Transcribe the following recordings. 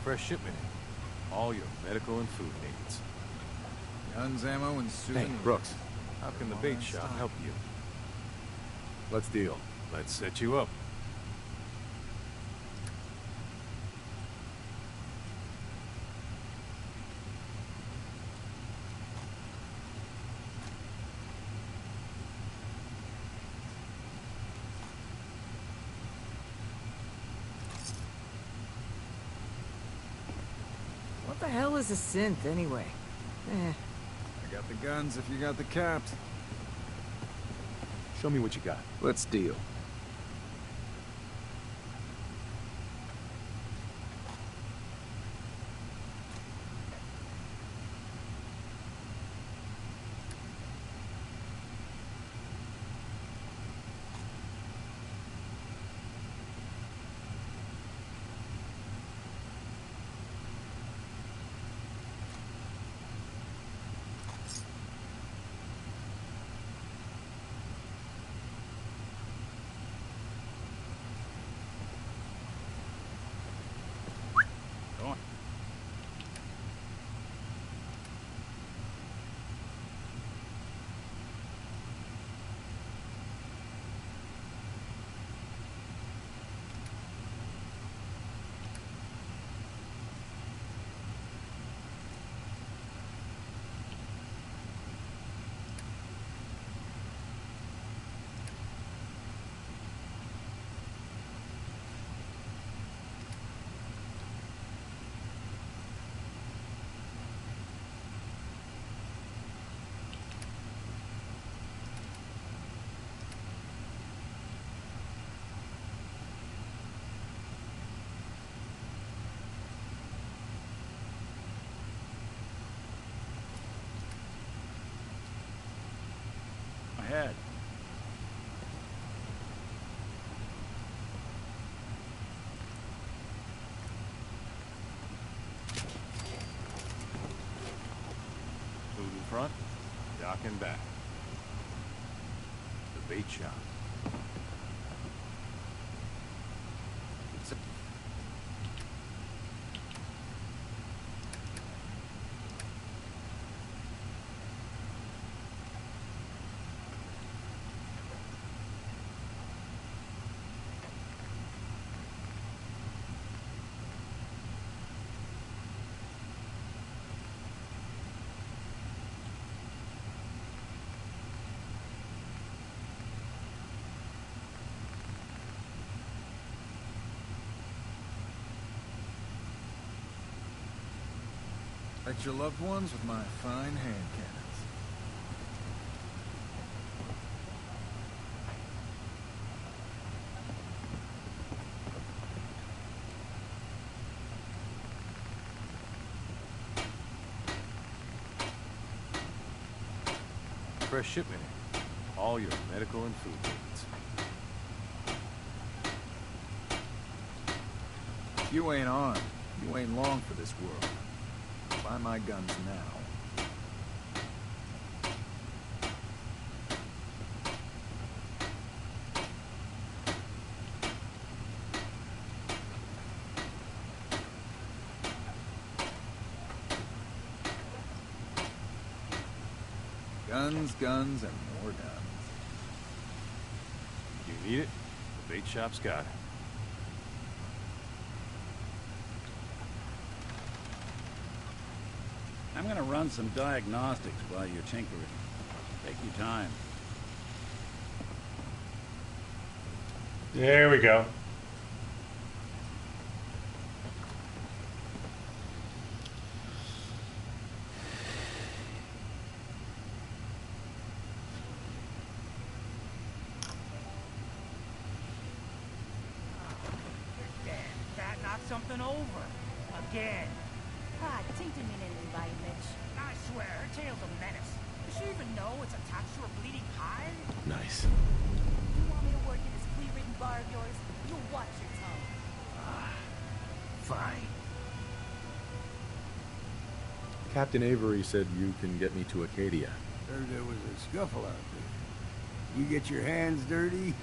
Fresh shipment in. All your medical and food needs. Guns, ammo, and souvenirs. Hey, Brooks. How can the bait shop help you? Let's deal. Let's set you up. What the hell is a synth, anyway? I got the guns if you got the caps. Show me what you got. Let's deal. Ahead. Food in front, dock and back. The bait shop. Protect your loved ones with my fine hand cannons. Fresh shipment in. All your medical and food needs. If you ain't armed, you ain't long for this world. Buy my guns now. Guns, guns, and more guns. You need it? The bait shop's got it. I'm gonna run some diagnostics while you're tinkering. Take your time. There we go. That knocked something over. Again. Ah, tain't in an environment. I swear, her tail's a menace. Does she even know it's attached to her bleeding hide? Nice. You want me to work in this flea-ridden bar of yours? You'll watch your tongue. Fine. Captain Avery said you can get me to Acadia. Heard there was a scuffle out there. You get your hands dirty?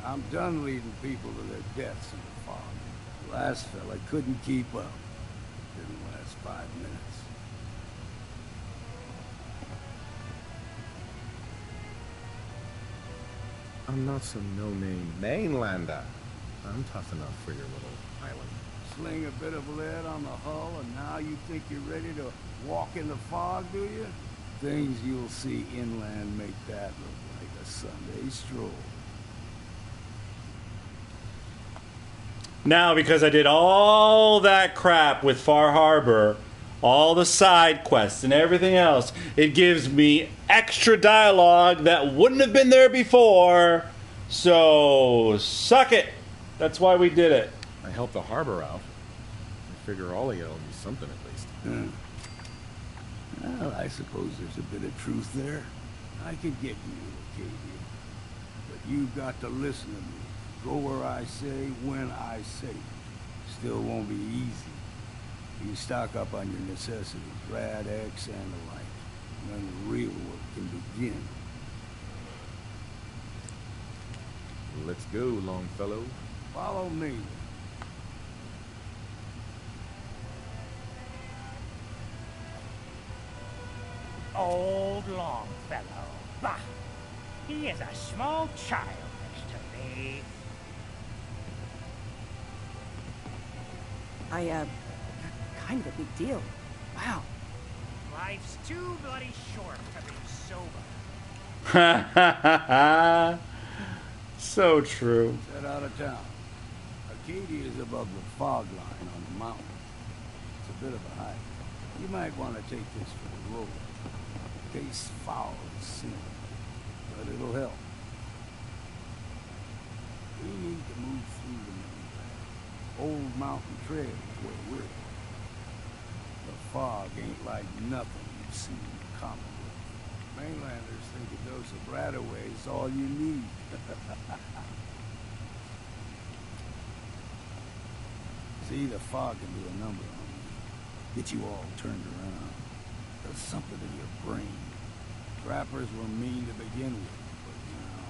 I'm done leading people to their deaths in the fog. Last fella couldn't keep up. Didn't last 5 minutes. I'm not some no-name mainlander. I'm tough enough for your little island. Sling a bit of lead on the hull, and now you think you're ready to walk in the fog, do you? Things you'll see inland make that look like a Sunday stroll. Now, because I did all that crap with Far Harbor, all the side quests and everything else, it gives me extra dialogue that wouldn't have been there before. So, suck it. That's why we did it. I helped the harbor out. I figure all of you owe me something at least. Well, I suppose there's a bit of truth there. I could get you to Acadia. But you've got to listen to me. Go where I say, when I say. Still won't be easy. You stock up on your necessities, Rad X and the like. And then the real work can begin. Let's go, Longfellow. Follow me. Old Longfellow. Bah! He is a small child next to me. Kind of a big deal. Wow. Life's too bloody short to be sober. Ha ha ha ha. So true. Set out of town. Acadia is above the fog line on the mountain. It's a bit of a hike. You might want to take this for the road. In case foul is sin. But it'll help. We need to move through the old mountain trail is where we're at. The fog ain't like nothing you've seen in common with. Mainlanders think a dose of Bradaway is all you need. See, the fog can do a number on you. Get you all turned around. Does something to your brain. Trappers were mean to begin with, but now...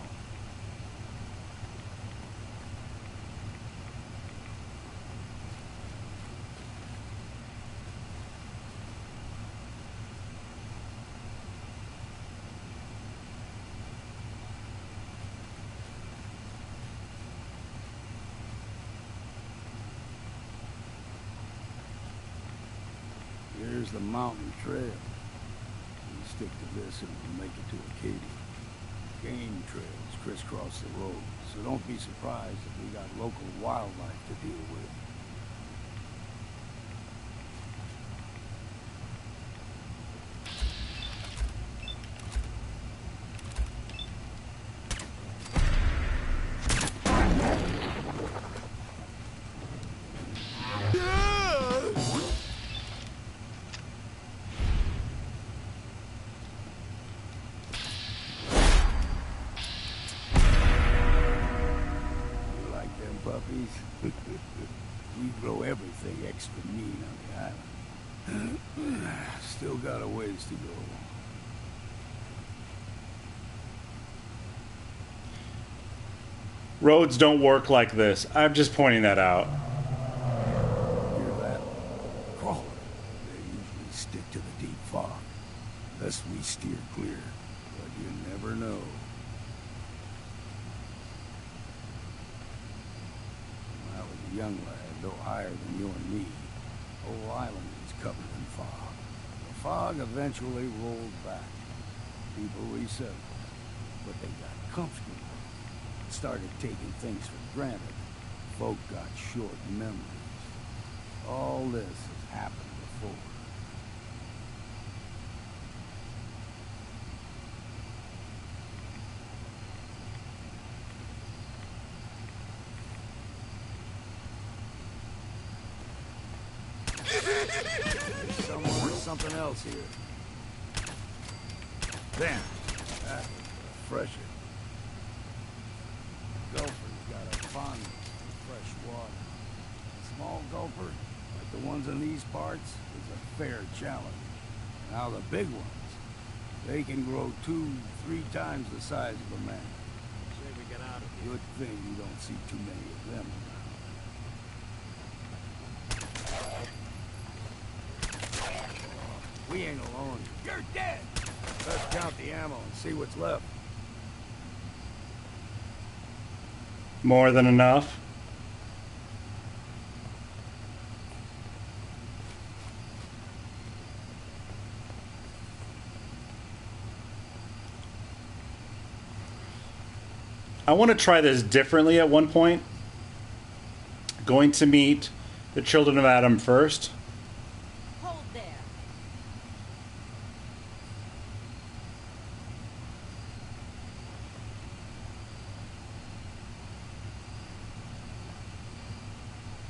Here's the mountain trail. We stick to this and we'll make it to Acadia. Game trails crisscross the road, so don't be surprised if we got local wildlife to deal with. We grow everything extra mean on the island. Still got a ways to go. Roads don't work like this. I'm just pointing that out. Hear that? Crawler. They usually stick to the deep fog. Unless we steer clear. But you never know. When I was a young lad, though higher than you and me, whole island was covered in fog. The fog eventually rolled back. People resettled. But they got comfortable. Started taking things for granted. Folk got short memories. All this has happened before. There's someone or something else here. Damn, that was refreshing. Gulper's got a fondness for fresh water. A small gulper, like the ones in these parts, is a fair challenge. Now the big ones, they can grow 2-3 times the size of a man. Say we get out of here. Good thing you don't see too many of them around. We ain't alone. You're dead! Let's count the ammo and see what's left. More than enough. I want to try this differently at one point. Going to meet the children of Adam first. Hold there.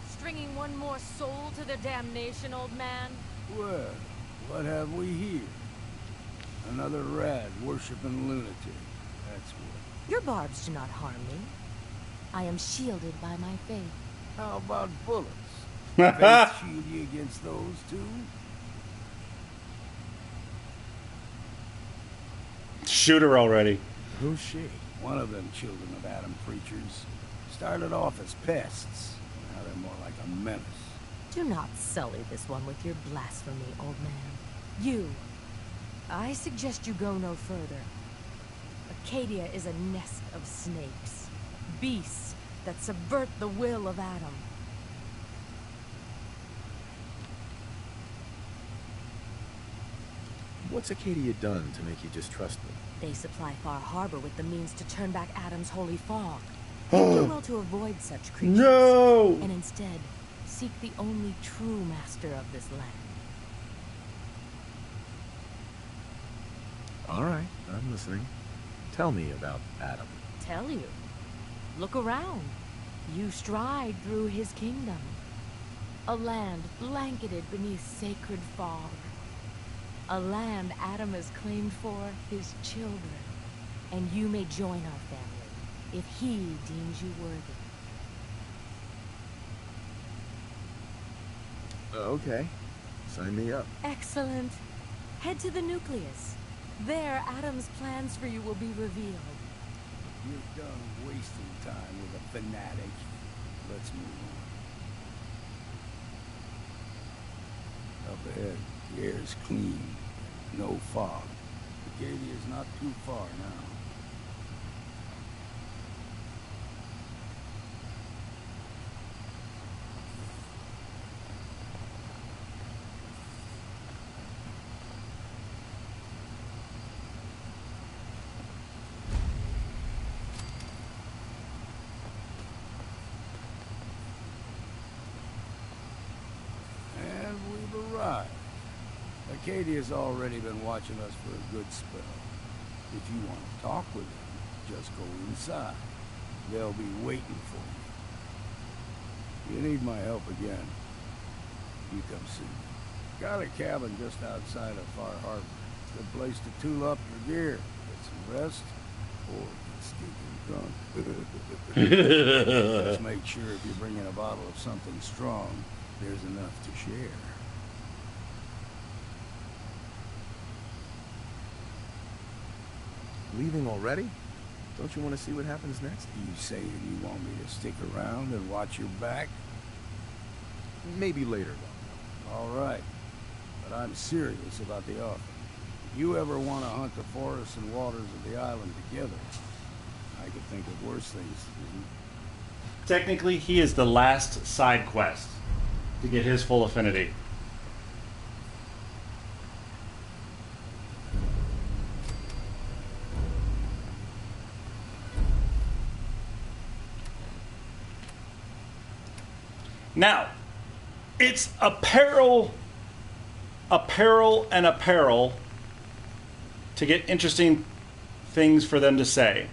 Stringing one more soul to their damnation, old man? Well, what have we here? Another rad worshipping lunatic. That's what. Your barbs do not harm me. I am shielded by my faith. How about bullets? Faith shield you against those too? Shoot her already. Who's she? One of them children of Adam preachers. Started off as pests. Now they're more like a menace. Do not sully this one with your blasphemy, old man. You. I suggest you go no further. Acadia is a nest of snakes. Beasts that subvert the will of Adam. What's Acadia done to make you just trust them? They supply Far Harbor with the means to turn back Adam's holy fog. Do well to avoid such creatures. No! And instead, seek the only true master of this land. All right, I'm listening. Tell me about Adam. Tell you. Look around. You stride through his kingdom. A land blanketed beneath sacred fog. A land Adam has claimed for his children. And you may join our family if he deems you worthy. Okay, sign me up. Excellent. Head to the nucleus. There, Adam's plans for you will be revealed. You're done wasting time with a fanatic. Let's move on. Up ahead, the air's clean. No fog. Acadia's not too far now. And we've arrived. Acadia's already been watching us for a good spell. If you want to talk with them, just go inside. They'll be waiting for you. You need my help again, you come see me. Got a cabin just outside of Far Harbor. Good place to tool up your gear, get some rest, or get stinking drunk. Just make sure if you're bringing a bottle of something strong, there's enough to share. Leaving already? Don't you want to see what happens next? You saying you want me to stick around and watch your back? Maybe later, though. All right. But I'm serious about the offer. If you ever want to hunt the forests and waters of the island together, I could think of worse things to do. Technically, he is the last side quest to get his full affinity. Now, it's apparel to get interesting things for them to say.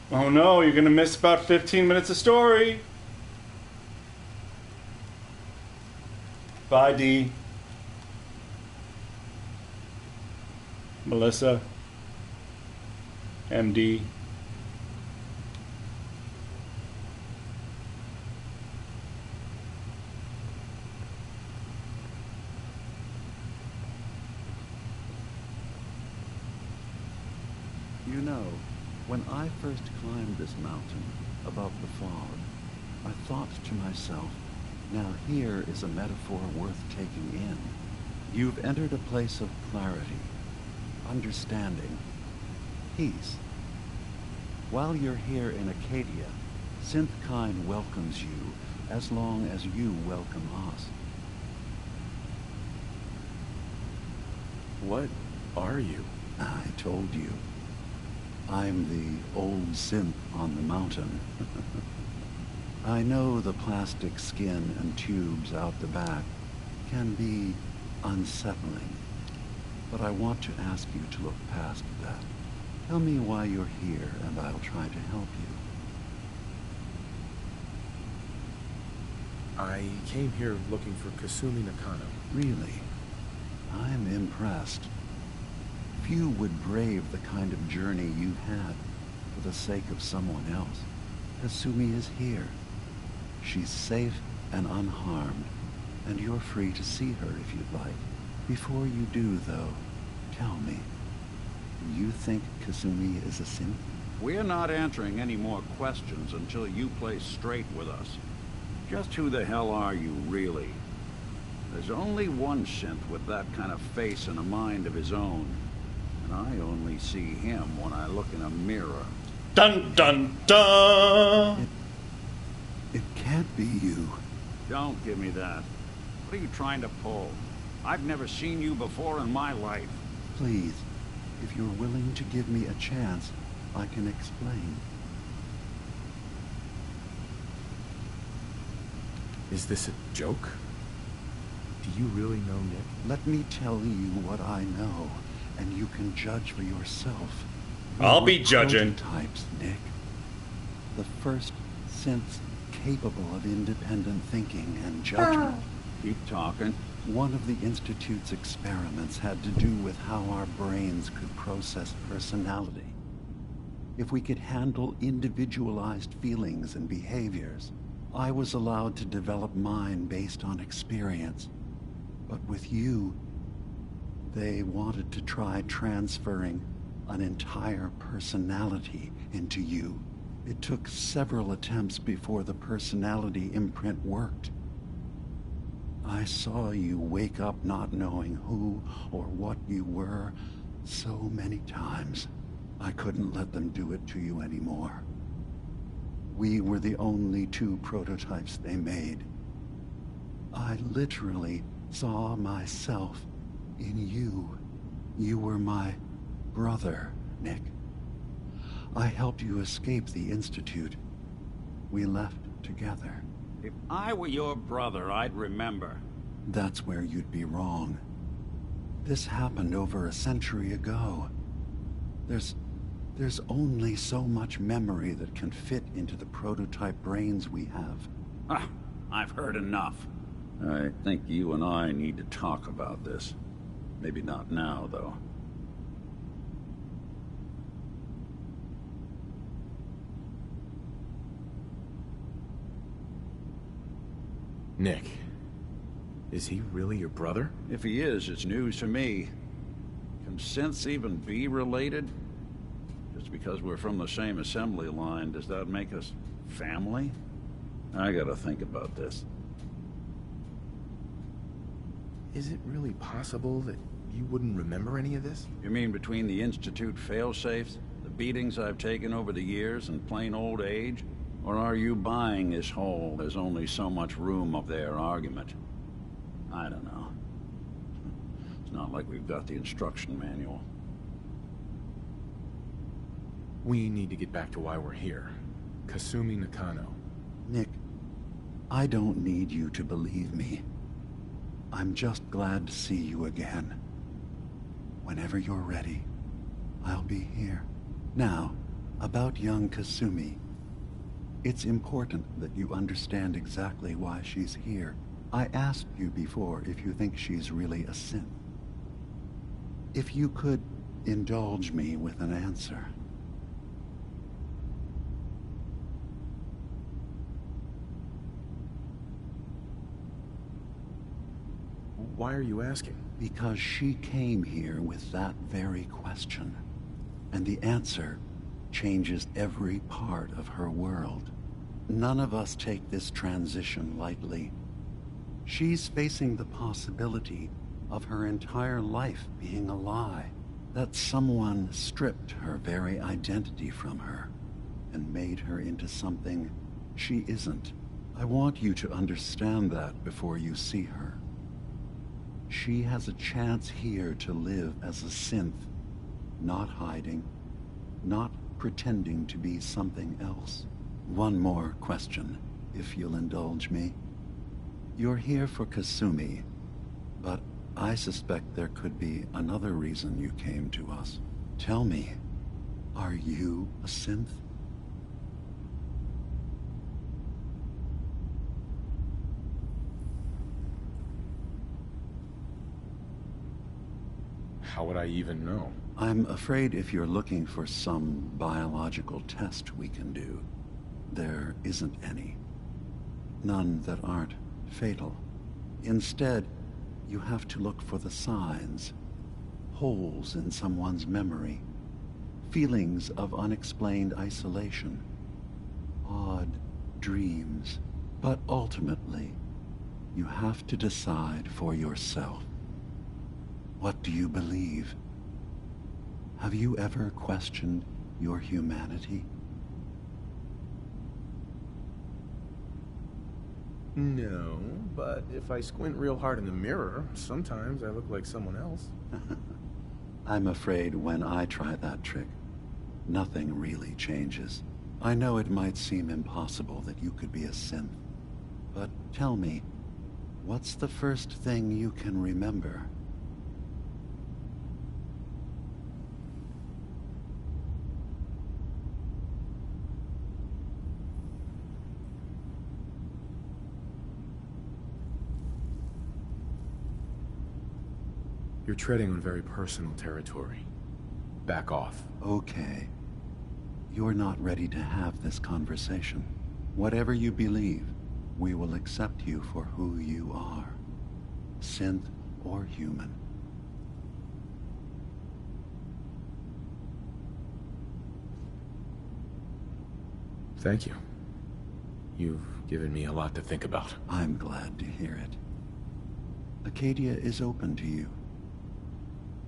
Oh no, you're gonna miss about 15 minutes of story. Bye, D. Melissa, MD. You know, when I first climbed this mountain above the fog, I thought to myself, now here is a metaphor worth taking in. You've entered a place of clarity, understanding, peace. While you're here in Acadia, Synthkind welcomes you as long as you welcome us. What are you? I told you. I'm the old synth on the mountain. I know the plastic skin and tubes out the back can be unsettling, but I want to ask you to look past that. Tell me why you're here, and I'll try to help you. I came here looking for Kasumi Nakano. Really? I'm impressed. Few would brave the kind of journey you had for the sake of someone else. Kasumi is here. She's safe and unharmed, and you're free to see her if you'd like. Before you do, though, tell me, do you think Kasumi is a synth? We're not answering any more questions until you play straight with us. Just who the hell are you, really? There's only one synth with that kind of face and a mind of his own. And I only see him when I look in a mirror. Dun dun dun! It can't be you. Don't give me that. What are you trying to pull? I've never seen you before in my life. Please, if you're willing to give me a chance, I can explain. Is this a joke? Do you really know Nick? Let me tell you what I know, and you can judge for yourself. I'll be judging. Prototypes, Nick. The first synths capable of independent thinking and judgment. Keep talking. One of the Institute's experiments had to do with how our brains could process personality. If we could handle individualized feelings and behaviors, I was allowed to develop mine based on experience. But with you, they wanted to try transferring an entire personality into you. It took several attempts before the personality imprint worked. I saw you wake up not knowing who or what you were so many times. I couldn't let them do it to you anymore. We were the only two prototypes they made. I literally saw myself in you. You were my brother, Nick. I helped you escape the Institute. We left together. If I were your brother, I'd remember. That's where you'd be wrong. This happened over a century ago. There's only so much memory that can fit into the prototype brains we have. Ah, I've heard enough. I think you and I need to talk about this. Maybe not now, though. Nick, is he really your brother? If he is, it's news to me. Can synths even be related? Just because we're from the same assembly line, does that make us family? I gotta think about this. Is it really possible that you wouldn't remember any of this? You mean between the Institute failsafes, the beatings I've taken over the years, and plain old age? Or are you buying this whole "there's only so much room" of their argument? I don't know. It's not like we've got the instruction manual. We need to get back to why we're here. Kasumi Nakano. Nick, I don't need you to believe me. I'm just glad to see you again. Whenever you're ready, I'll be here. Now, about young Kasumi. It's important that you understand exactly why she's here. I asked you before if you think she's really a synth. If you could Indulge me with an answer. Why are you asking? Because she came here with that very question. And the answer changes every part of her world. None of us take this transition lightly. She's facing the possibility of her entire life being a lie. That someone stripped her very identity from her and made her into something she isn't. I want you to understand that before you see her. She has a chance here to live as a synth, not hiding, not pretending to be something else. One more question, if you'll indulge me. You're here for Kasumi, but I suspect there could be another reason you came to us. Tell me, are you a synth? How would I even know? I'm afraid if you're looking for some biological test we can do, there isn't any. None that aren't fatal. Instead, you have to look for the signs, holes in someone's memory, feelings of unexplained isolation, odd dreams. But ultimately, you have to decide for yourself. What do you believe? Have you ever questioned your humanity? No, but if I squint real hard in the mirror, sometimes I look like someone else. I'm afraid when I try that trick, nothing really changes. I know it might seem impossible that you could be a synth, but tell me, what's the first thing you can remember? You're treading on very personal territory. Back off. Okay. You're not ready to have this conversation. Whatever you believe, we will accept you for who you are. Synth or human. Thank you. You've given me a lot to think about. I'm glad to hear it. Acadia is open to you.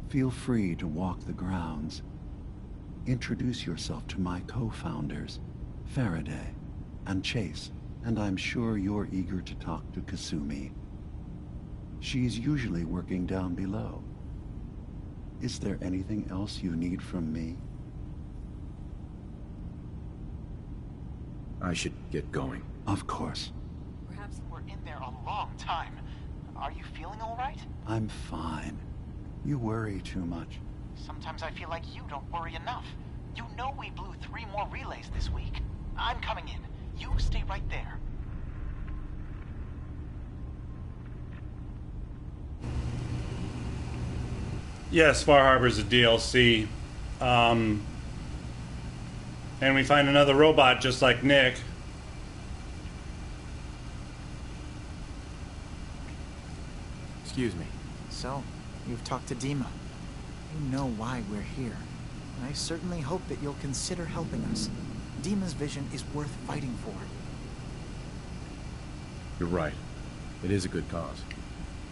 Feel free to walk the grounds. Introduce yourself to my co-founders, Faraday and Chase, and I'm sure you're eager to talk to Kasumi. She's usually working down below. Is there anything else you need from me? I should get going. Of course. Perhaps we're in there a long time. Are you feeling all right? I'm fine. You worry too much. Sometimes I feel like you don't worry enough. You know we blew 3 more relays this week. I'm coming in. You stay right there. Yes, Far Harbor's a DLC. And we find another robot just like Nick. Excuse me. So, you've talked to Dima. You know why we're here. And I certainly hope that you'll consider helping us. Dima's vision is worth fighting for. You're right. It is a good cause.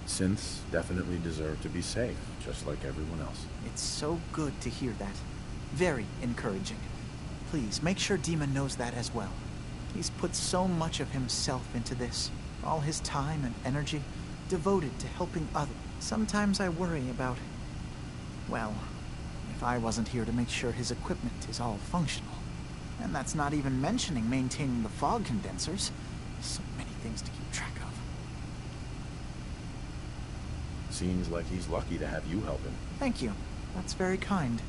Synths definitely deserve to be safe, just like everyone else. It's so good to hear that. Very encouraging. Please, make sure Dima knows that as well. He's put so much of himself into this. All his time and energy devoted to helping others. Sometimes I worry about... well, if I wasn't here to make sure his equipment is all functional. And that's not even mentioning maintaining the fog condensers. So many things to keep track of. Seems like he's lucky to have you help him. Thank you. That's very kind.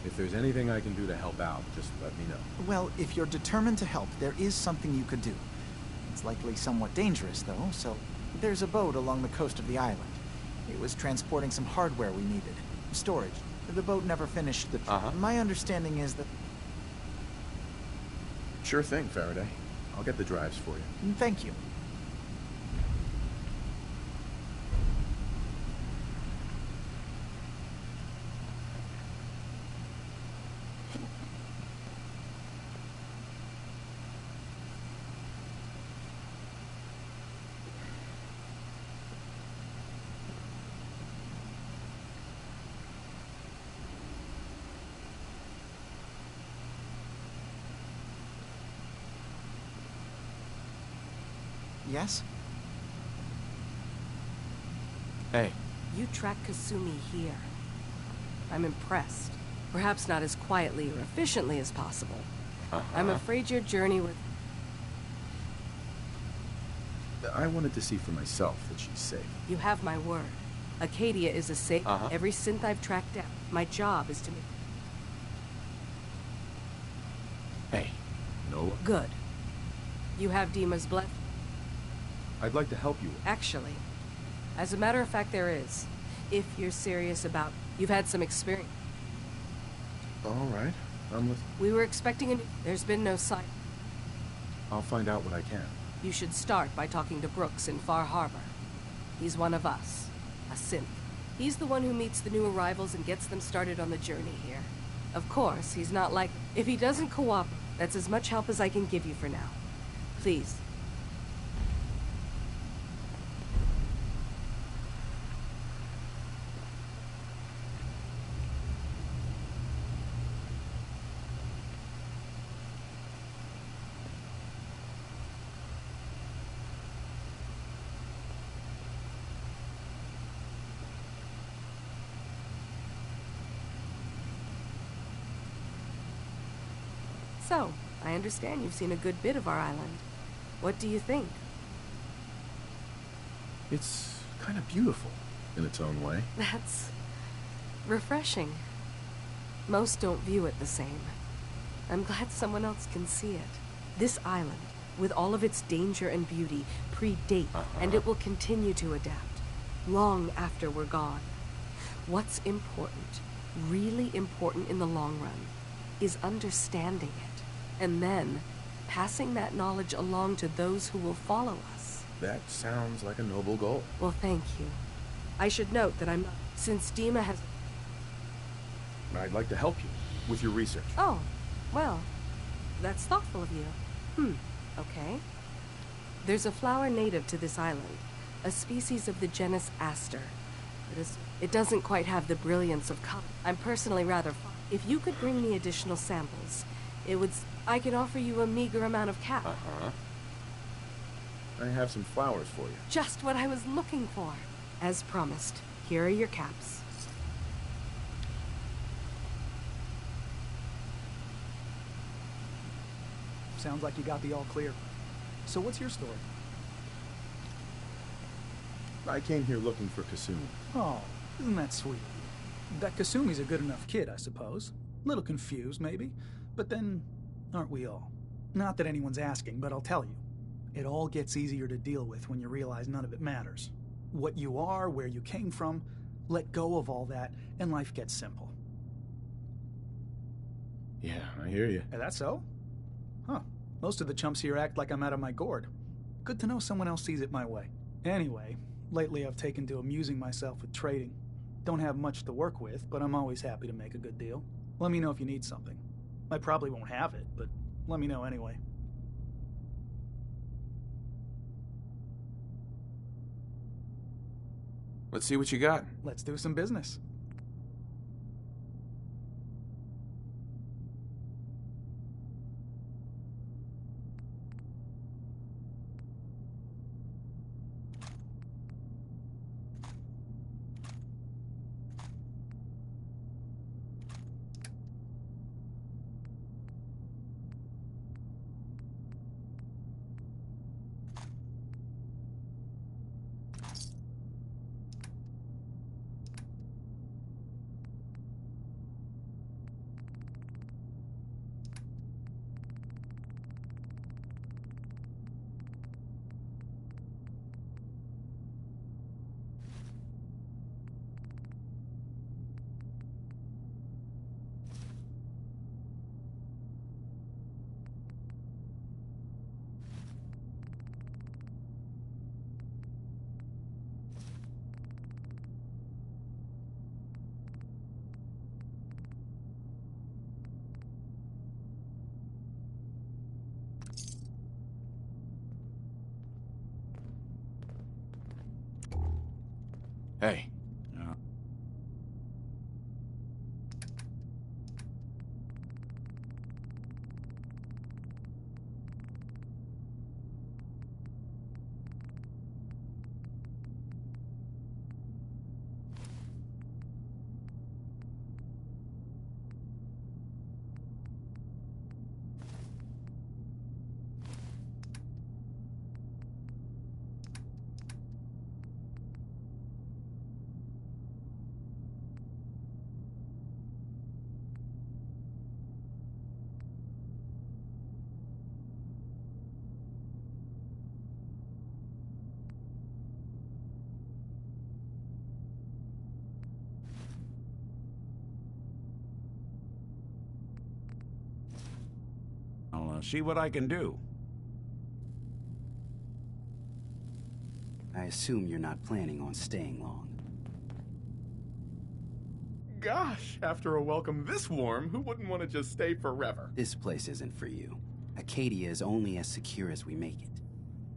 If there's anything I can do to help out, just let me know. Well, if you're determined to help, there is something you could do. It's likely somewhat dangerous, though, so there's a boat along the coast of the island. It was transporting some hardware we needed. storage. The boat never finished the... My understanding is that... Sure thing, Faraday. I'll get the drives for you. Thank you. Yes? Hey. You tracked Kasumi here. I'm impressed. Perhaps not as quietly or efficiently as possible. I'm afraid your journey with... I wanted to see for myself that she's safe. You have my word. Acadia is a safe... Every synth I've tracked down, my job is to make... Hey. No. Good. You have Dima's blessing. I'd like to help you. Actually, as a matter of fact, there is. If you're serious about... You've had some experience. All right. I'm with... We were expecting a... There's been no sign. I'll find out what I can. You should start by talking to Brooks in Far Harbor. He's one of us. A synth. He's the one who meets the new arrivals and gets them started on the journey here. Of course, he's not like... If he doesn't cooperate, that's as much help as I can give you for now. Please. So, I understand you've seen a good bit of our island. What do you think? It's kind of beautiful, in its own way. That's... refreshing. Most don't view it the same. I'm glad someone else can see it. This island, with all of its danger and beauty, predates, and it will continue to adapt, long after we're gone. What's important, really important in the long run, is understanding it. And then, passing that knowledge along to those who will follow us. That sounds like a noble goal. Well, thank you. I should note that I'm not... Since Dima has... I'd like to help you with your research. Oh, well, that's thoughtful of you. Okay. There's a flower native to this island, a species of the genus Aster. It doesn't quite have the brilliance of color. I'm personally rather... If you could bring me additional samples, it would... I could offer you a meager amount of cap. I have some flowers for you. Just what I was looking for. As promised, here are your caps. Sounds like you got the all clear. So what's your story? I came here looking for Kasumi. Oh, isn't that sweet? That Kasumi's a good enough kid, I suppose. Little confused, maybe. But then, aren't we all? Not that anyone's asking, but I'll tell you. It all gets easier to deal with when you realize none of it matters. What you are, where you came from, let go of all that, and life gets simple. Yeah, I hear you. Is that so? Huh. Most of the chumps here act like I'm out of my gourd. Good to know someone else sees it my way. Anyway, lately I've taken to amusing myself with trading. Don't have much to work with, but I'm always happy to make a good deal. Let me know if you need something. I probably won't have it, but let me know anyway. Let's see what you got. Let's do some business. Hey. Yeah. I'll see what I can do. I assume you're not planning on staying long. Gosh, after a welcome this warm, who wouldn't want to just stay forever? This place isn't for you. Acadia is only as secure as we make it.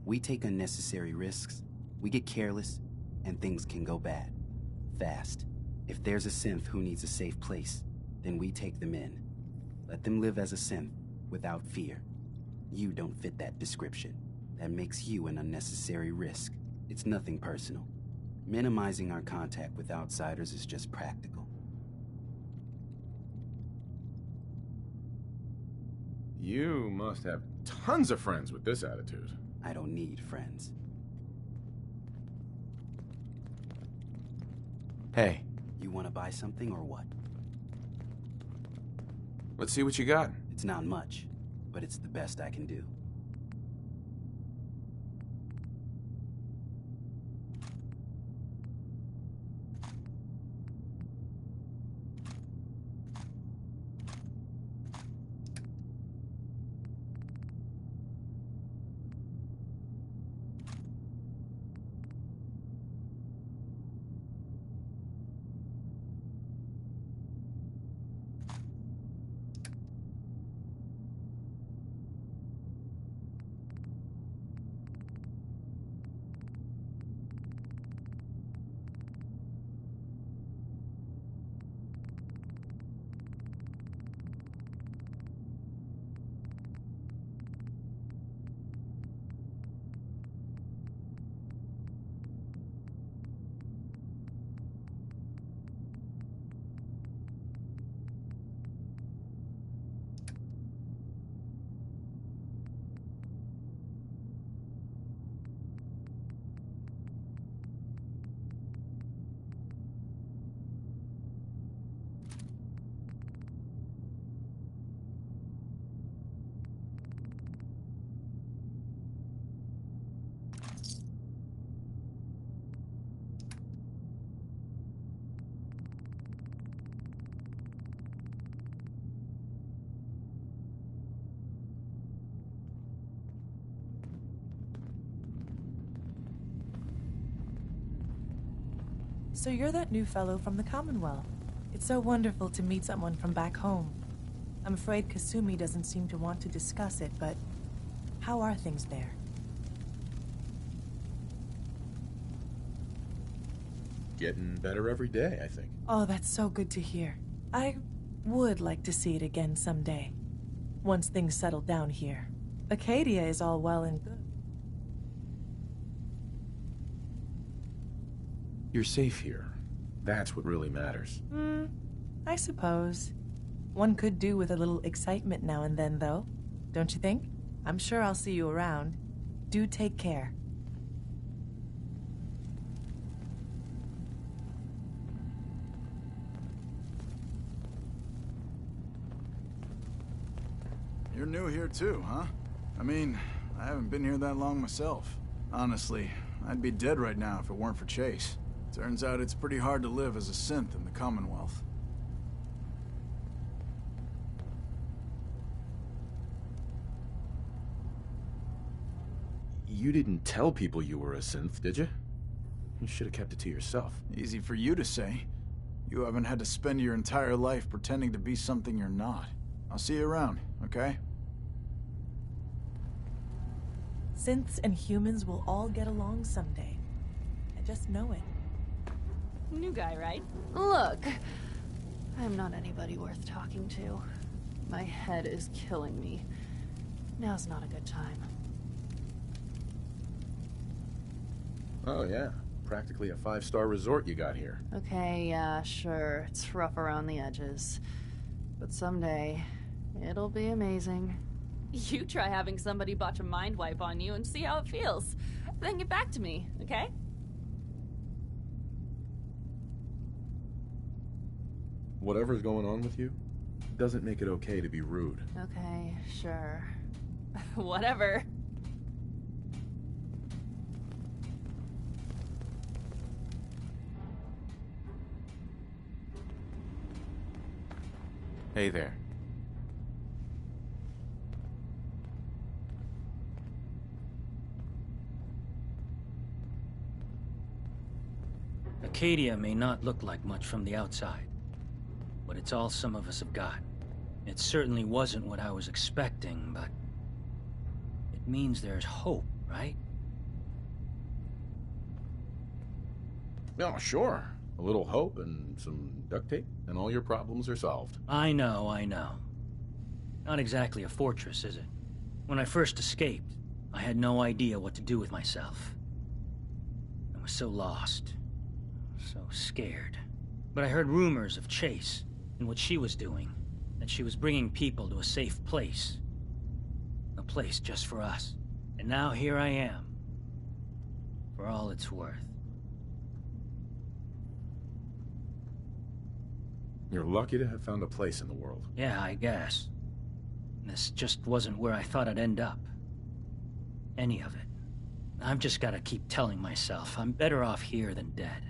We take unnecessary risks, we get careless, and things can go bad. Fast. If there's a synth who needs a safe place, then we take them in. Let them live as a synth, without fear. You don't fit that description. That makes you an unnecessary risk. It's nothing personal. Minimizing our contact with outsiders is just practical. You must have tons of friends with this attitude. I don't need friends. Hey. You want to buy something or what? Let's see what you got. It's not much, but it's the best I can do. So you're that new fellow from the Commonwealth. It's so wonderful to meet someone from back home. I'm afraid Kasumi doesn't seem to want to discuss it, but how are things there? Getting better every day, I think. Oh, that's so good to hear. I would like to see it again someday. Once things settle down here. Acadia is all well and good. You're safe here. That's what really matters. I suppose. One could do with a little excitement now and then, though. Don't you think? I'm sure I'll see you around. Do take care. You're new here too, huh? I mean, I haven't been here that long myself. Honestly, I'd be dead right now if it weren't for Chase. Turns out it's pretty hard to live as a synth in the Commonwealth. You didn't tell people you were a synth, did you? You should have kept it to yourself. Easy for you to say. You haven't had to spend your entire life pretending to be something you're not. I'll see you around, okay? Synths and humans will all get along someday. I just know it. New guy, right? Look, I'm not anybody worth talking to. My head is killing me. Now's not a good time. Oh, yeah. Practically a 5-star resort you got here. Okay, yeah, sure. It's rough around the edges. But someday, it'll be amazing. You try having somebody botch a mind wipe on you and see how it feels. Then get back to me, okay? Whatever's going on with you doesn't make it okay to be rude. Okay, sure. Whatever. Hey there. Acadia may not look like much from the outside, but it's all some of us have got. It certainly wasn't what I was expecting, but it means there's hope, right? Oh, sure. A little hope and some duct tape, and all your problems are solved. I know, I know. Not exactly a fortress, is it? When I first escaped, I had no idea what to do with myself. I was so lost, so scared. But I heard rumors of Chase and what she was doing, that she was bringing people to a safe place. A place just for us. And now here I am, for all it's worth. You're lucky to have found a place in the world. Yeah, I guess. This just wasn't where I thought I'd end up. Any of it. I've just gotta keep telling myself I'm better off here than dead.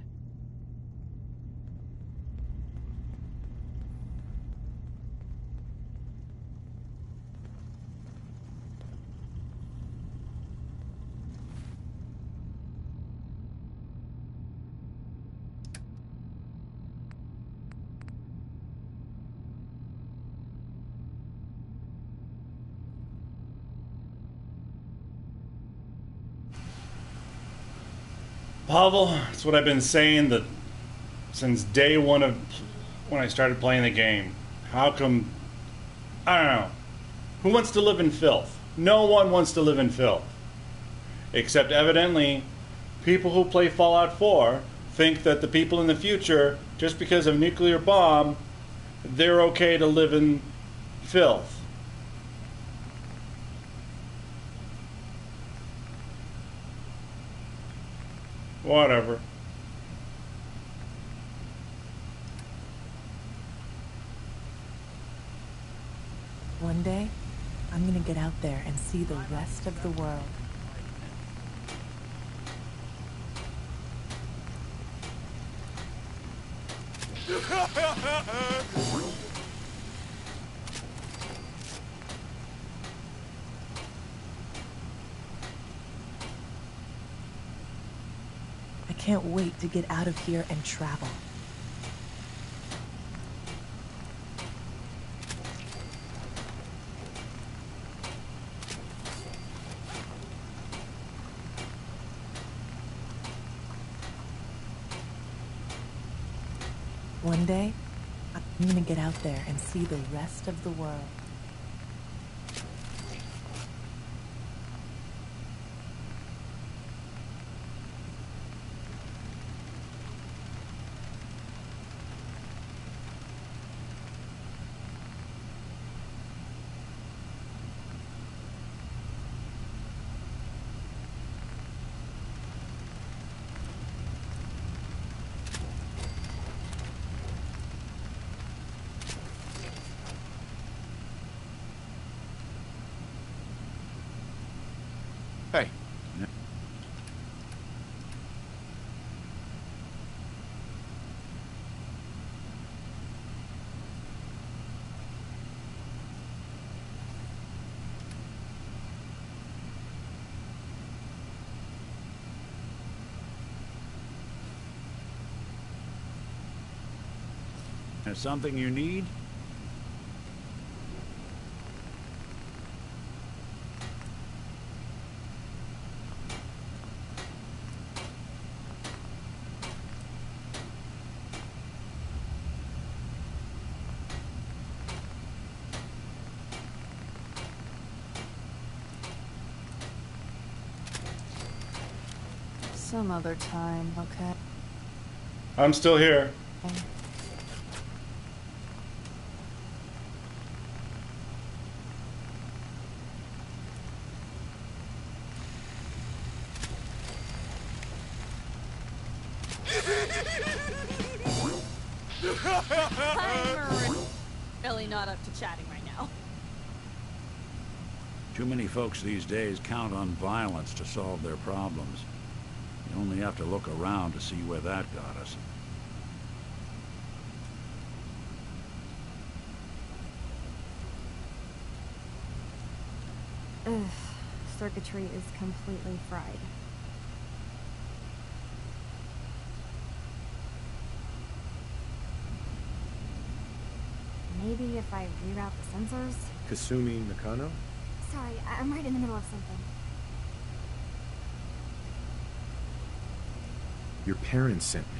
Pavel, that's what I've been saying that since day one of when I started playing the game. How come, I don't know, who wants to live in filth? No one wants to live in filth. Except evidently, people who play Fallout 4 think that the people in the future, just because of nuclear bomb, they're okay to live in filth. Whatever. One day, I'm gonna get out there and see the rest of the world. I can't wait to get out of here and travel. One day, I'm gonna get out there and see the rest of the world. Hey. There's something you need? Some other time, okay? I'm still here. I'm really not up to chatting right now. Too many folks these days count on violence to solve their problems. You only have to look around to see where that got us. Ugh, circuitry is completely fried. Maybe if I reroute the sensors? Kasumi Nakano? Sorry, I'm right in the middle of something. Your parents sent me.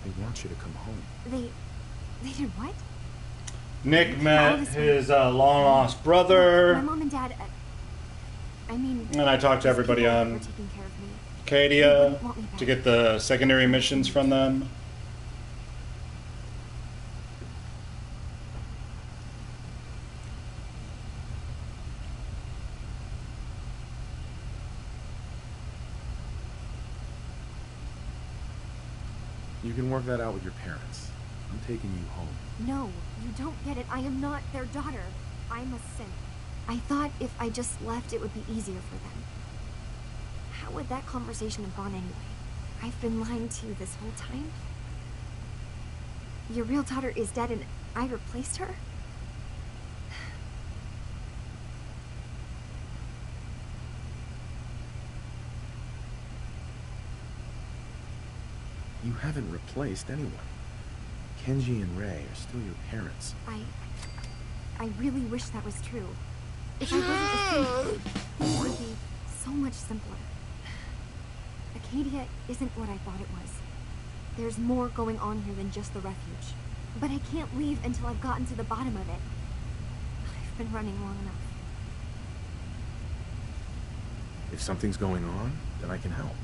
They want you to come home. They did what? Nick met his long-lost brother. My mom and dad, I mean... And I talked to everybody on Acadia to get the secondary missions from them. You can work that out with your parents. I'm taking you home. No, you don't get it. I am not their daughter. I'm a synth. I thought if I just left, it would be easier for them. How would that conversation have gone anyway? I've been lying to you this whole time? Your real daughter is dead and I replaced her? You haven't replaced anyone. Kenji and Ray are still your parents. I really wish that was true. If I wasn't a synth, things would be so much simpler. Acadia isn't what I thought it was. There's more going on here than just the refuge. But I can't leave until I've gotten to the bottom of it. I've been running long enough. If something's going on, then I can help.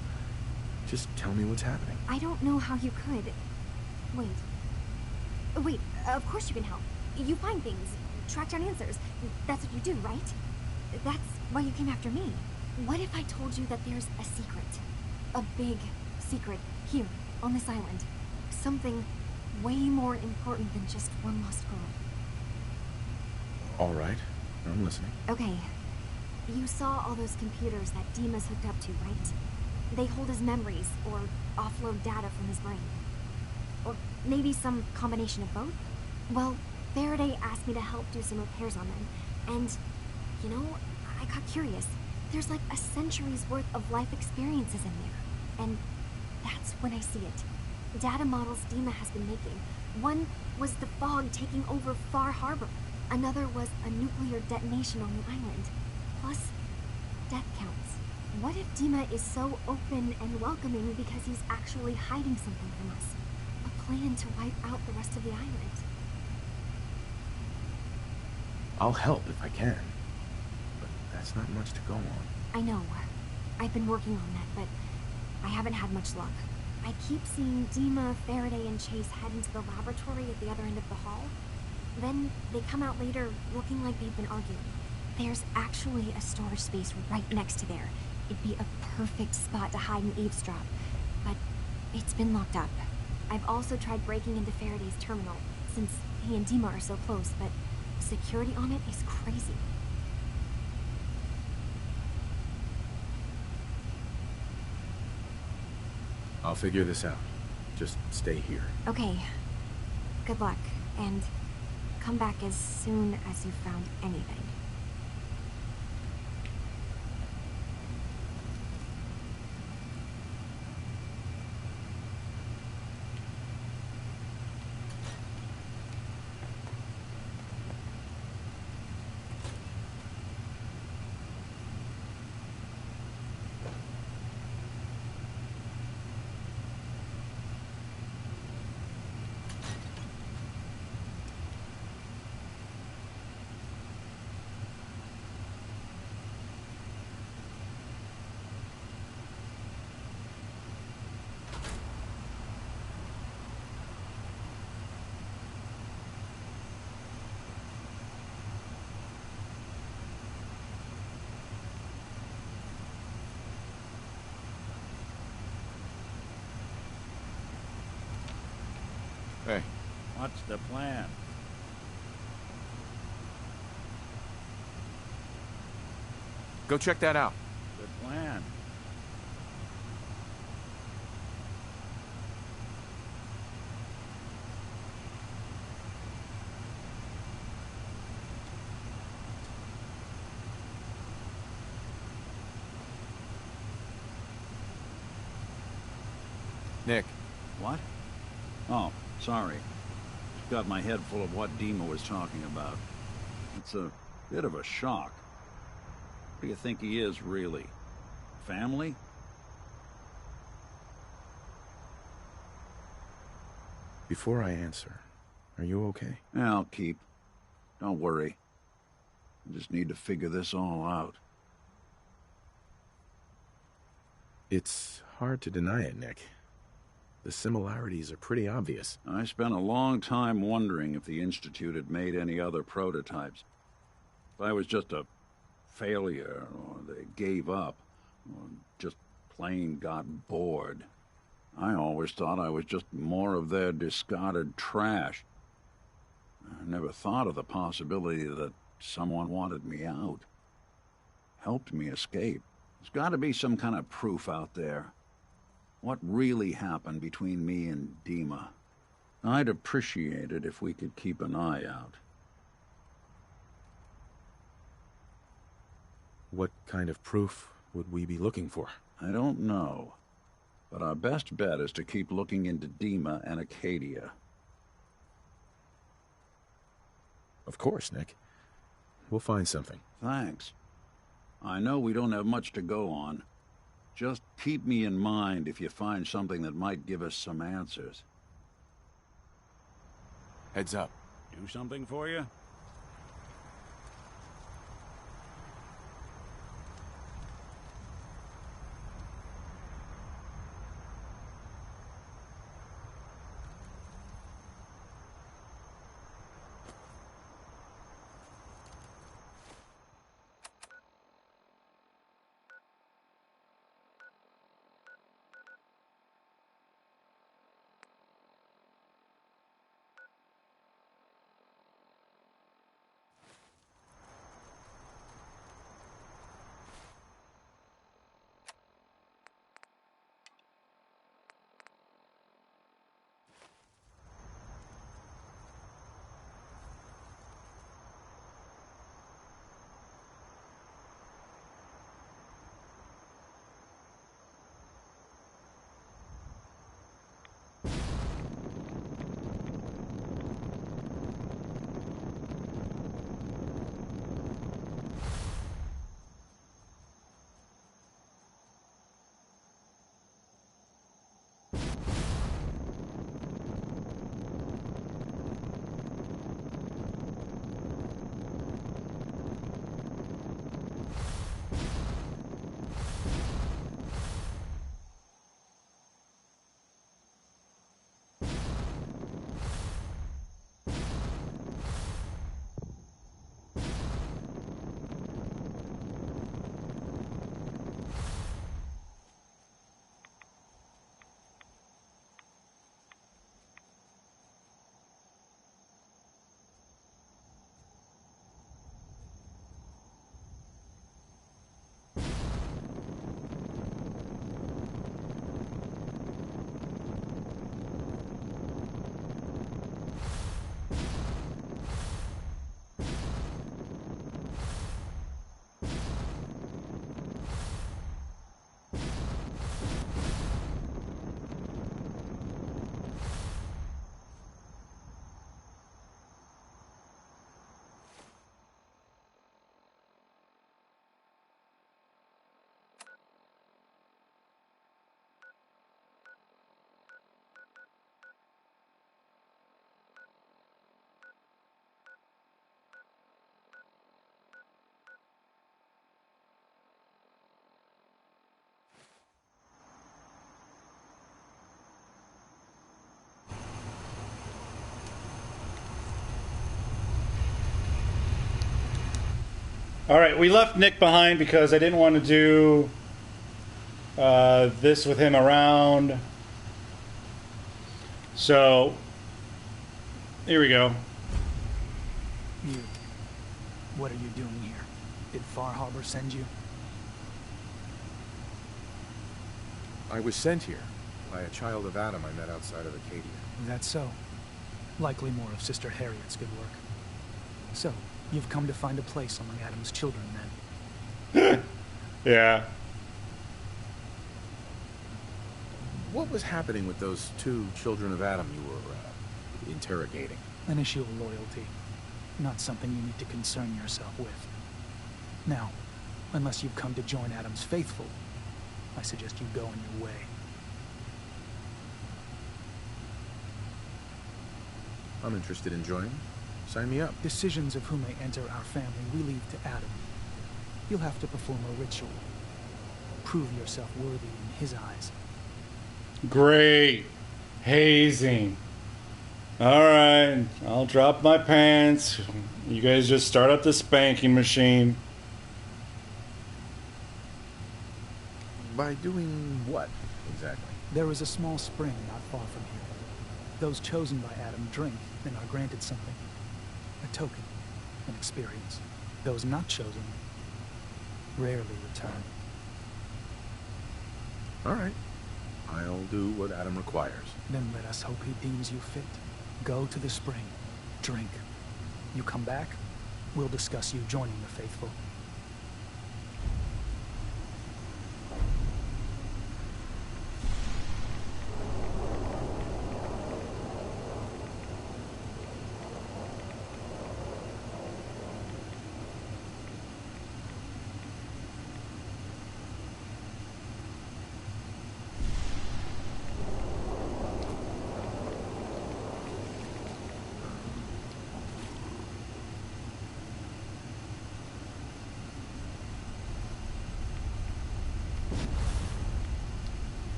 Just tell me what's happening. I don't know how you could. Wait, of course you can help. You find things, track down answers. That's what you do, right? That's why you came after me. What if I told you that there's a secret? A big secret here, on this island. Something way more important than just one lost girl. All right, I'm listening. Okay, you saw all those computers that Dima's hooked up to, right? They hold his memories, or offload data from his brain. Or maybe some combination of both? Well, Faraday asked me to help do some repairs on them. And, you know, I got curious. There's like a century's worth of life experiences in there. And that's when I see it. Data models Dima has been making. One was the fog taking over Far Harbor. Another was a nuclear detonation on the island. Plus, death counts. What if Dima is so open and welcoming because he's actually hiding something from us? A plan to wipe out the rest of the island. I'll help if I can. But that's not much to go on. I know. I've been working on that, but I haven't had much luck. I keep seeing Dima, Faraday, and Chase head into the laboratory at the other end of the hall. Then they come out later looking like they've been arguing. There's actually a storage space right next to there. It'd be a perfect spot to hide and eavesdrop, but it's been locked up. I've also tried breaking into Faraday's terminal, since he and Dima are so close, but security on it is crazy. I'll figure this out. Just stay here. Okay. Good luck, and come back as soon as you've found anything. What's the plan? Go check that out. Good plan. Nick. What? Oh, sorry. Just got my head full of what Dima was talking about. It's a bit of a shock. What do you think he is, really? Family? Before I answer, are you okay? Yeah, I'll keep. Don't worry. I just need to figure this all out. It's hard to deny it, Nick. The similarities are pretty obvious. I spent a long time wondering if the Institute had made any other prototypes. If I was just a failure, or they gave up, or just plain got bored. I always thought I was just more of their discarded trash. I never thought of the possibility that someone wanted me out. Helped me escape. There's got to be some kind of proof out there. What really happened between me and Dima? I'd appreciate it if we could keep an eye out. What kind of proof would we be looking for? I don't know. But our best bet is to keep looking into Dima and Acadia. Of course, Nick. We'll find something. Thanks. I know we don't have much to go on. Just keep me in mind if you find something that might give us some answers. Heads up. Do something for you? All right, we left Nick behind because I didn't want to do this with him around. So Here we go. You. What are you doing here? Did Far Harbor send you? I was sent here by a child of Adam I met outside of Acadia. That's so. Likely more of Sister Harriet's good work. So, you've come to find a place among Adam's children, then? Yeah. What was happening with those two children of Adam you were interrogating? An issue of loyalty. Not something you need to concern yourself with. Now, unless you've come to join Adam's faithful, I suggest you go on your way. I'm interested in joining. Sign me up. Decisions of who may enter our family we leave to Adam. You'll have to perform a ritual. Prove yourself worthy in his eyes. Great. Hazing. Alright, I'll drop my pants. You guys just start up the spanking machine. By doing what, exactly? There is a small spring not far from here. Those chosen by Adam drink and are granted something. A token, an experience. Those not chosen rarely return. All right. I'll do what Adam requires. Then let us hope he deems you fit. Go to the spring. Drink. You come back, we'll discuss you joining the faithful.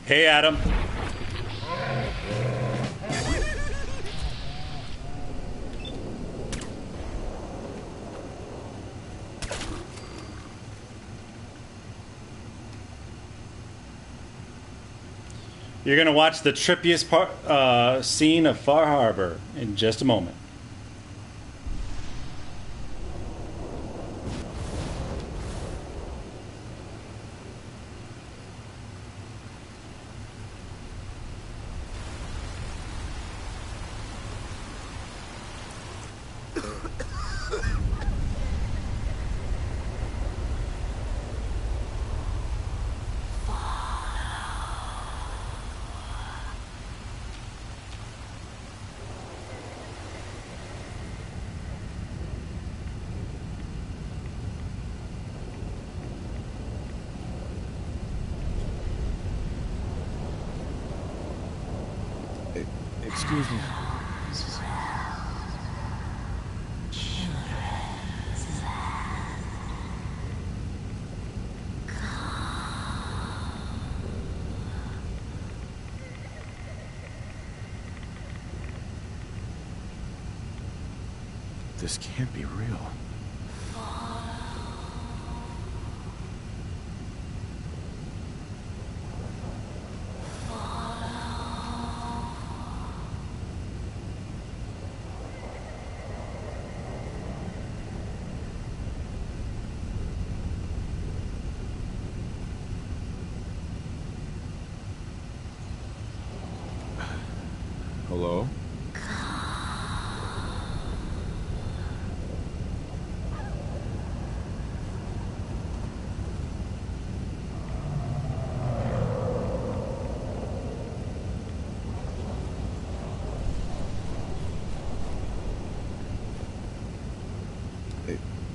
Hey, Adam. You're going to watch the trippiest scene of Far Harbor in just a moment. Excuse me. This can't be real. Hello?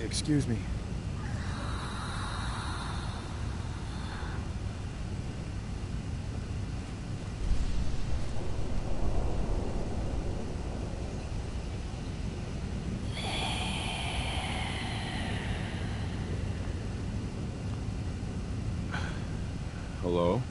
Excuse me. Hello?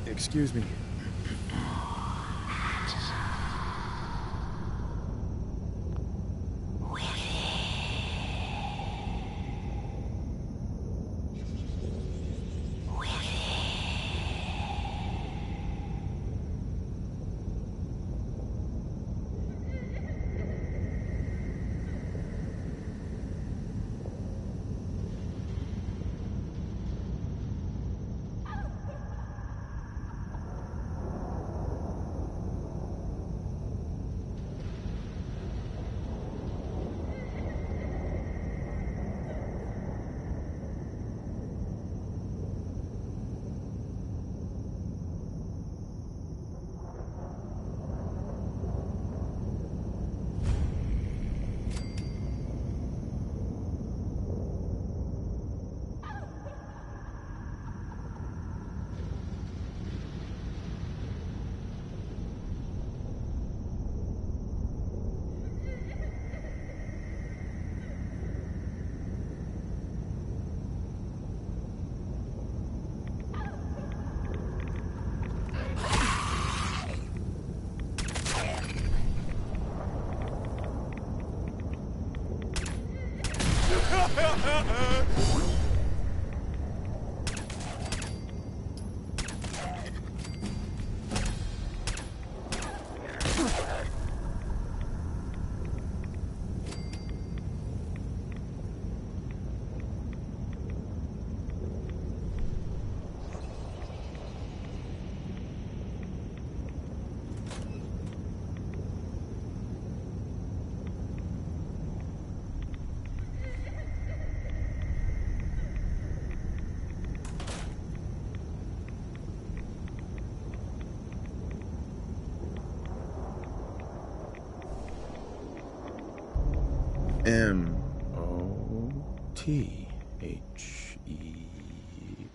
Excuse me.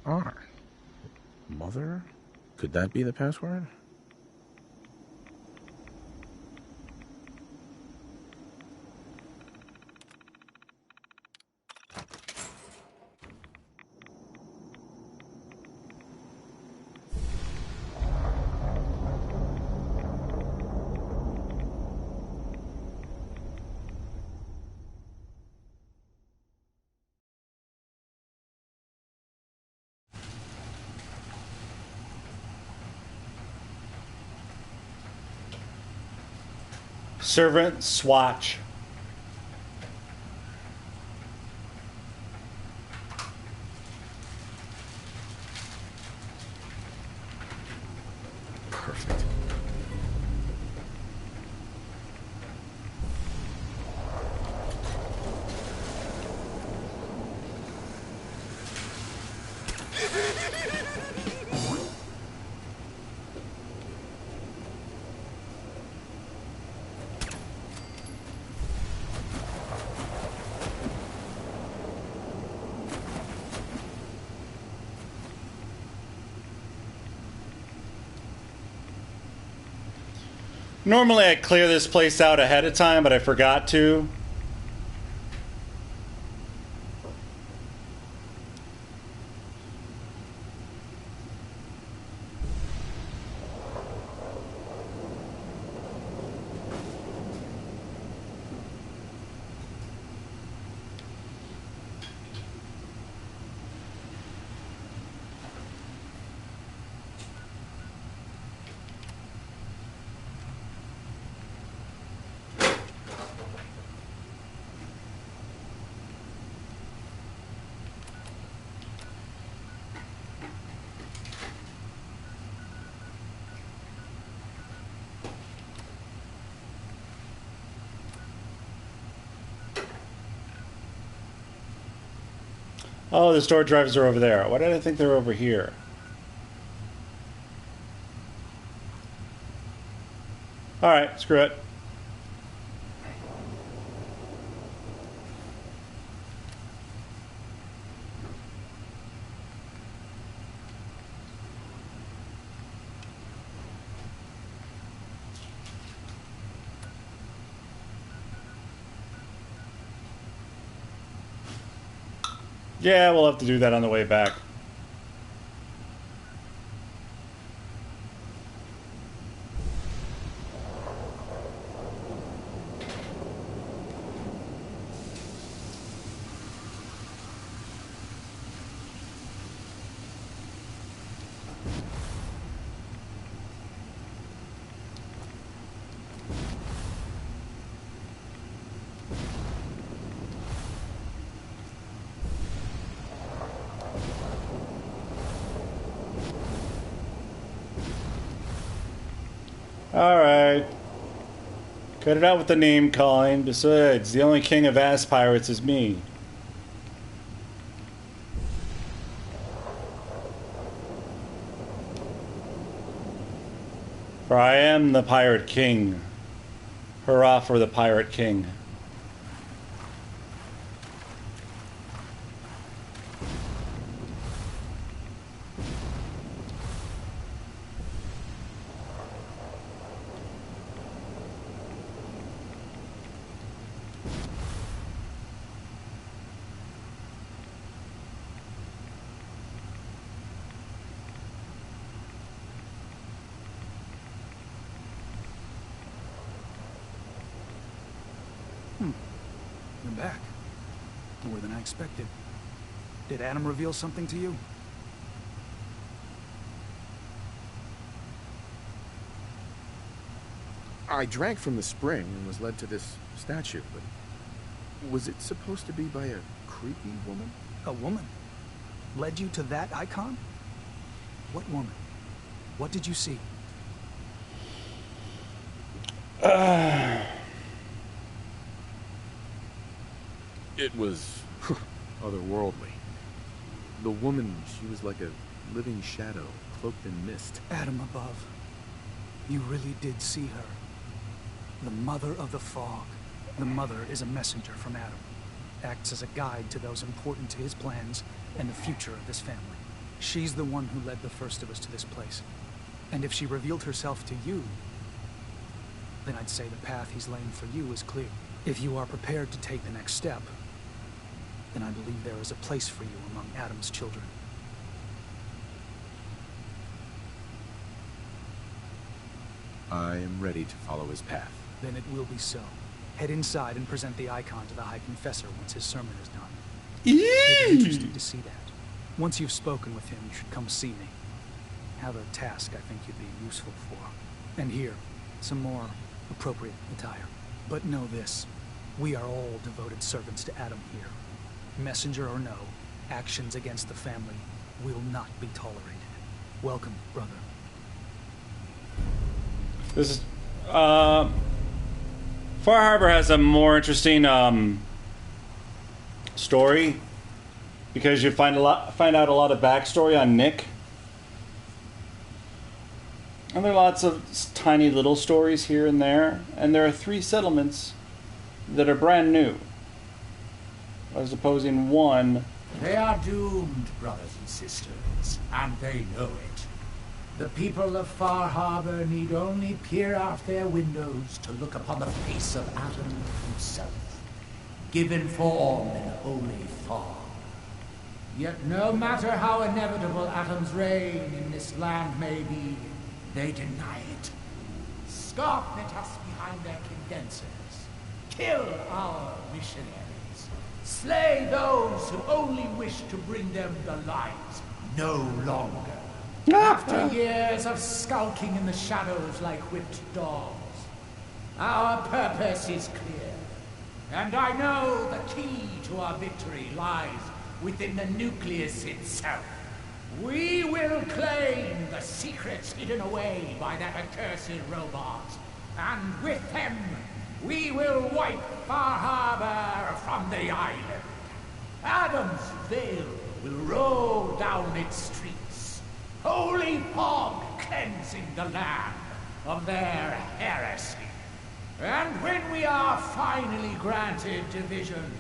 Mother? Mother? Could that be the password? Servant Swatch. Perfect. Normally I clear this place out ahead of time, but I forgot to. Oh, the storage drives are over there. Why did I think they were over here? Alright, screw it. Yeah, we'll have to do that on the way back. Alright. Cut it out with the name calling. Besides, the only king of ass pirates is me. For I am the pirate king. Hurrah for the pirate king. You're back. More than I expected. Did Adam reveal something to you? I drank from the spring and was led to this statue, but was it supposed to be by a creepy woman? A woman? Led you to that icon? What woman? What did you see? It was otherworldly. The woman, she was like a living shadow, cloaked in mist. Adam above. You really did see her. The Mother of the Fog. The Mother is a messenger from Adam. Acts as a guide to those important to his plans and the future of this family. She's the one who led the first of us to this place. And if she revealed herself to you, then I'd say the path he's laying for you is clear. If you are prepared to take the next step, then I believe there is a place for you among Adam's children. I am ready to follow his path. Then it will be so. Head inside and present the icon to the High Confessor once his sermon is done. It'd be interesting to see that. Once you've spoken with him, you should come see me. Have a task I think you'd be useful for. And here, some more appropriate attire. But know this, we are all devoted servants to Adam here. Messenger or no, actions against the family will not be tolerated. Welcome, brother. This is, Far Harbor has a more interesting, story. Because you find out a lot of backstory on Nick. And there are lots of tiny little stories here and there. And there are 3 settlements that are brand new. As opposing one. They are doomed, brothers and sisters, and they know it. The people of Far Harbor need only peer out their windows to look upon the face of Adam himself, given form in holy fog. Yet no matter how inevitable Adam's reign in this land may be, they deny it. Scoff at us behind their condensers. Kill our missionaries. Slay those who only wish to bring them the light no longer. After years of skulking in the shadows like whipped dogs, our purpose is clear. And I know the key to our victory lies within the nucleus itself. We will claim the secrets hidden away by that accursed robot, and with them, we will wipe Far Harbor from the island. Adam's veil will roll down its streets, holy fog cleansing the land of their heresy. And when we are finally granted division,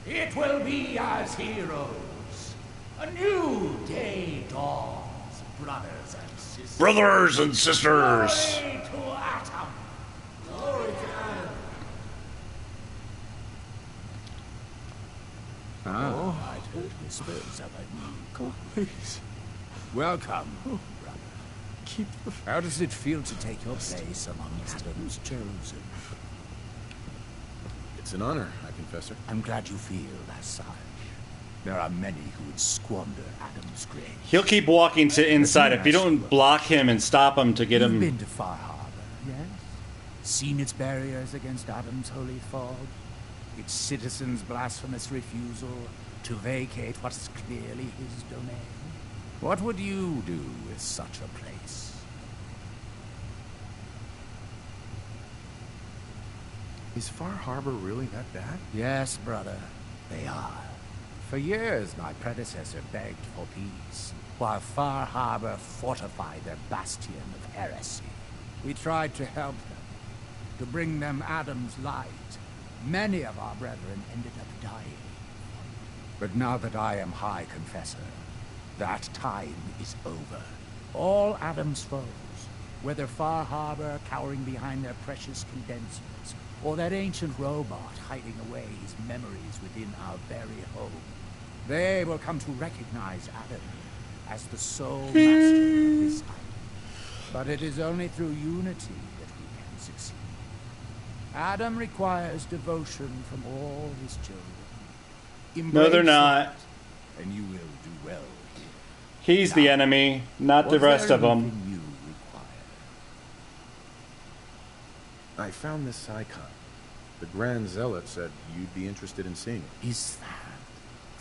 it will be as heroes. A new day dawns, brothers and sisters. Brothers and sisters! Glory to Adam! Glory to Adam! Oh, I'd heard whispers of a new please. Welcome, brother. How does it feel to take your place among Adam's chosen? It's an honor, High Confessor. I'm glad you feel as such. There are many who would squander Adam's grace. He'll keep walking to inside if you don't block him and stop him to get him. You've been to Far Harbor, yes? Seen its barriers against Adam's holy fog? Its citizens' blasphemous refusal to vacate what's clearly his domain? What would you do with such a place? Is Far Harbor really that bad? Yes, brother, they are. For years, my predecessor begged for peace, while Far Harbor fortified their bastion of heresy. We tried to help them, to bring them Adam's light. Many of our brethren ended up dying. But now that I am High Confessor, that time is over. All Adam's foes, whether Far Harbor cowering behind their precious condensers, or that ancient robot hiding away his memories within our very home, they will come to recognize Adam as the sole master of this island. But it is only through unity that we can succeed. Adam requires devotion from all his children. No, they're not. And you will do well here. He's Now, the enemy, not the was rest there of them. anything you require? I found this icon. The Grand Zealot said you'd be interested in seeing it. Is that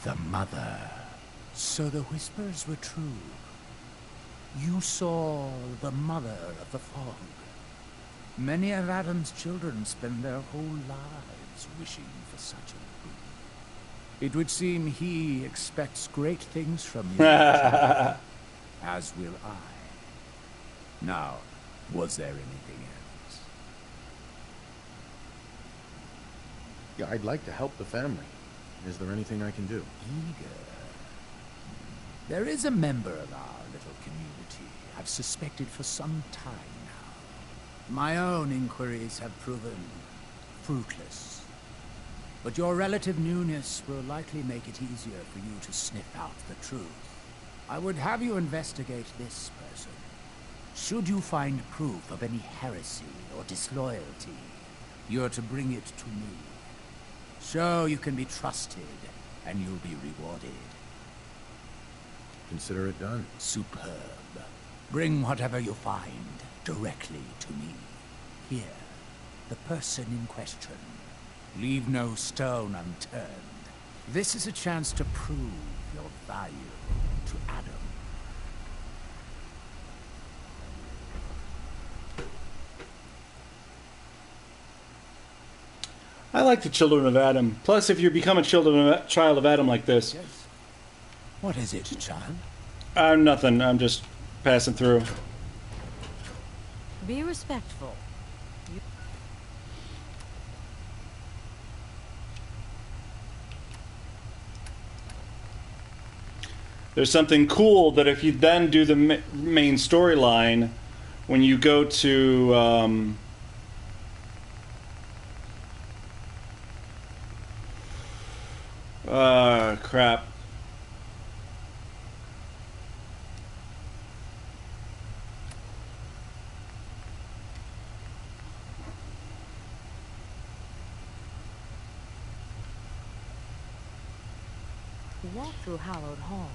the mother? So the whispers were true. You saw the mother of the fog. Many of Adam's children spend their whole lives wishing for such a boon. It would seem he expects great things from you, as will I. Now, was there anything else? Yeah, I'd like to help the family. Is there anything I can do? Eager. There is a member of our little community I've suspected for some time now. My own inquiries have proven fruitless. But your relative newness will likely make it easier for you to sniff out the truth. I would have you investigate this person. Should you find proof of any heresy or disloyalty, you're to bring it to me. So you can be trusted, and you'll be rewarded. Consider it done. Superb. Bring whatever you find directly to me. Here, the person in question. Leave no stone unturned. This is a chance to prove your value to Adam. I like the children of Adam. Plus, if you become a child of Adam like this. Yes. What is it, child? Nothing. I'm just passing through. Be respectful. There's something cool that if you then do the main storyline, when you go to crap. Walk through hallowed halls.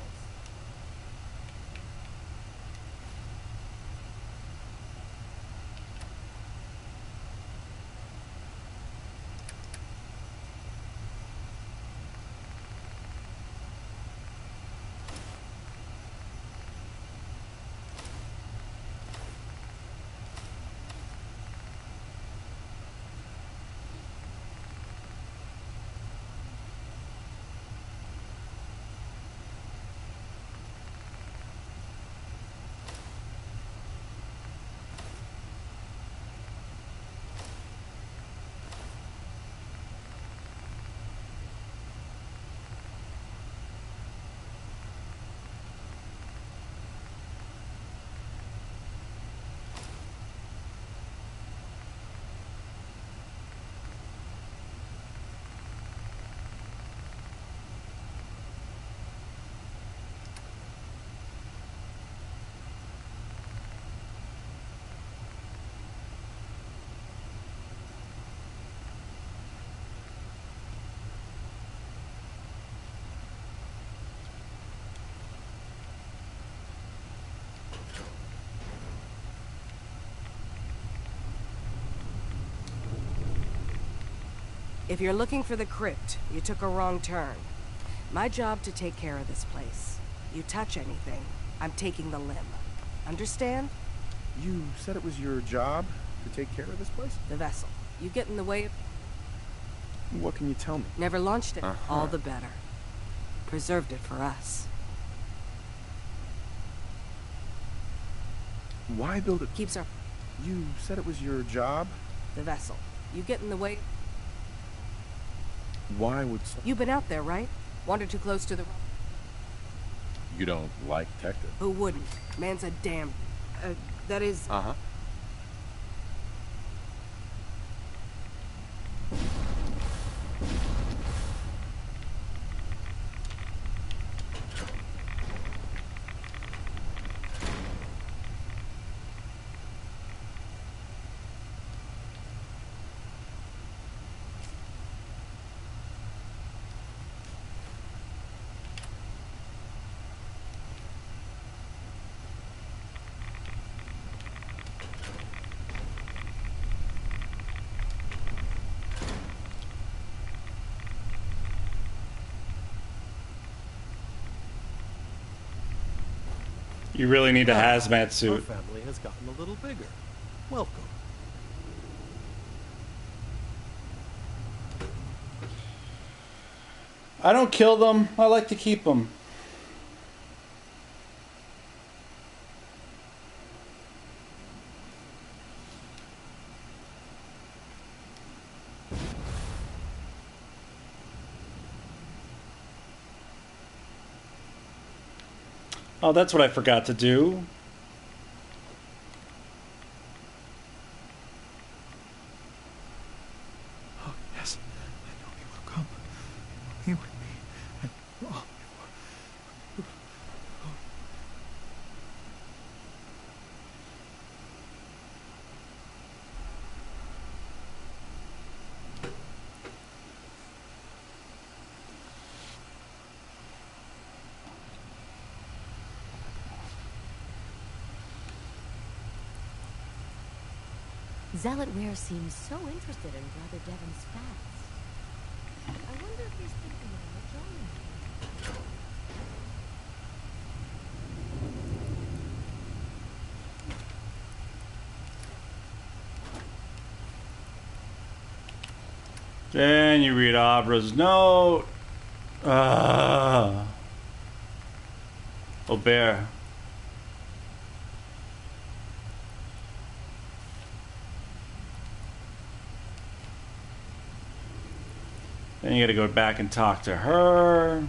If you're looking for the crypt, you took a wrong turn. My job to take care of this place. You touch anything, I'm taking the limb. Understand? You said it was your job to take care of this place? The vessel. You get in the way of... What can you tell me? Never launched it. All the better. Preserved it for us. Why build it? Keeps our... You said it was your job? The vessel. You get in the way... Why would... You've been out there, right? Wandered too close to the... You don't like Tecton? Who wouldn't? Man's a damn... that is... Uh-huh. You really need a hazmat suit. Our family has gotten a little bigger. Welcome. I don't kill them. I like to keep them. Oh, that's what I forgot to do. Oh, yes. I know he will come. He with me. And all Zealot Ware seems so interested in Brother Devon's facts. I wonder if he's thinking about joining. Then you read Abra's note. Aubert. Then you gotta go back and talk to her.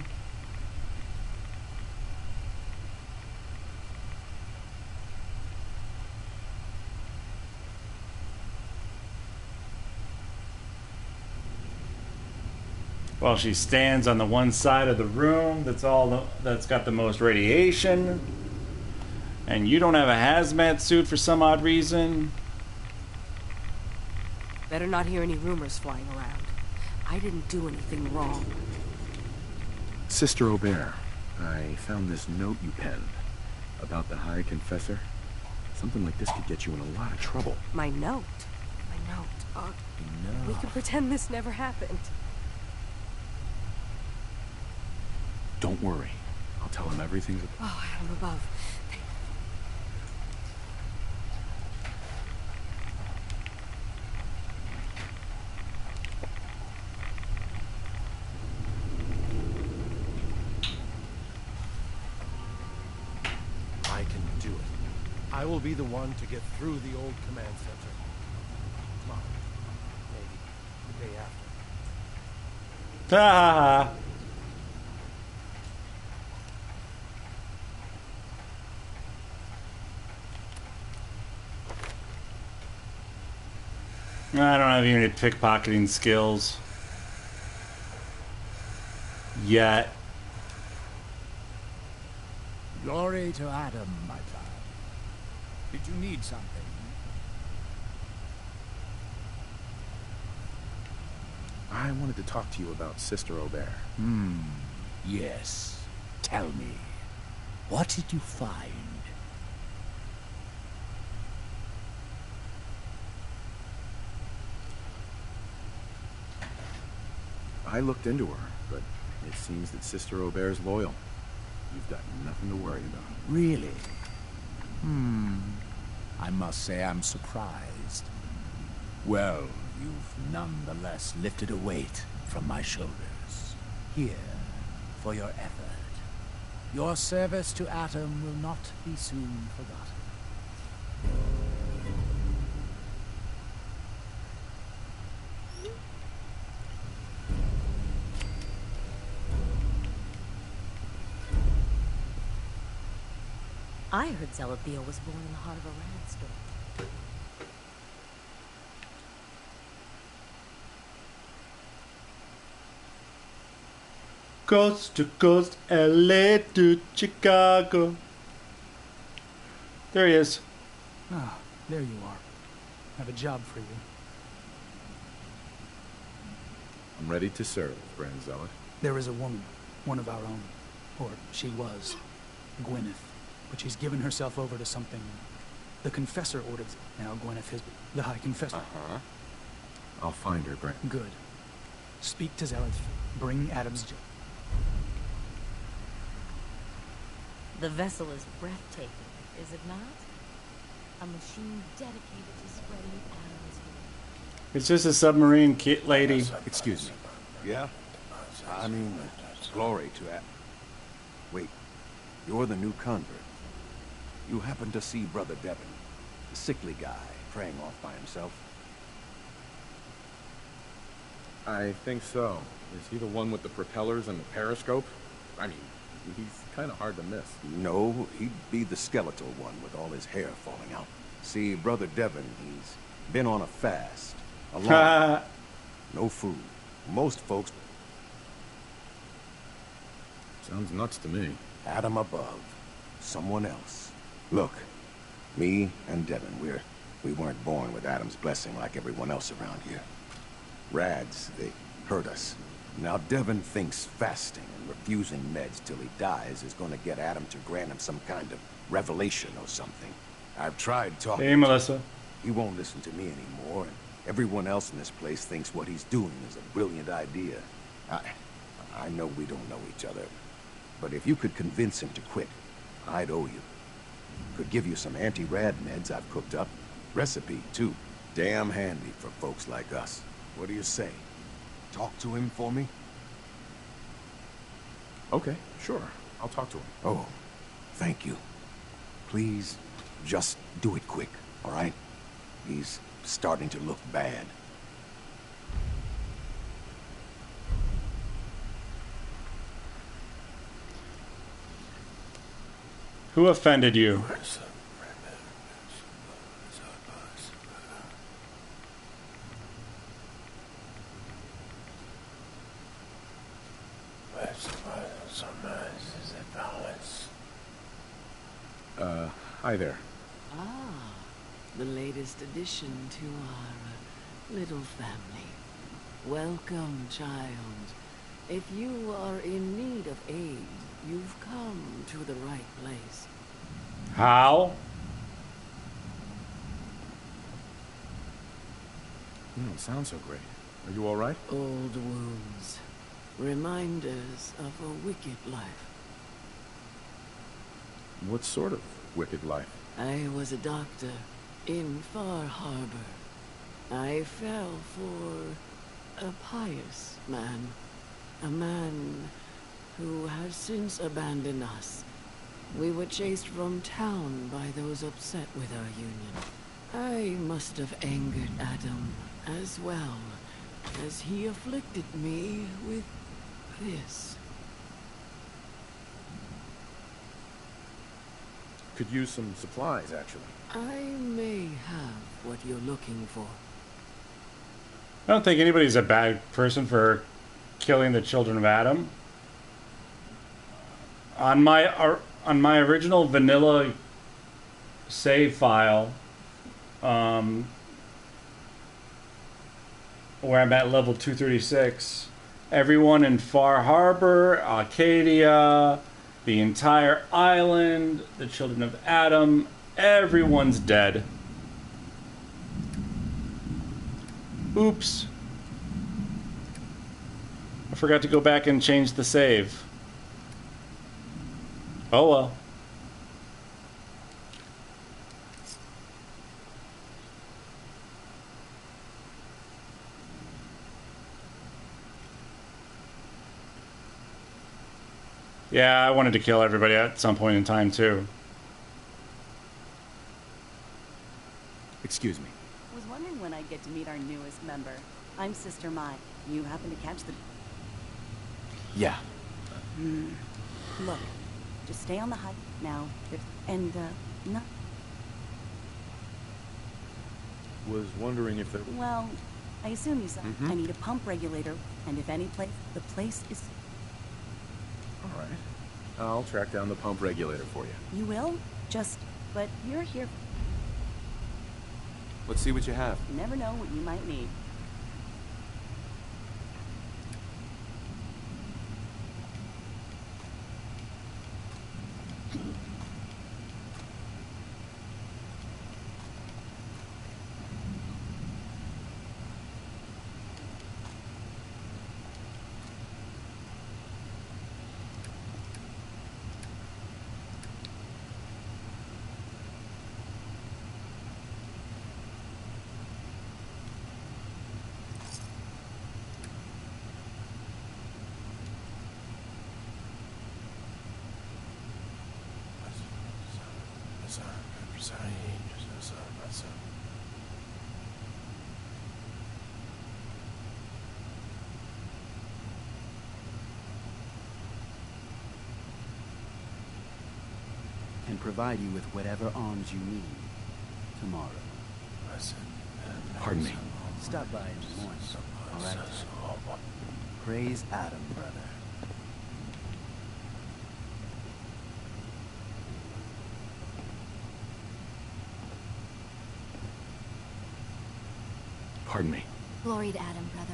While she stands on the one side of the room that's got the most radiation. And you don't have a hazmat suit for some odd reason. Better not hear any rumors flying around. I didn't do anything wrong. Sister Aubert, I found this note you penned about the High Confessor. Something like this could get you in a lot of trouble. My note? My note? We could pretend this never happened. Don't worry. I'll tell him everything's... Oh, Adam above. I can do it. I will be the one to get through the old command center. Tomorrow. Maybe the day after. Ah. I don't have any pickpocketing skills yet. Glory to Adam, my child. Did you need something? I wanted to talk to you about Sister Aubert. Yes. Tell me. What did you find? I looked into her, but it seems that Sister Aubert's loyal. You've got nothing to worry about. Really? I must say I'm surprised. Well, you've nonetheless lifted a weight from my shoulders. Here, for your effort. Your service to Atom will not be soon forgotten. I heard Zelotheo was born in the heart of a rad storm. Coast to coast, LA to Chicago. There he is. Ah, there you are. I have a job for you. I'm ready to serve, Grand Zealot. There is a woman, one of our own. Or she was. Gwyneth. But she's given herself over to something. The Confessor ordered. Now Gwyneth is the High Confessor. Uh-huh. I'll find her, Brent. Good. Speak to Zealoth. Bring Adam's job. The vessel is breathtaking, is it not? A machine dedicated to spreading Adam's healing. It's just a submarine lady. Excuse me. Yeah? I mean, glory to that. Wait, you're the new convert. You happen to see Brother Devon, the sickly guy, praying off by himself? I think so. Is he the one with the propellers and the periscope? I mean, he's kind of hard to miss. No, he'd be the skeletal one with all his hair falling out. See, Brother Devon, he's been on a fast. A long no food. Most folks... Sounds nuts to me. Adam above. Someone else. Look, me and Devon, we weren't born with Adam's blessing like everyone else around here. Rads, they hurt us. Now Devon thinks fasting and refusing meds till he dies is gonna get Adam to grant him some kind of revelation or something. I've tried talking Hey, Melissa. to him. He won't listen to me anymore, and everyone else in this place thinks what he's doing is a brilliant idea. I know we don't know each other, but if you could convince him to quit, I'd owe you. Could give you some anti-rad meds I've cooked up. Recipe, too. Damn handy for folks like us. What do you say? Talk to him for me? Okay, sure. I'll talk to him. Oh, thank you. Please, just do it quick, all right? He's starting to look bad. Who offended you? Hi there. Ah, the latest addition to our little family. Welcome, child. If you are in need of aid, you've come to the right place. How? You don't sound so great. Are you all right? Old wounds. Reminders of a wicked life. What sort of wicked life? I was a doctor in Far Harbor. I fell for a pious man. A man who has since abandoned us. We were chased from town by those upset with our union. I must have angered Adam as well, as he afflicted me with this. Could use some supplies, actually. I may have what you're looking for. I don't think anybody's a bad person for killing the children of Adam. On my original vanilla save file, where I'm at level 236, everyone in Far Harbor, Acadia, the entire island, the children of Adam, everyone's dead. Oops. I forgot to go back and change the save. Oh well. Yeah, I wanted to kill everybody at some point in time, too. Excuse me. Was wondering when I'd get to meet our newest member. I'm Sister Mai. You happen to catch the... Yeah. Look, just stay on the hike now, and, not... Was wondering if there... Well, I assume you saw. I need a pump regulator, and if any place, the place is... All right. I'll track down the pump regulator for you. You will? But you're here. Let's see what you have. You never know what you might need. Can provide you with whatever arms you need tomorrow. Pardon me. Stop by in the morning. All right. Praise Adam, brother. Pardon me. Glory to Adam, brother.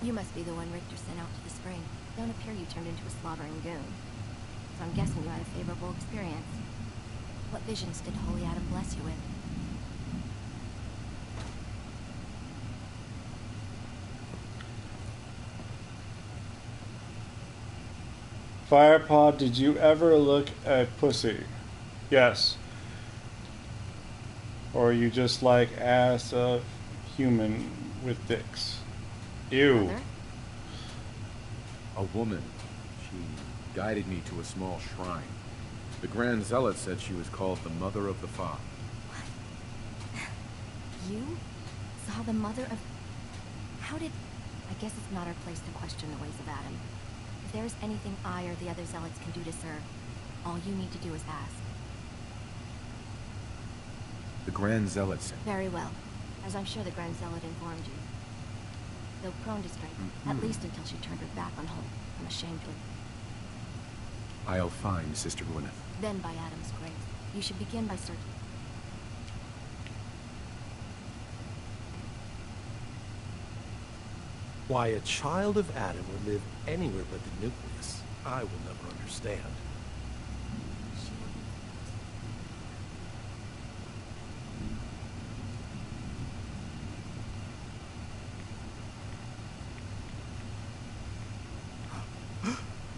You must be the one Richter sent out to the spring. Don't appear you turned into a slobbering goon. So I'm guessing you had a favorable experience. What visions did Holy Adam bless you with? Firepod, did you ever look at pussy? Yes. Or you just like ass of human with dicks? Ew. Brother? A woman. She guided me to a small shrine. The Grand Zealot said she was called the Mother of the Fog. You saw the mother of... How did... I guess it's not our place to question the ways of Adam. If there is anything I or the other Zealots can do to serve, all you need to do is ask. The Grand Zealot said... Very well. As I'm sure the Grand Zealot informed you. Though prone to strength, at least until she turned her back on Hope. I'm ashamed to... I'll find Sister Gwyneth. Then by Adam's grace, you should begin by searching. Why a child of Adam would live anywhere but the nucleus, I will never understand.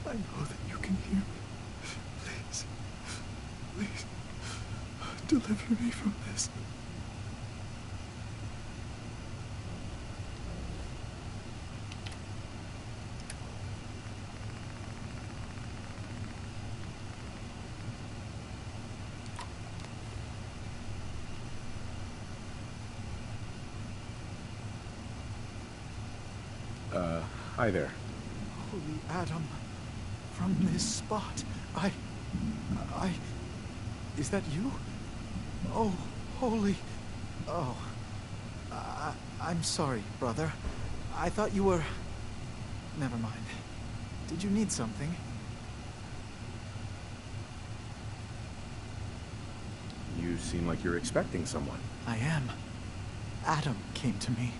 I know that you can hear me. Please, please, deliver me from this. Hi there. Holy Adam, from this spot, is that you? Oh, holy... Oh, I'm sorry, brother. I thought you were... Never mind. Did you need something? You seem like you're expecting someone. I am. Adam came to me,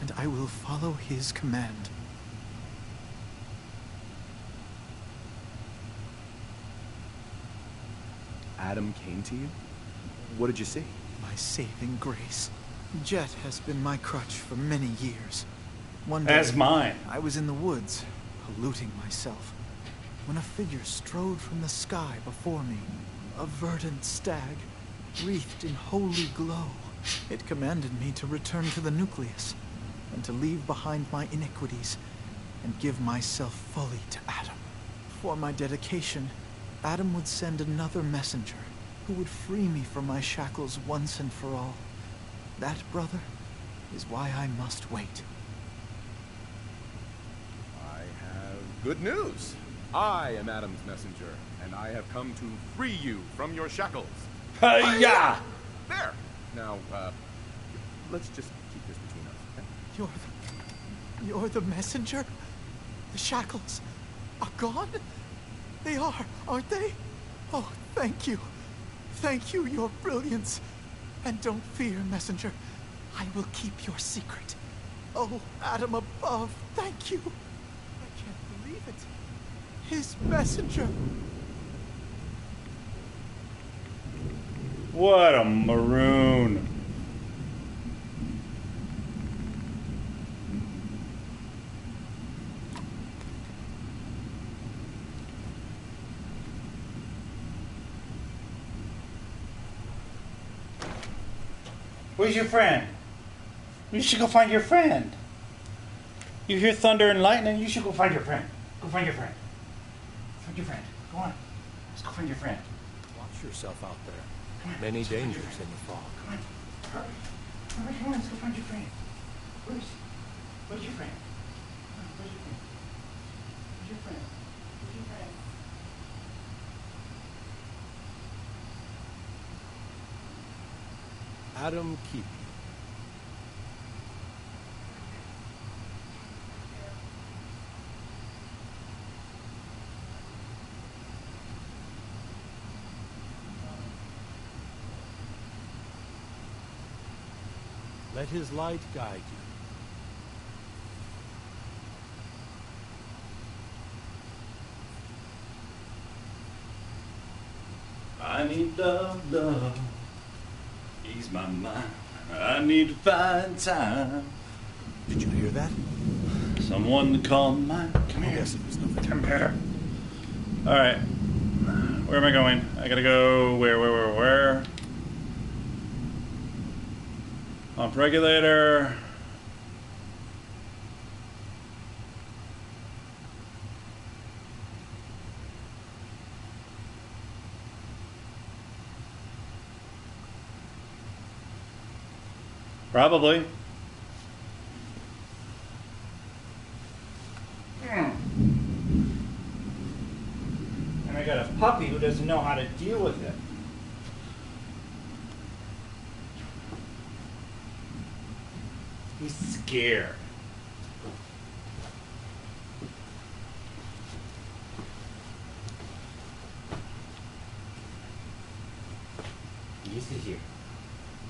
and I will follow his command. Adam came to you? What did you see? My saving grace. Jet has been my crutch for many years. One day, As mine. I was in the woods, polluting myself, when a figure strode from the sky before me. A verdant stag, wreathed in holy glow. It commanded me to return to the nucleus, and to leave behind my iniquities, and give myself fully to Adam. For my dedication, Adam would send another messenger who would free me from my shackles once and for all. That, brother, is why I must wait. I have good news. I am Adam's messenger, and I have come to free you from your shackles. Hi-ya! There! Now, let's just keep this between us, okay? You're the messenger? The shackles are gone? They are, aren't they? Oh, thank you. Thank you, your brilliance. And don't fear, messenger. I will keep your secret. Oh, Adam above, thank you. I can't believe it. His messenger. What a maroon. Where's your friend? You should go find your friend. You hear thunder and lightning, you should go find your friend. Go find your friend. Find your friend. Go on. Let's go find your friend. Watch yourself out there. Many dangers in the fog. Come on. Hurry. Hurry, come on, let's go find your friend. Where's your friend? Come on, where's your friend? Where's your friend? Where's your friend? Adam keep you. Let his light guide you. I need love, love. Ease my mind. I need to find time. Did you hear that? Someone to call mine. Come here. Yes, it was nothing. Come here. All right. Where am I going? I gotta go. Where? Pump regulator. Probably. And I got a puppy who doesn't know how to deal with it. He's scared. You sit here.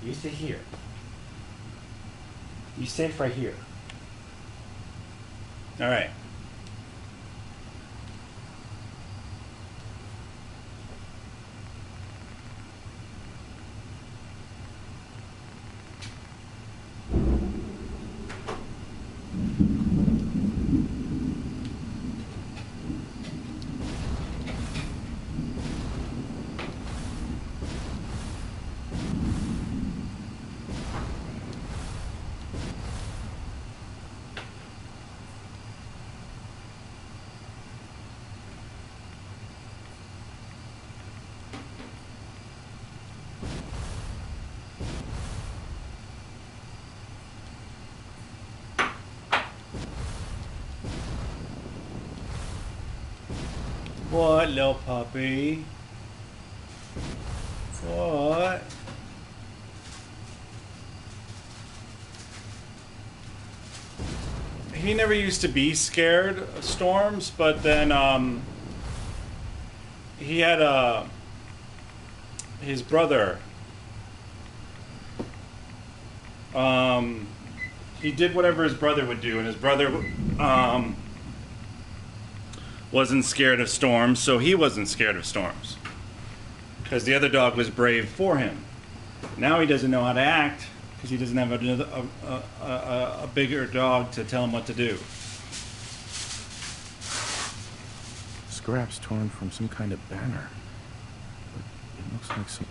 You sit here. You safe right here. All right. What, little puppy? What? He never used to be scared of storms, but then he had his brother. He did whatever his brother would do, and his brother wasn't scared of storms, so he wasn't scared of storms. Because the other dog was brave for him. Now he doesn't know how to act, because he doesn't have a bigger dog to tell him what to do. Scraps torn from some kind of banner. But it looks like some...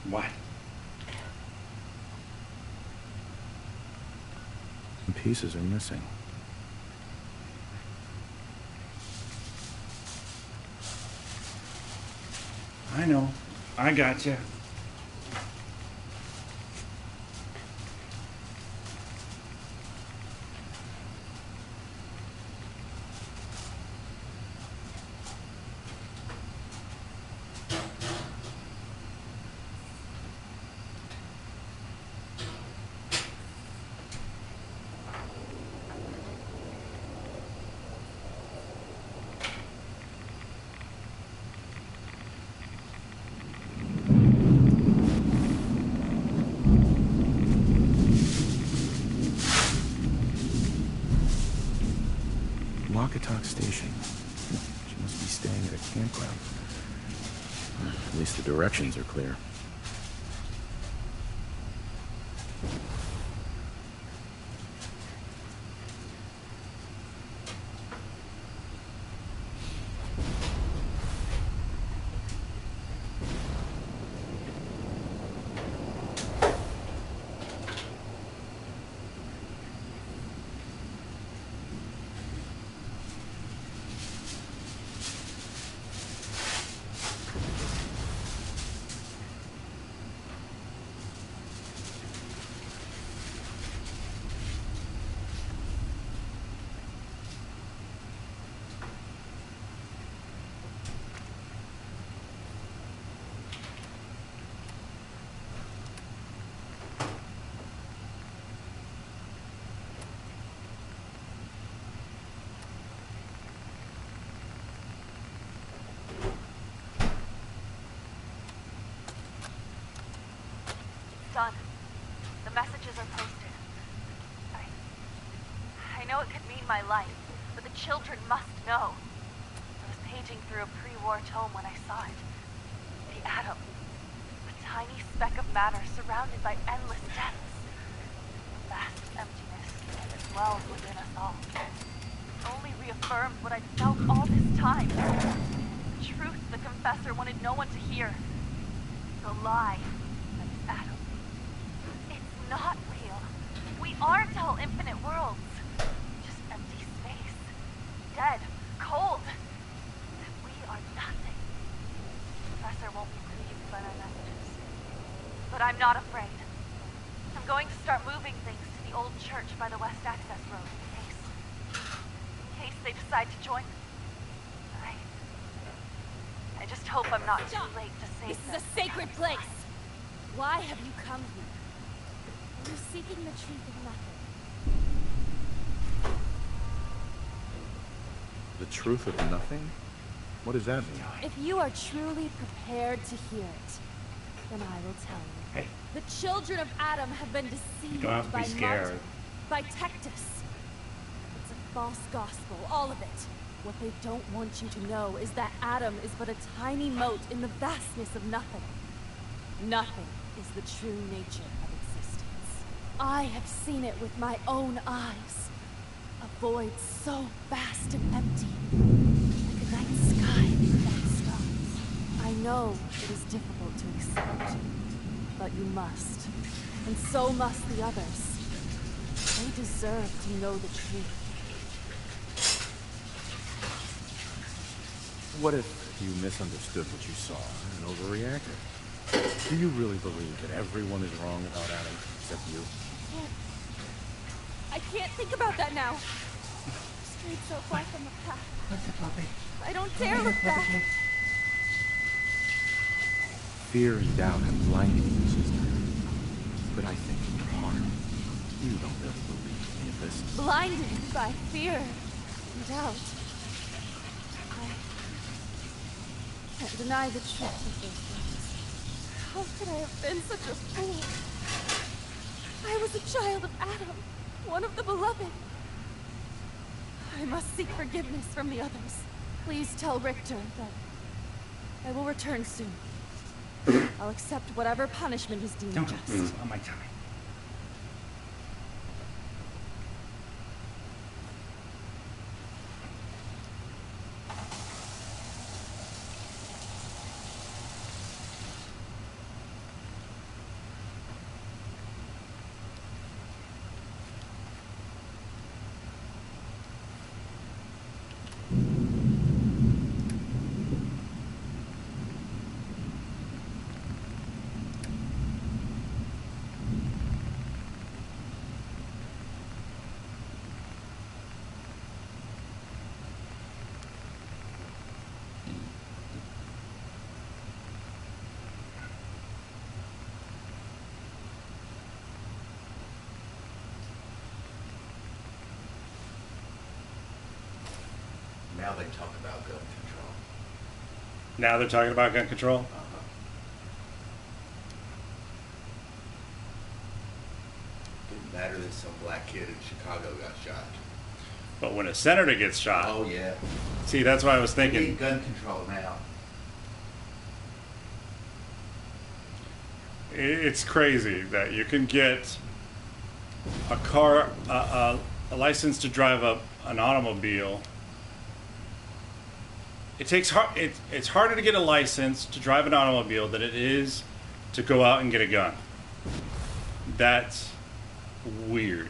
What? Some pieces are missing. I know. I got you. Station. She must be staying at a campground. At least the directions are clear. Done. The messages are posted. I know it could mean my life, but the children must know. I was paging through a pre-war tome when I saw it. The atom. A tiny speck of matter surrounded by endless depths. A vast emptiness that dwells within us all. It only reaffirmed what I'd felt all this time. The truth the confessor wanted no one to hear. The lie. Atom. It's not real. We aren't all infinite worlds. Just empty space. Dead. Cold. We are nothing. The professor won't be pleased by my messages. But I'm not afraid. I'm going to start moving things to the old church by the west access road in case they decide to join me. I just hope I'm not too late to save them. This is a sacred place. Why have you come here? Are you seeking the truth of nothing? The truth of nothing? What does that mean? If you are truly prepared to hear it, then I will tell you. Hey. The children of Adam have been deceived Don't have to by be scared. Martin, by Tectus. It's a false gospel, all of it. What they don't want you to know is that Adam is but a tiny mote in the vastness of nothing. Nothing is the true nature of existence. I have seen it with my own eyes. A void so vast and empty, like a night sky without stars. I know it is difficult to accept, but you must. And so must the others. They deserve to know the truth. What if you misunderstood what you saw and overreacted? Do you really believe that everyone is wrong about Adam except you? I can't think about that now. Strayed so far from the path. What's the puppy? I don't dare look back. Fear and doubt have blinded you, sister. But I think in your heart, you don't really believe any of this. Blinded by fear and doubt. I can't deny the truth of those things. How could I have been such a fool? I was a child of Adam, one of the beloved. I must seek forgiveness from the others. Please tell Richter that I will return soon. I'll accept whatever punishment is deemed just. On my time. Now they talk about gun control. Now they're talking about gun control? Didn't matter that some black kid in Chicago got shot. But when a senator gets shot... Oh, yeah. See, that's why I was thinking... We need gun control now. It's crazy that you can get a car, a license to drive an automobile. It's harder to get a license to drive an automobile than it is to go out and get a gun. That's weird.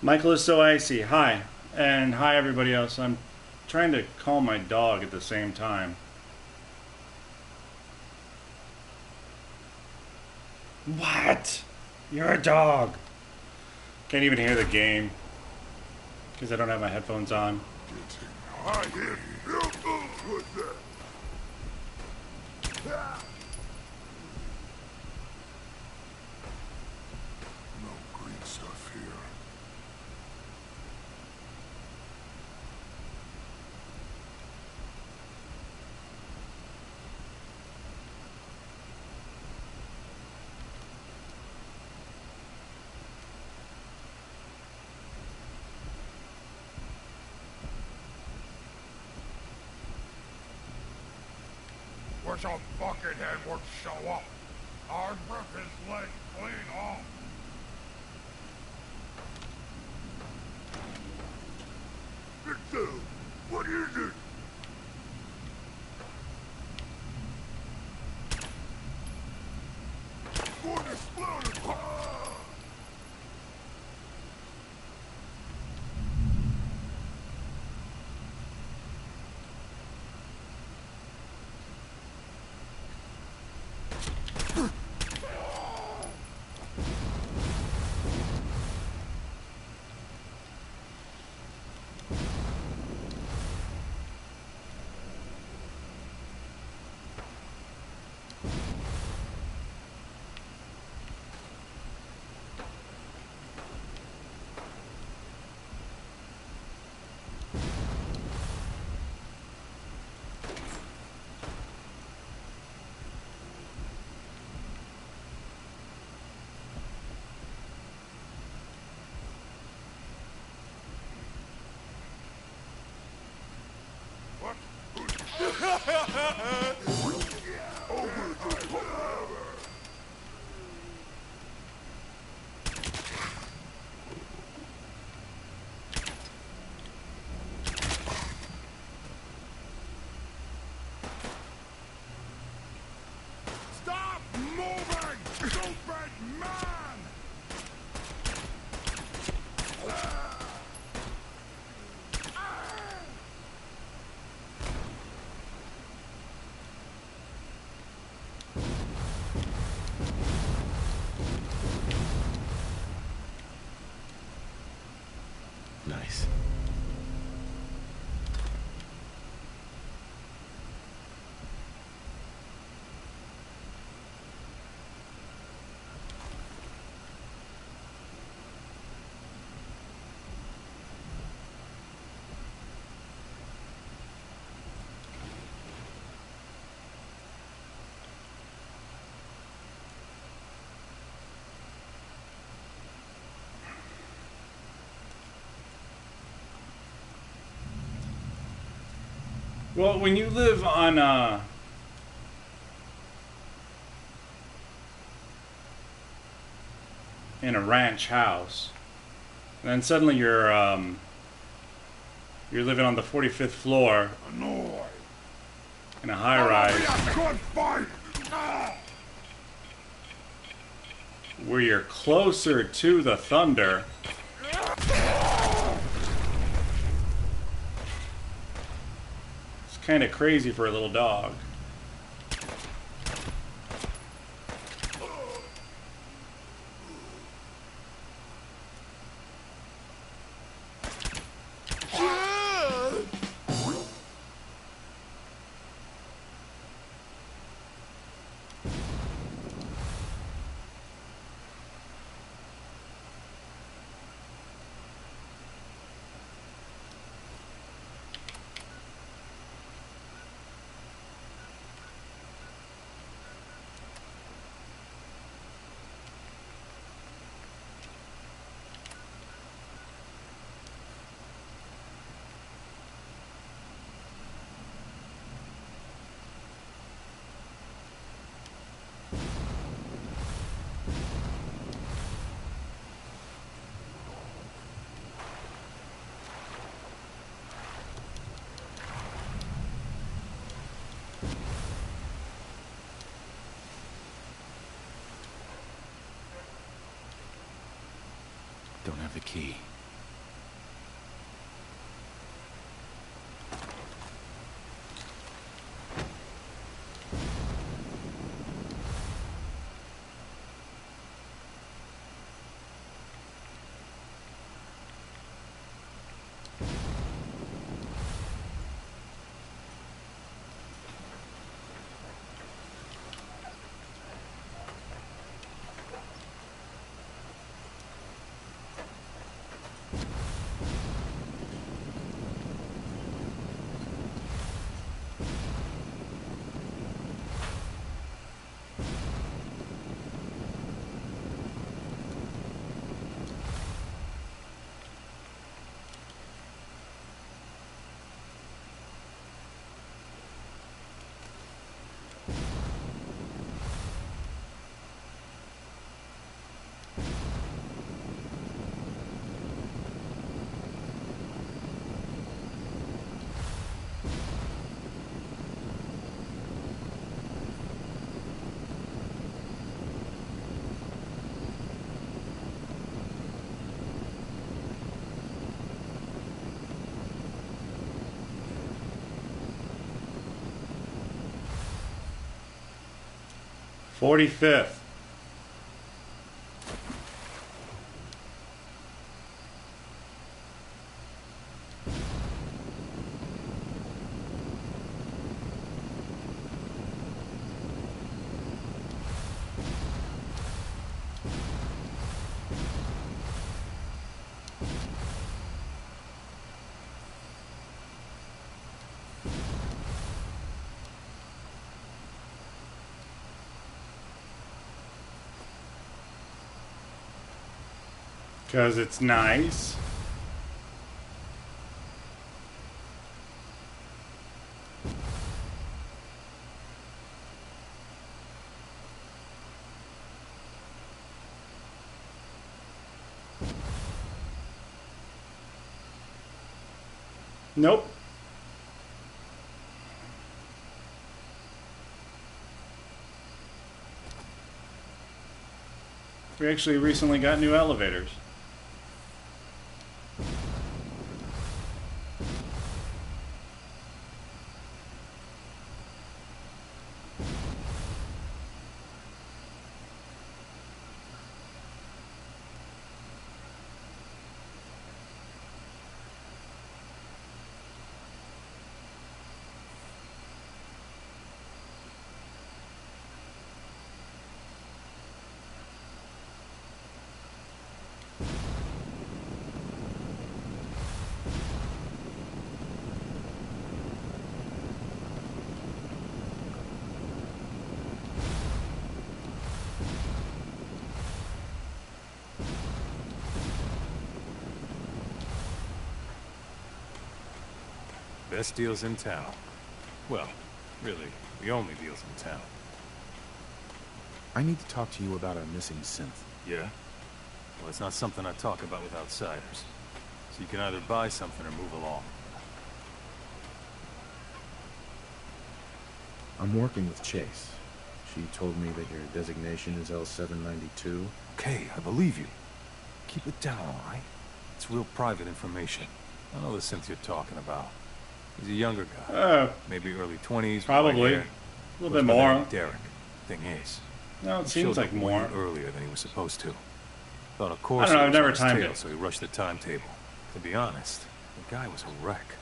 Michael is so icy. Hi. And hi everybody else. I'm trying to call my dog at the same time. What? You're a dog. Can't even hear the game because I don't have my headphones on. Wish a buckethead would show up. I'd rip his leg clean off. Victor, what is it? For the splatter! Stop moving, stupid man! Nice. Well, when you live on in a ranch house, and then suddenly you're You're living on the 45th floor in a high-rise where you're closer to the thunder. It's kind of crazy for a little dog. Don't have the key. $45th. Because it's nice. Nope. We actually recently got new elevators. Best deals in town. Well, really, the only deals in town. I need to talk to you about our missing synth. Yeah? Well, it's not something I talk about with outsiders. So you can either buy something or move along. I'm working with Chase. She told me that your designation is L792. Okay, I believe you. Keep it down, all right? It's real private information. I know the synth you're talking about. He's a younger guy. Maybe early 20s. Probably. A little bit more. Derek. Thing is, no, it he seems showed like up more. way earlier than he was supposed to. Thought of course I don't know, I've he was never on his timed tail, it. so he rushed the timetable. To be honest, the guy was a wreck.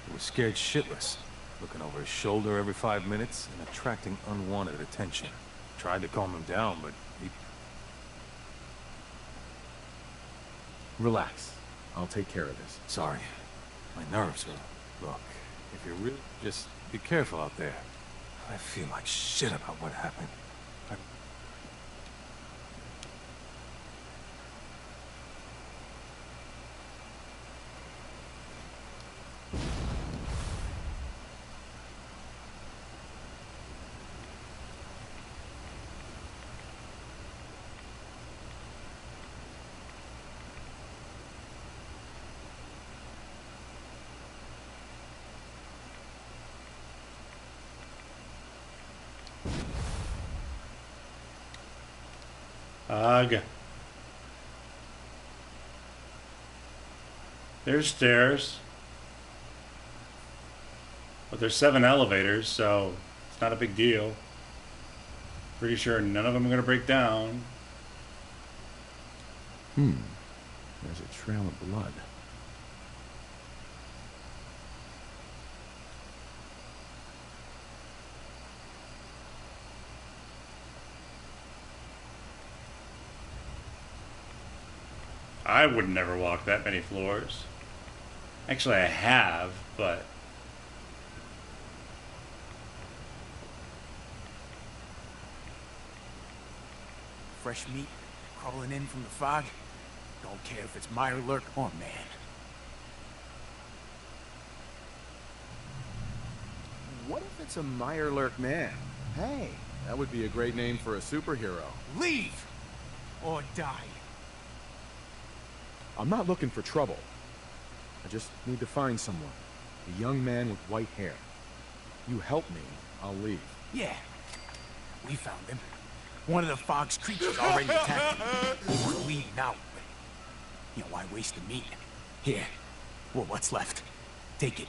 He was scared shitless, looking over his shoulder every 5 minutes and attracting unwanted attention. Tried to calm him down, but he... Relax. I'll take care of this. Sorry. My nerves are... Look, if you really... Just be careful out there. I feel like shit about what happened. Ugh. There's stairs. But there's 7 elevators, so it's not a big deal. Pretty sure none of them are going to break down. There's a trail of blood. I would never walk that many floors. Actually, I have, but... Fresh meat crawling in from the fog. Don't care if it's Mirelurk or man. What if it's a Mirelurk man? Hey, that would be a great name for a superhero. Leave! Or die. I'm not looking for trouble. I just need to find someone. A young man with white hair. You help me, I'll leave. Yeah, we found him. One of the fog's creatures already attacked him. He was bleeding out, but... You know, why waste the meat? Here, well, what's left? Take it.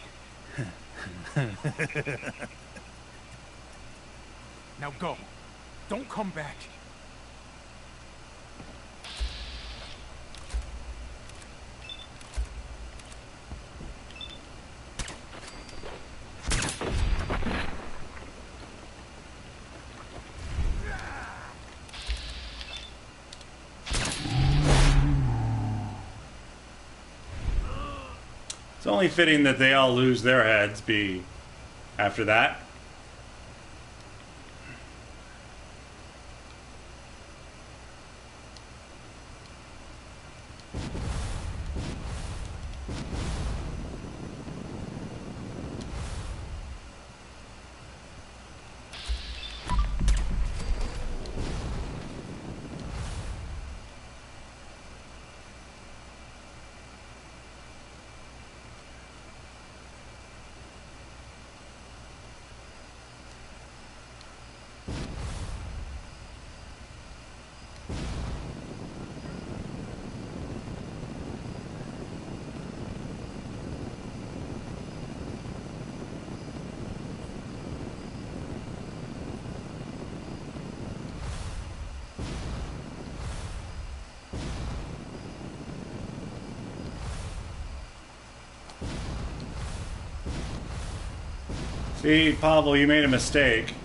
Now go. Don't come back. It's only fitting that they all lose their heads after that. See, Pavel, you made a mistake.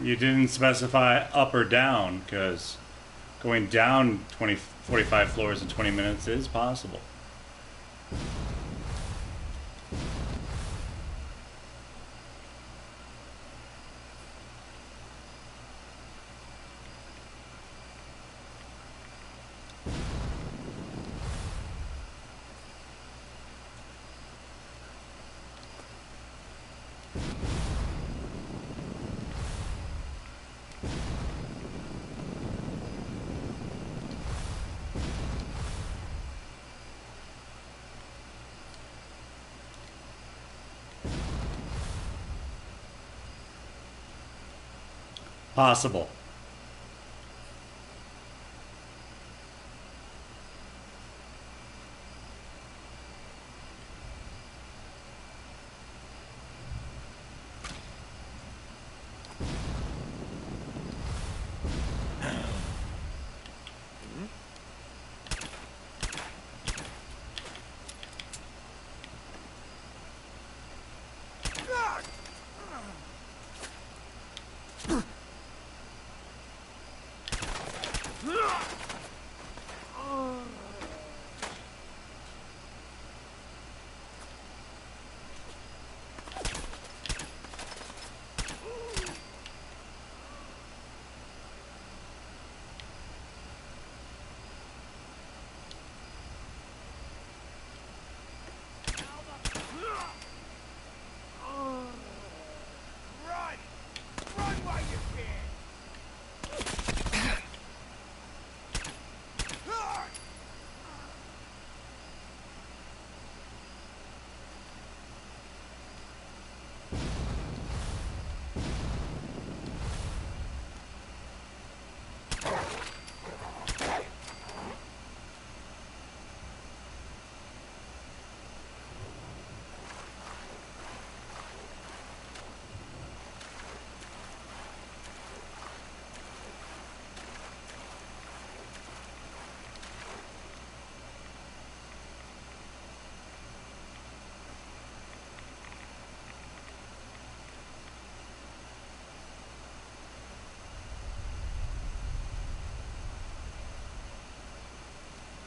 You didn't specify up or down, because going down 45 floors in 20 minutes is possible. possible.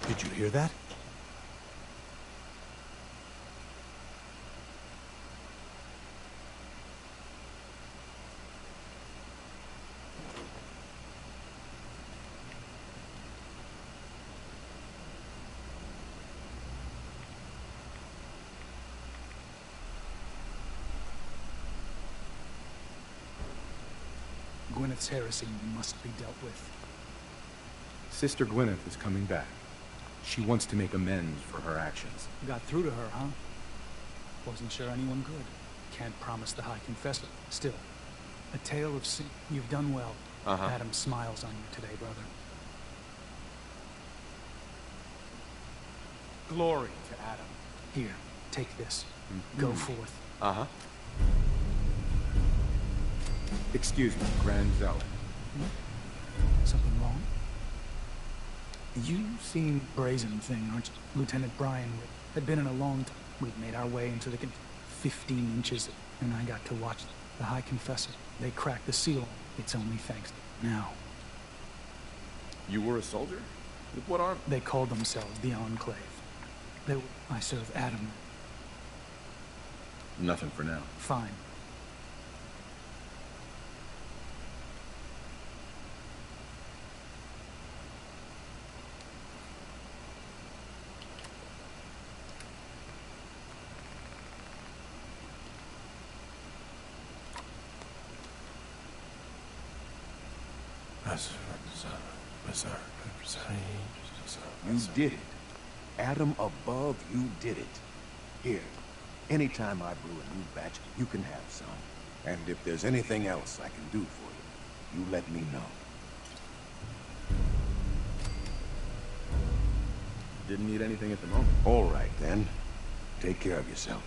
Did you hear that? Gwyneth's heresy must be dealt with. Sister Gwyneth is coming back. She wants to make amends for her actions. Got through to her, huh? Wasn't sure anyone could. Can't promise the High Confessor. Still, a tale of sin. You've done well. Adam smiles on you today, brother. Glory to Adam. Here, take this. Go forth. Excuse me, Grand Zealot. Something wrong? You seem brazen thing, aren't you? Lieutenant Bryan had been in a long time. We'd made our way into the 15 inches, and I got to watch the High Confessor. They cracked the seal. It's only thanks to now. You were a soldier? With what arm? They called themselves the Enclave. I serve Adam. Nothing for now. Fine. You did it. Adam above, you did it. Here, anytime I brew a new batch, you can have some. And if there's anything else I can do for you, you let me know. Didn't need anything at the moment. All right, then. Take care of yourself.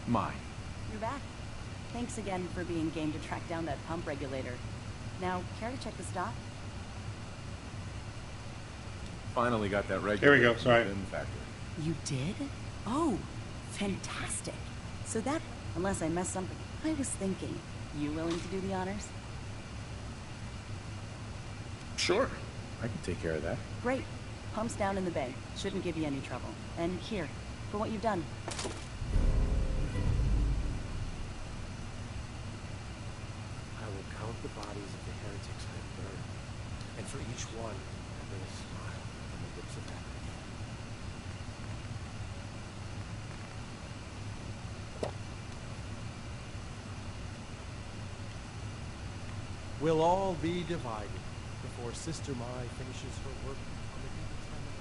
Mine. You're back. Thanks again for being game to track down that pump regulator. Now, care to check the stock? Finally got that regulator. Here we go, sorry. In the factory. You did? Oh, fantastic. So that, unless I messed something, I was thinking, you willing to do the honors? Sure. I can take care of that. Great. Pump's down in the bay. Shouldn't give you any trouble. And here, for what you've done. I will count the bodies of the heretics I have burned, and for each one, I bring a smile on the lips of Abernathy. We'll all be divided before Sister Mai finishes her work on the demon's hammer.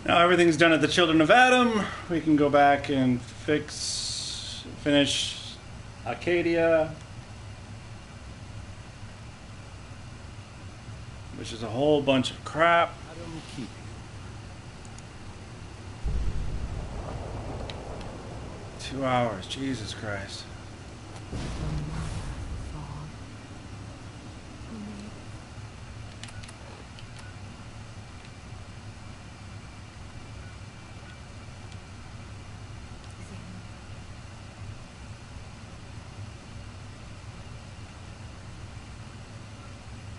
Now everything's done at the Children of Adam. We can go back and finish Acadia, which is a whole bunch of crap. Adam keep 2 hours, Jesus Christ.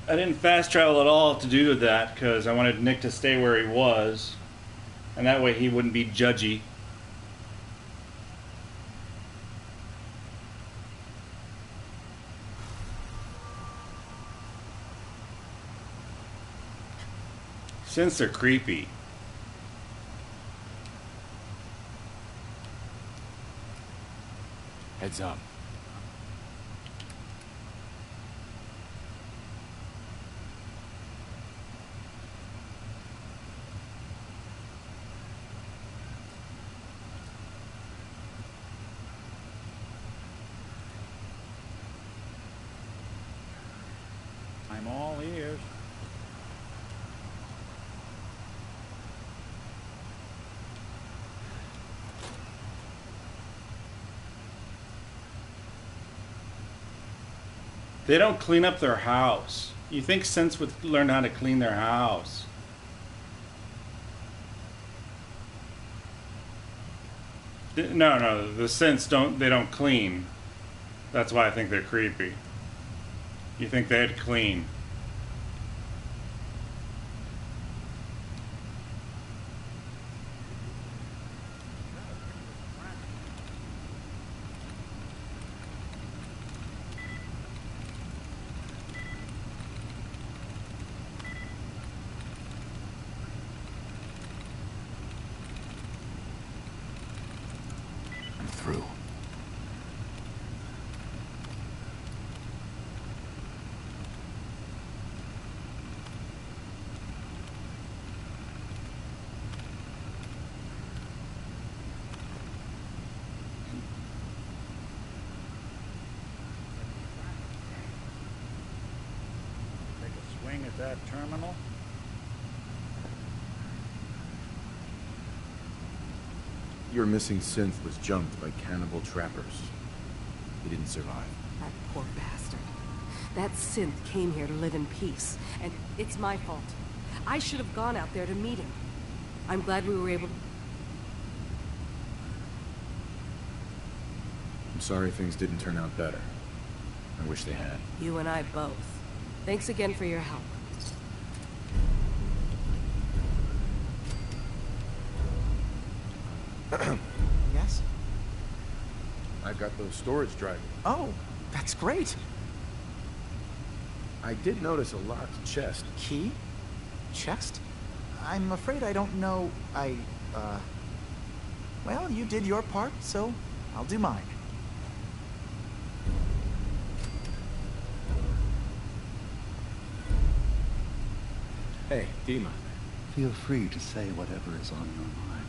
I didn't fast travel at all to do that because I wanted Nick to stay where he was, and that way he wouldn't be judgy. Since they're creepy. Heads up. I'm all ears. They don't clean up their house. You think Synths would learn how to clean their house. No, the Synths don't clean. That's why I think they're creepy. You think they'd clean. I'm through. Take a swing at that terminal. Your missing synth was junked by cannibal trappers. He didn't survive. That poor bastard. That synth came here to live in peace, and it's my fault. I should have gone out there to meet him. I'm glad we were able to... I'm sorry things didn't turn out better. I wish they had. You and I both. Thanks again for your help. Yes? I've got those storage drivers. Oh, that's great. I did notice a locked chest. Key? Chest? I'm afraid I don't know. Well, you did your part, so I'll do mine. Hey, Dima. Feel free to say whatever is on your mind.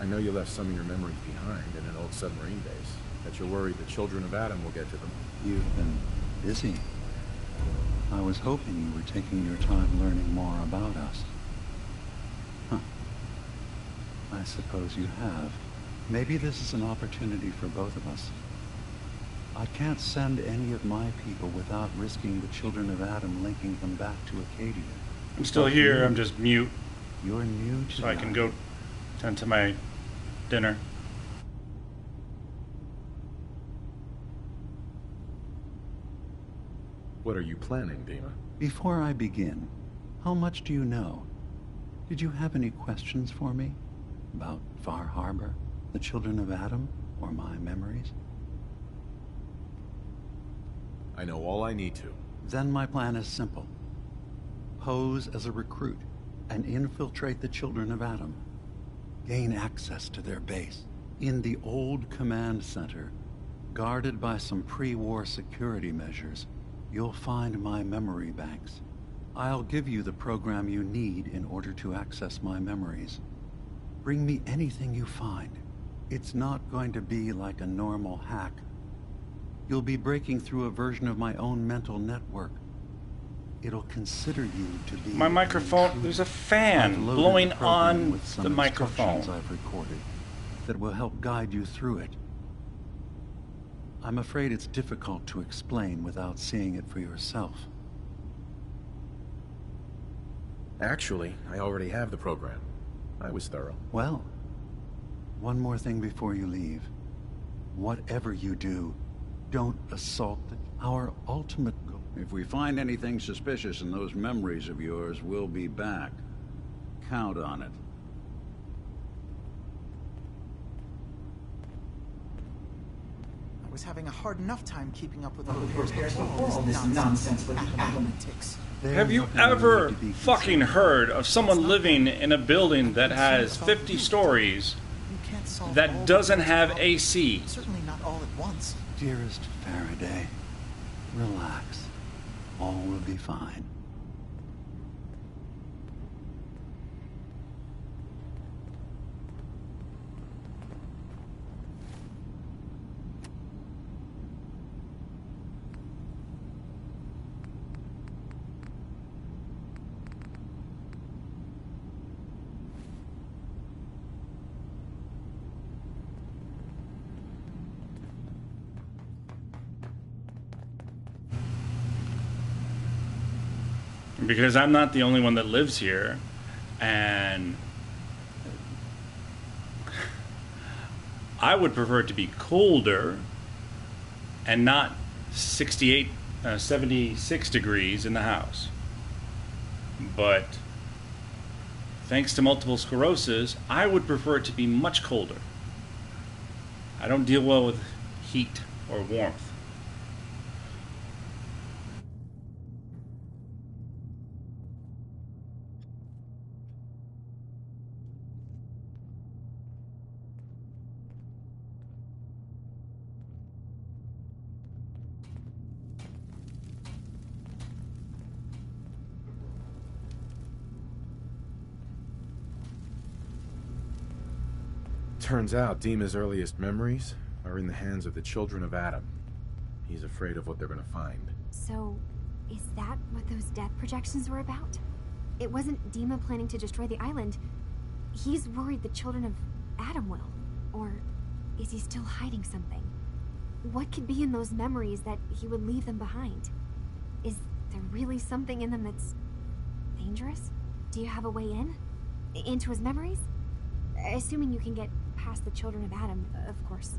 I know you left some of your memories behind in an old submarine base. That you're worried the children of Adam will get to them. You've been busy. I was hoping you were taking your time learning more about us. Huh. I suppose you have. Maybe this is an opportunity for both of us. I can't send any of my people without risking the children of Adam linking them back to Acadia. I'm still here, I'm just mute. You're new to so I can go tend to my dinner. What are you planning, Dima? Before I begin, how much do you know? Did you have any questions for me? About Far Harbor, the children of Adam, or my memories? I know all I need to. Then my plan is simple. Pose as a recruit and infiltrate the children of Adam. Gain access to their base in the old command center, guarded by some pre-war security measures. You'll find my memory banks. I'll give you the program you need in order to access my memories. Bring me anything you find. It's not going to be like a normal hack. You'll be breaking through a version of my own mental network. It'll consider you to be... My microphone, there's a fan blowing on the microphone. I've recorded that will help guide you through it. I'm afraid it's difficult to explain without seeing it for yourself. Actually, I already have the program. I was thorough. Well, one more thing before you leave. Whatever you do, don't assault our ultimate goal. If we find anything suspicious in those memories of yours, we'll be back. Count on it. I was having a hard enough time keeping up with all this nonsense with politics. Have you ever fucking heard of someone living in a building that has 50 stories that doesn't have AC? Certainly not all at once. Dearest Faraday, relax. All will be fine. Because I'm not the only one that lives here, and I would prefer it to be colder and not 76 degrees in the house. But thanks to multiple sclerosis, I would prefer it to be much colder. I don't deal well with heat or warmth. Turns out Dima's earliest memories are in the hands of the children of Adam. He's afraid of what they're going to find. So, Is that what those death projections were about? It wasn't Dima planning to destroy the island. He's worried the children of Adam will. Or is he still hiding something? What could be in those memories that he would leave them behind? Is there really something in them that's dangerous? Do you have a way in? Into his memories? Assuming you can get past the children of Adam, of course.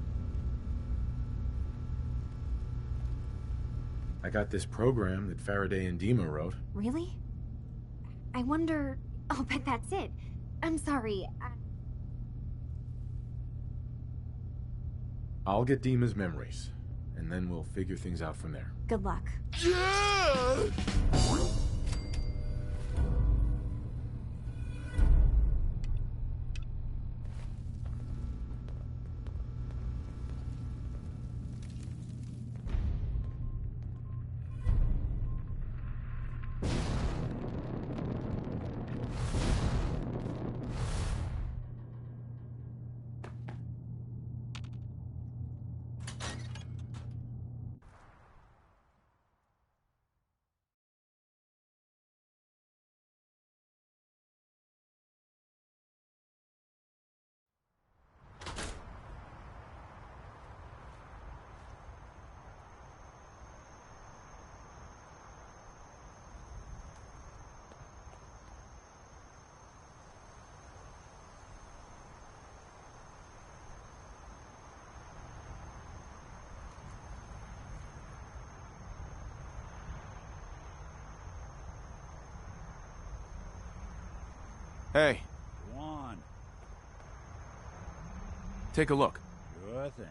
I got this program that Faraday and Dima wrote. Really? I wonder... I'll bet that's it. I'm sorry. I'll get Dima's memories, and then we'll figure things out from there. Good luck. Yeah! Hey, Go on. take a look. Sure thing.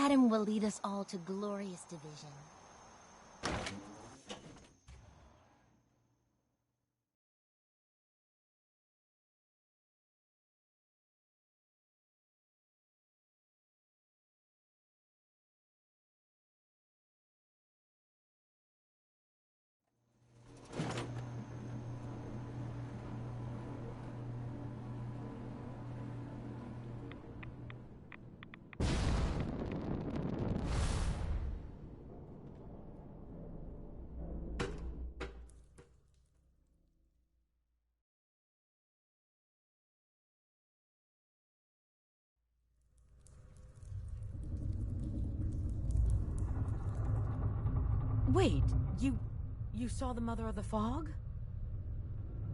Adam will lead us all to glorious division. Wait, you saw the Mother of the Fog?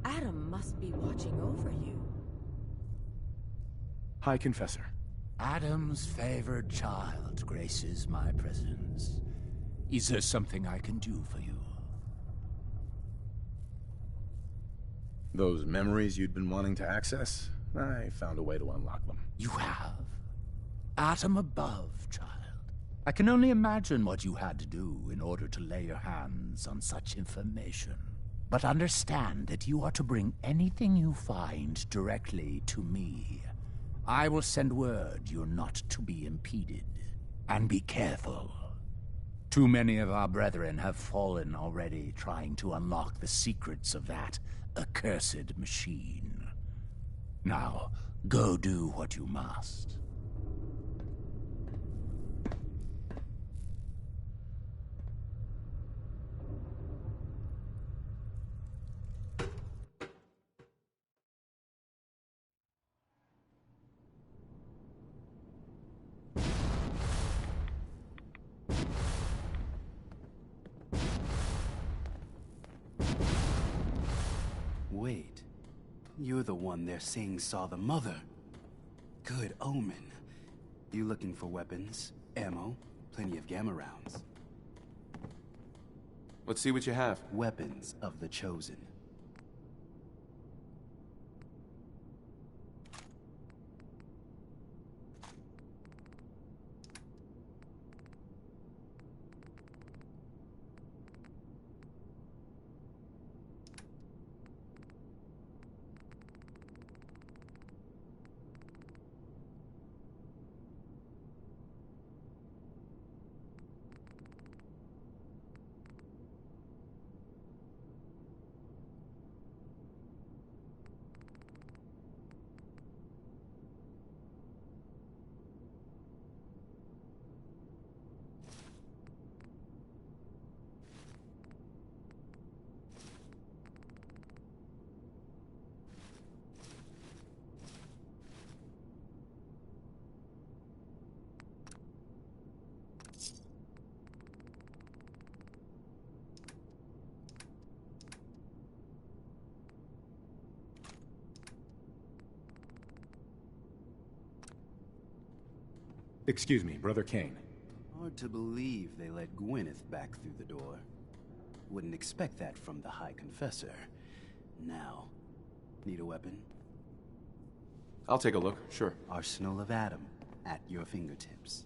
Adam must be watching over you. Hi, Confessor. Adam's favored child graces my presence. Is there something I can do for you? Those memories you'd been wanting to access? I found a way to unlock them. You have? Atom above, child. I can only imagine what you had to do in order to lay your hands on such information. But understand that you are to bring anything you find directly to me. I will send word you're not to be impeded. And be careful. Too many of our brethren have fallen already trying to unlock the secrets of that accursed machine. Now, go do what you must. Wait, you're the one they're saying saw the mother. Good omen. You looking for weapons, ammo, plenty of gamma rounds? Let's see what you have. Weapons of the Chosen. Excuse me, Brother Cait. Hard to believe they let Gwyneth back through the door. Wouldn't expect that from the High Confessor. Now, need a weapon? I'll take a look, sure. Arsenal of Adam, at your fingertips.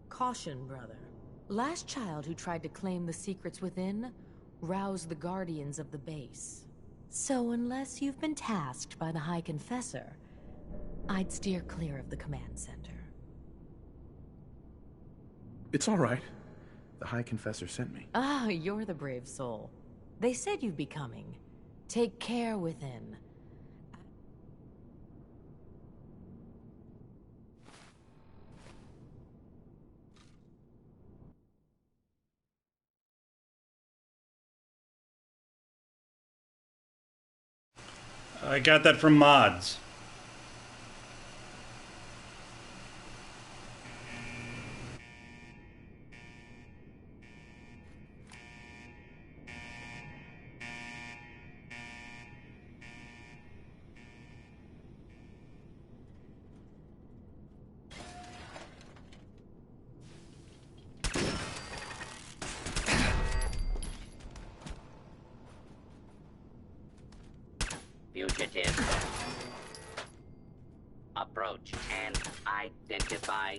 Caution, brother. Last child who tried to claim the secrets within roused the guardians of the base. So unless you've been tasked by the High Confessor, I'd steer clear of the command center. It's all right. The High Confessor sent me. Ah, you're the brave soul. They said you'd be coming. Take care within. I got that from mods. Fugitive. Approach and identify.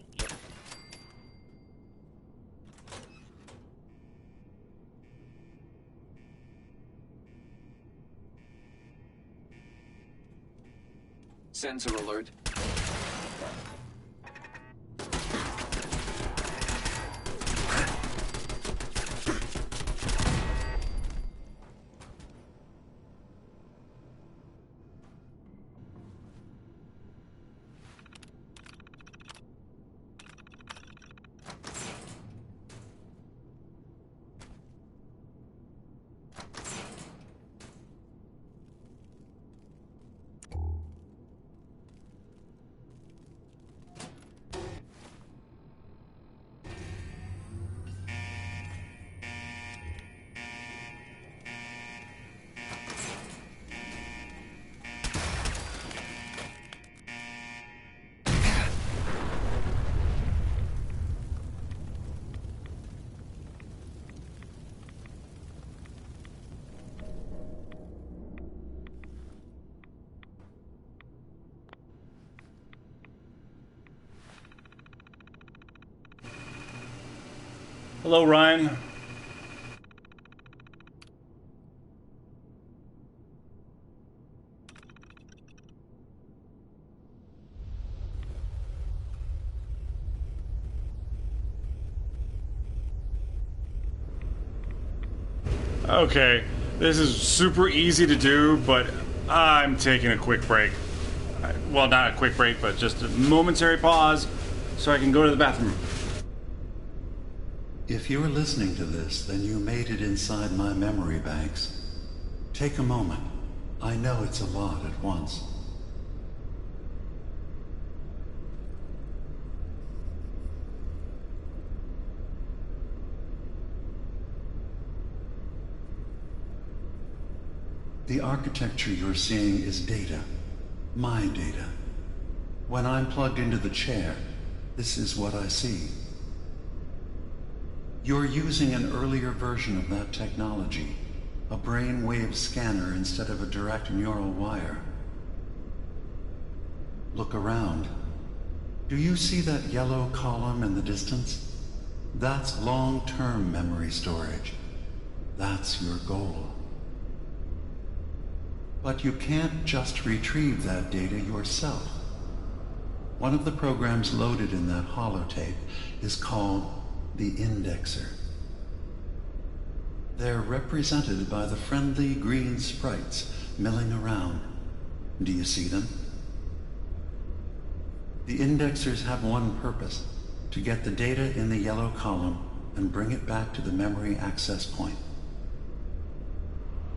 Sensor alert. Hello, Ryan. Okay, this is super easy to do, but I'm taking a quick break. Well, not a quick break, but just a momentary pause so I can go to the bathroom. If you're listening to this, then you made it inside my memory banks. Take a moment. I know it's a lot at once. The architecture you're seeing is data. My data. When I'm plugged into the chair, this is what I see. You're using an earlier version of that technology, a brainwave scanner instead of a direct neural wire. Look around. Do you see that yellow column in the distance? That's long-term memory storage. That's your goal. But you can't just retrieve that data yourself. One of the programs loaded in that holotape is called the Indexer. They're represented by the friendly green sprites milling around. Do you see them? The Indexers have one purpose: to get the data in the yellow column and bring it back to the memory access point.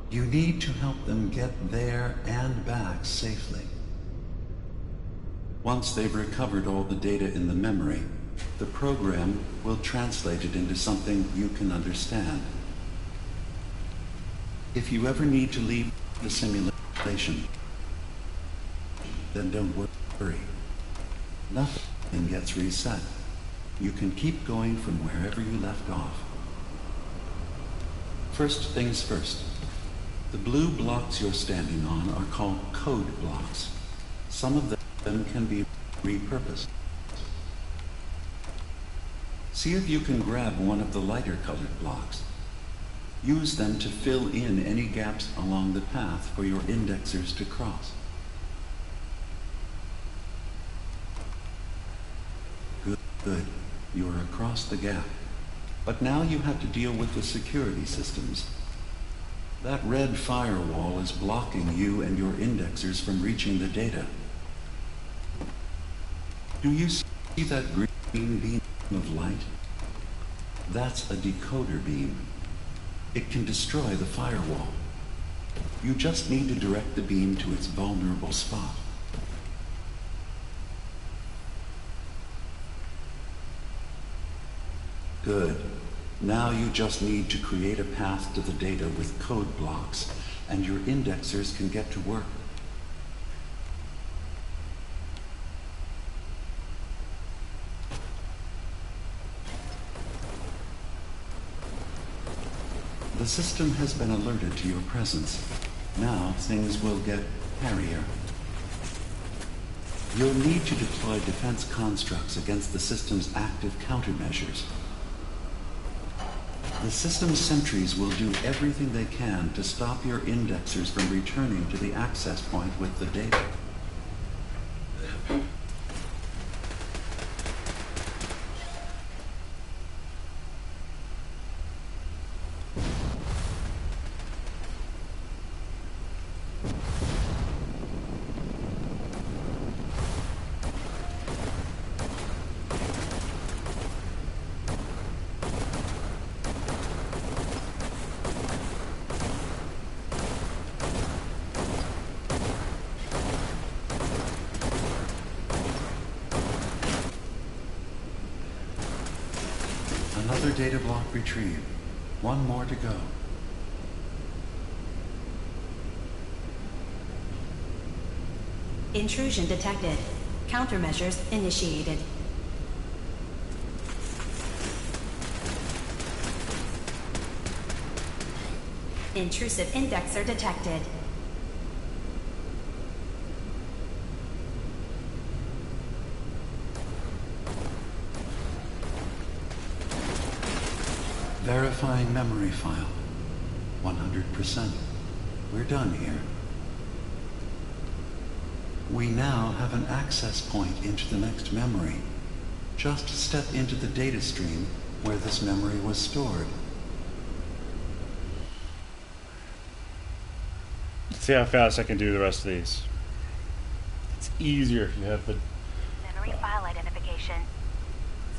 You need to help them get there and back safely. Once they've recovered all the data in the memory, the program will translate it into something you can understand. If you ever need to leave the simulation, then don't worry. Nothing gets reset. You can keep going from wherever you left off. First things first. The blue blocks you're standing on are called code blocks. Some of them can be repurposed. See if you can grab one of the lighter colored blocks. Use them to fill in any gaps along the path for your indexers to cross. Good. You're across the gap. But now you have to deal with the security systems. That red firewall is blocking you and your indexers from reaching the data. Do you see that green beam of light? That's a decoder beam. It can destroy the firewall. You just need to direct the beam to its vulnerable spot. Good. Now you just need to create a path to the data with code blocks, and your indexers can get to work. The system has been alerted to your presence. Now things will get hairier. You'll need to deploy defense constructs against the system's active countermeasures. The system's sentries will do everything they can to stop your indexers from returning to the access point with the data. Another data block retrieved. One more to go. Intrusion detected. Countermeasures initiated. Intrusive indexer detected. Verifying memory file. 100%. We're done here. We now have an access point into the next memory. Just step into the data stream where this memory was stored. Let's see how fast I can do the rest of these. It's easier if you have the... Memory file identification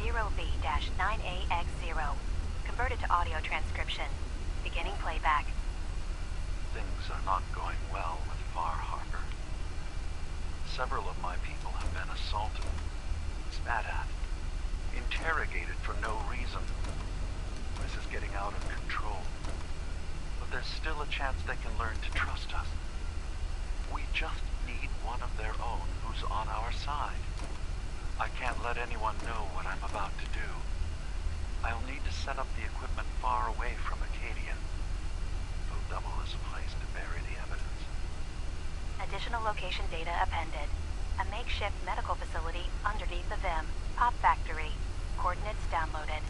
0V-9AX0. Converted to audio transcription. Beginning playback. Things are not going well with Far Harbor. Several of my people have been assaulted, spat at, interrogated for no reason. This is getting out of control. But there's still a chance they can learn to trust us. We just need one of their own who's on our side. I can't let anyone know what I'm about to do. I'll need to set up the equipment far away from Acadia. It'll double as a place to bury the evidence. Additional location data appended. A makeshift medical facility underneath the VIM. Pop factory. Coordinates downloaded.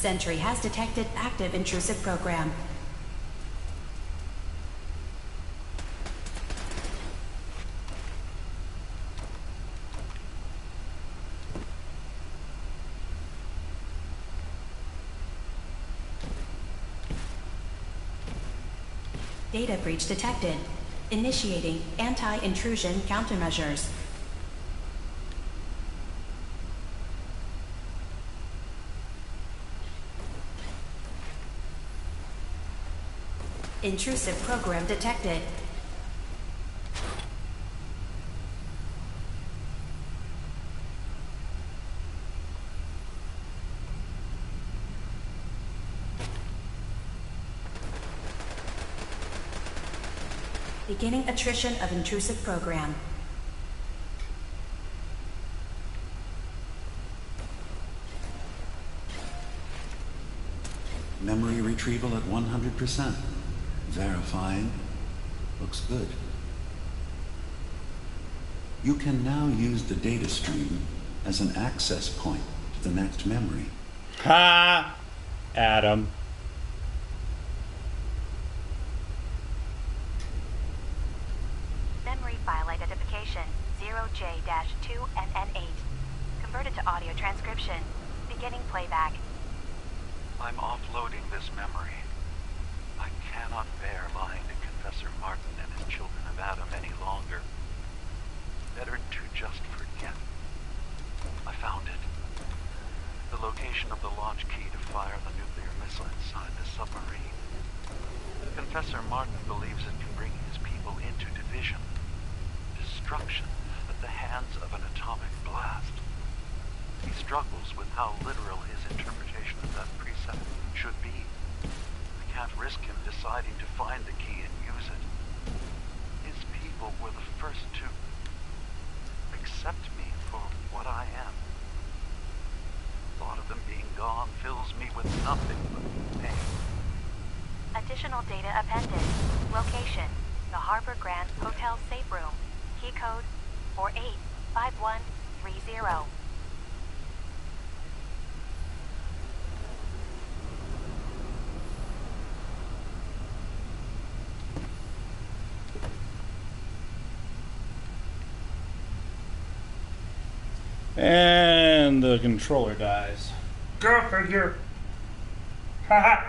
Sentry has detected active intrusive program. Data breach detected. Initiating anti-intrusion countermeasures. Intrusive program detected. Beginning attrition of intrusive program. Memory retrieval at 100%. Verifying. Looks good. You can now use the data stream as an access point to the next memory. Ha! Adam. Memory file identification 0J-2NN8. Converted to audio transcription. Beginning playback. I'm offloading this memory. I cannot bear lying to Confessor Martin and his children of Adam any longer. Better to just forget. of the launch key to fire the nuclear missile inside the submarine. Confessor Martin believes it can bring his people into division, destruction at the hands of an atomic blast. He struggles with how literal his interpretation of that precept should be. I can't risk him deciding to find the key and use it. His people were the first to accept me for what I am. Thought of them being gone fills me with nothing but pain. Additional data appended. Location: the Harbor Grand Hotel Safe Room. Key code 485130. And the controller dies. Go figure. Haha.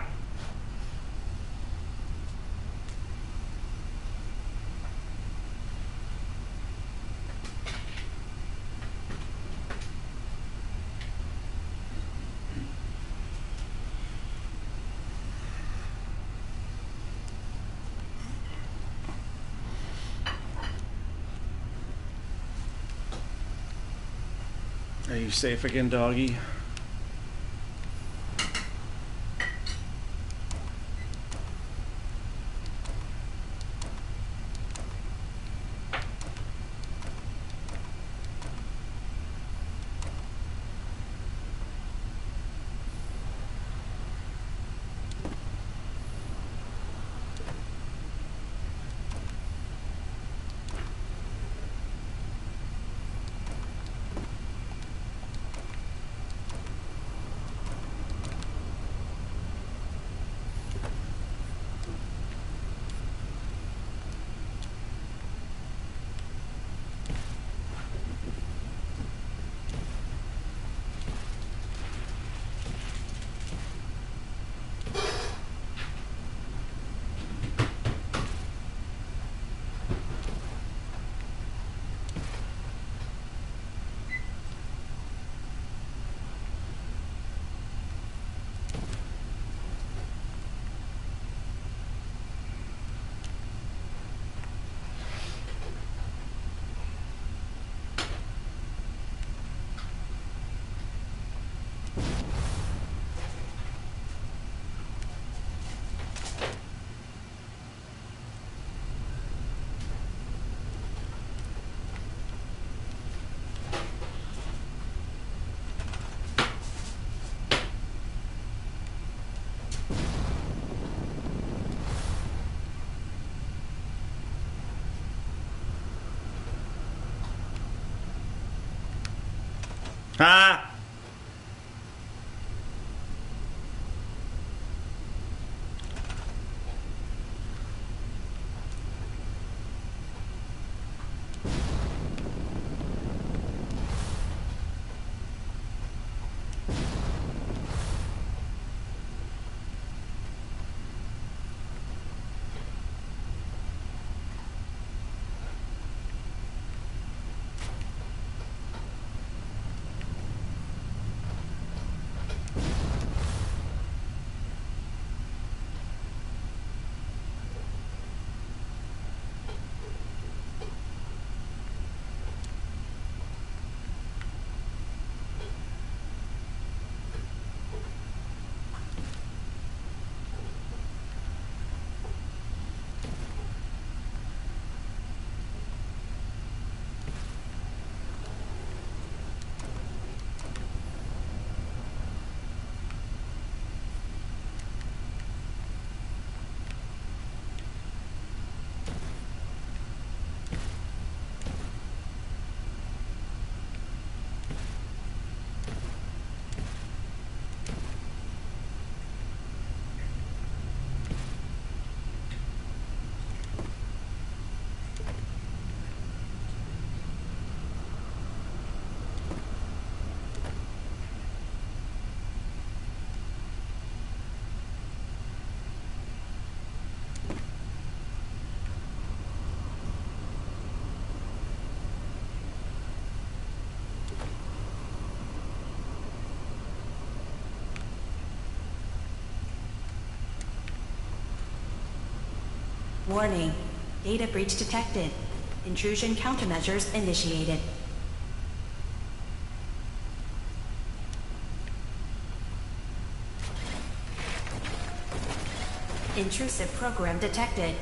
Are you safe again, doggy? Ah! Warning. Data breach detected. Intrusion countermeasures initiated. Intrusive program detected.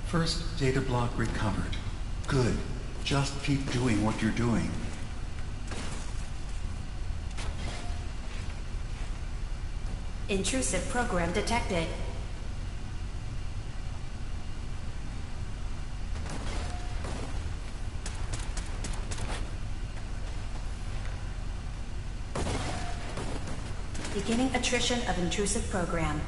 First data block recovered. Good. Just keep doing what you're doing. Intrusive program detected. Beginning attrition of intrusive program.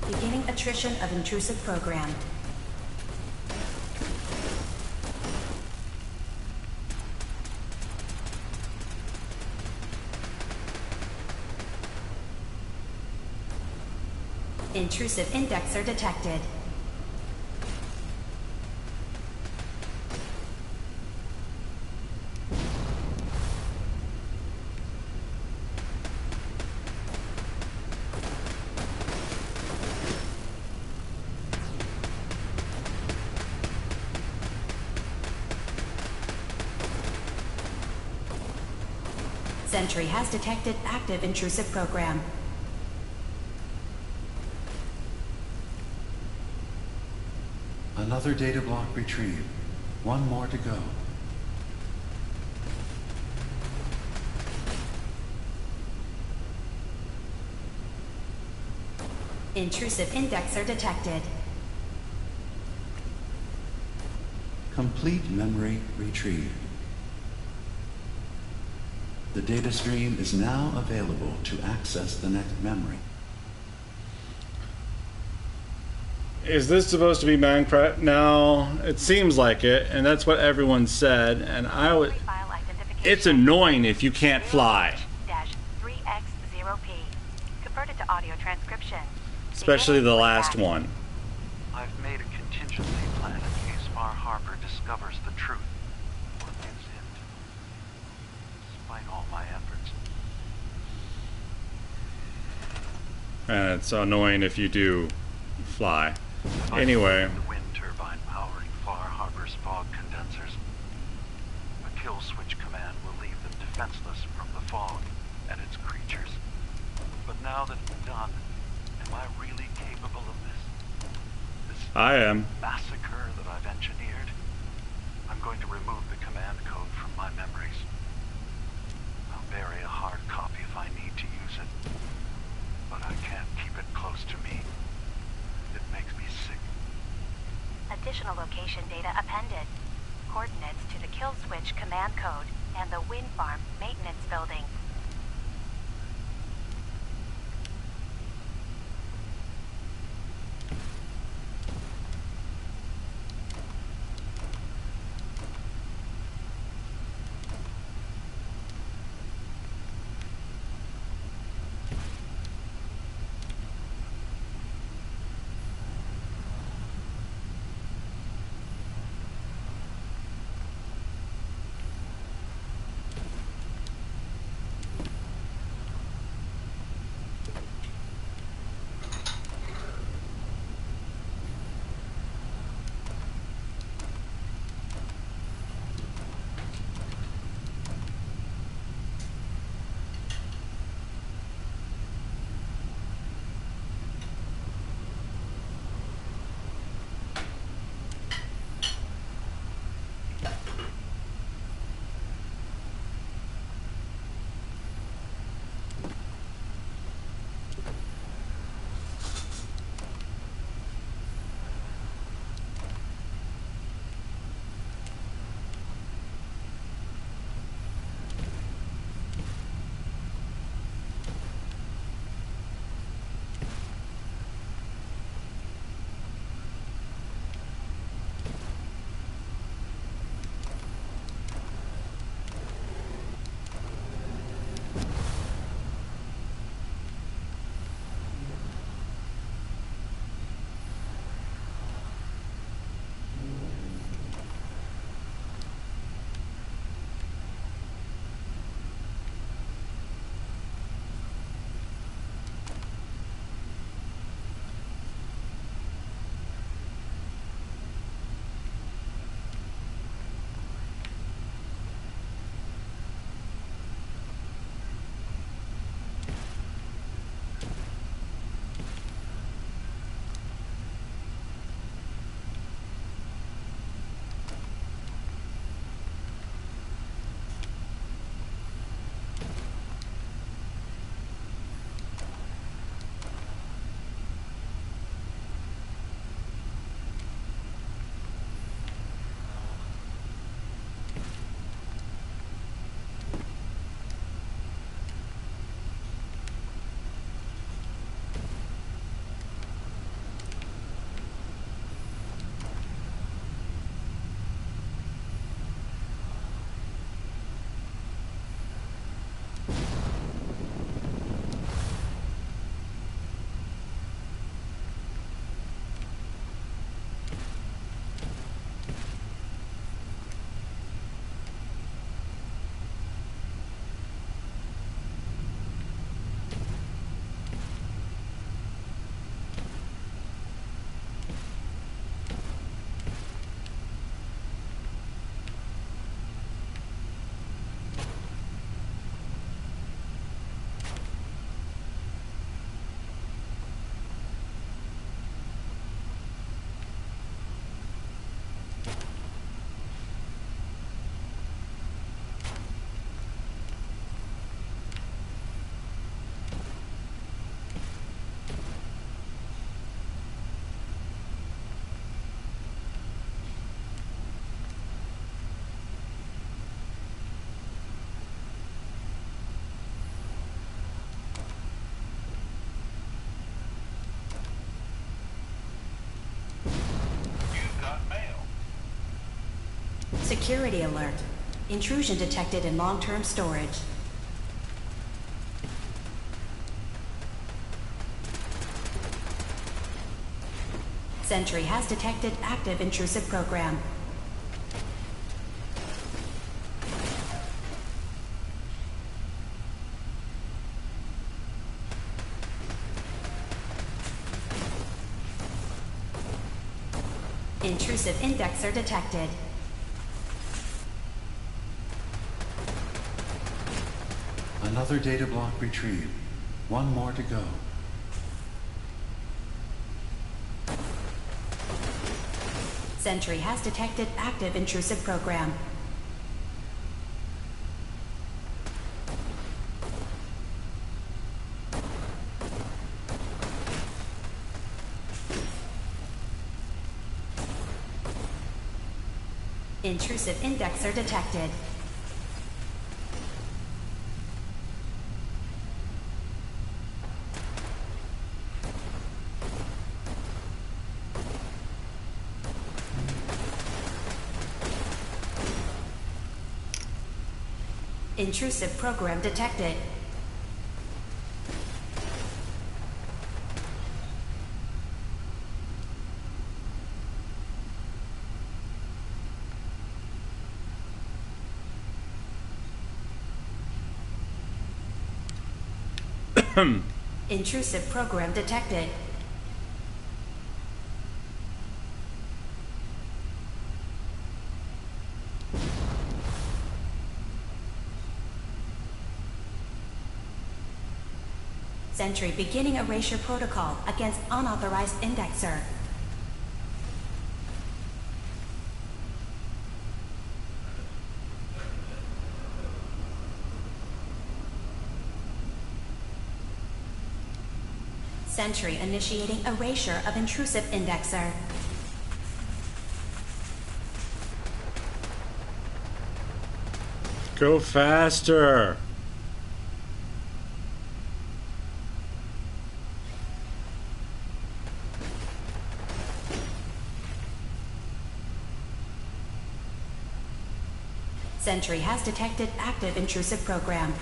Beginning attrition of intrusive program. Intrusive indexer detected. Sentry has detected active intrusive program. Another data block retrieved. One more to go. Intrusive indexer detected. Complete memory retrieved. The data stream is now available to access the next memory. Is this supposed to be Minecraft? No, it seems like it, and that's what everyone said. And it's annoying if you can't fly. -3x0p. Converted to audio transcription. Especially the last one. I've made a contingency plan in case Far Harbor discovers the truth. Or gives in. Despite all my efforts. And it's annoying if you do fly. Anyway. The wind turbine powering Far Harbor's fog condensers. A kill switch command will leave them defenseless from the fog and its creatures. But now that it's done, am I really capable of this? I am. Massacre that I've engineered? I'm going to remove the command code from my memories. I'll bury a hard copy if I need to use it. But I can't keep it close to me. It makes me sick. Additional location data appended. Coordinates to the kill switch command code and the wind farm maintenance building. Security alert. Intrusion detected in long-term storage. Sentry has detected active intrusive program. Intrusive indexer detected. Another data block retrieved. One more to go. Sentry has detected active intrusive program. Intrusive indexer detected. Intrusive program detected. Intrusive program detected. Sentry beginning erasure protocol against unauthorized indexer. Sentry initiating erasure of intrusive indexer. Go faster. Sentry has detected active intrusive program.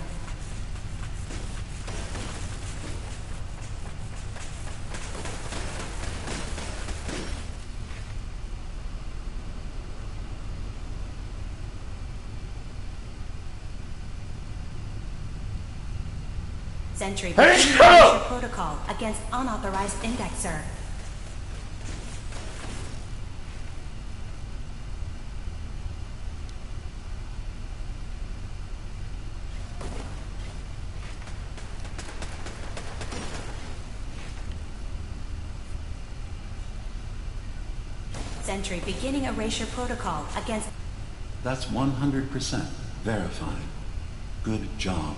Sentry beginning erasure protocol against unauthorized indexer. Sentry beginning erasure protocol against... That's 100% verified. Good job.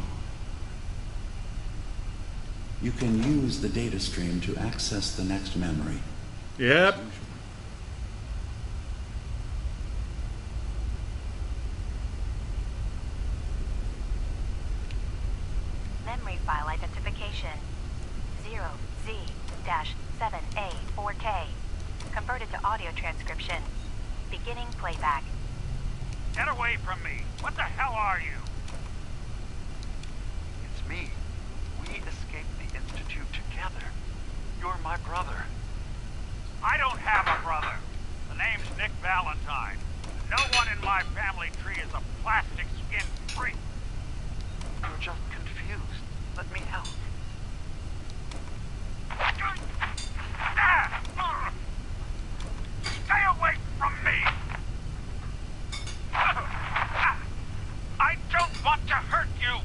You can use the data stream to access the next memory. Yep. Memory file identification 0Z-7A4K. Converted to audio transcription. Beginning playback. Get away from me! What the hell are you? It's me. We escaped the Institute together. You're my brother. I don't have a brother. The name's Nick Valentine. No one in my family tree is a plastic skin freak. You're just confused. Let me help. Stay away from me! I don't want to hurt you!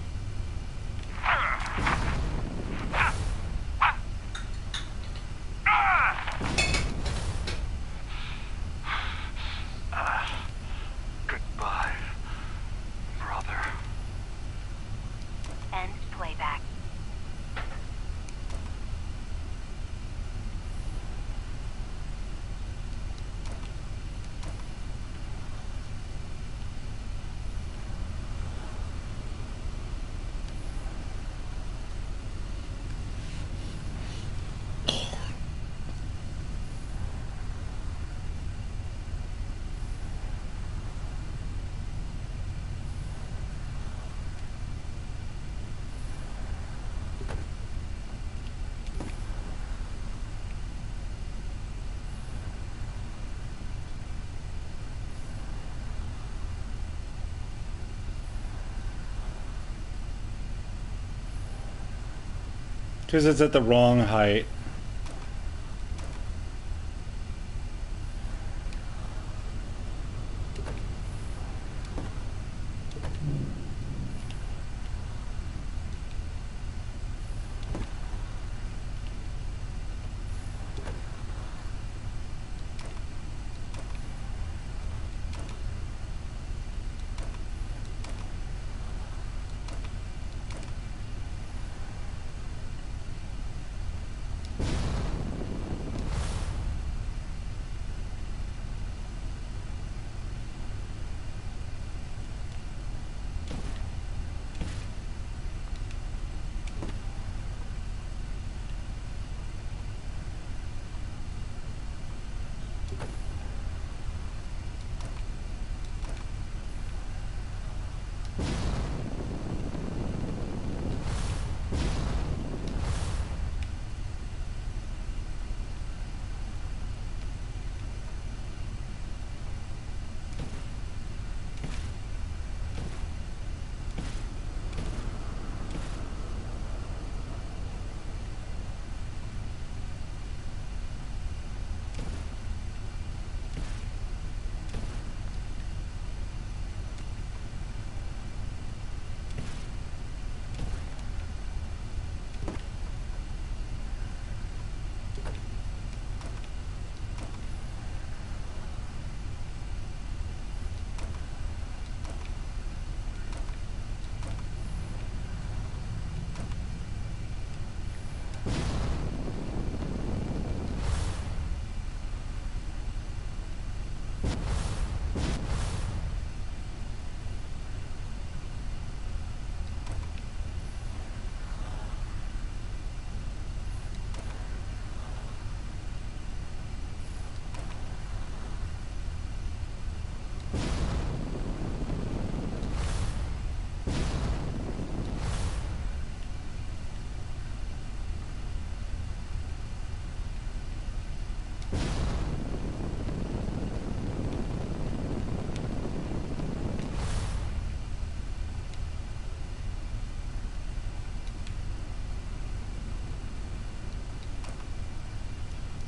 Because it's at the wrong height.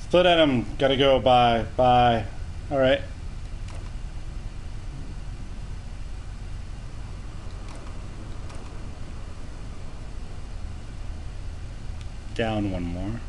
Split at him. Gotta go. Bye. Bye. Alright. Down one more.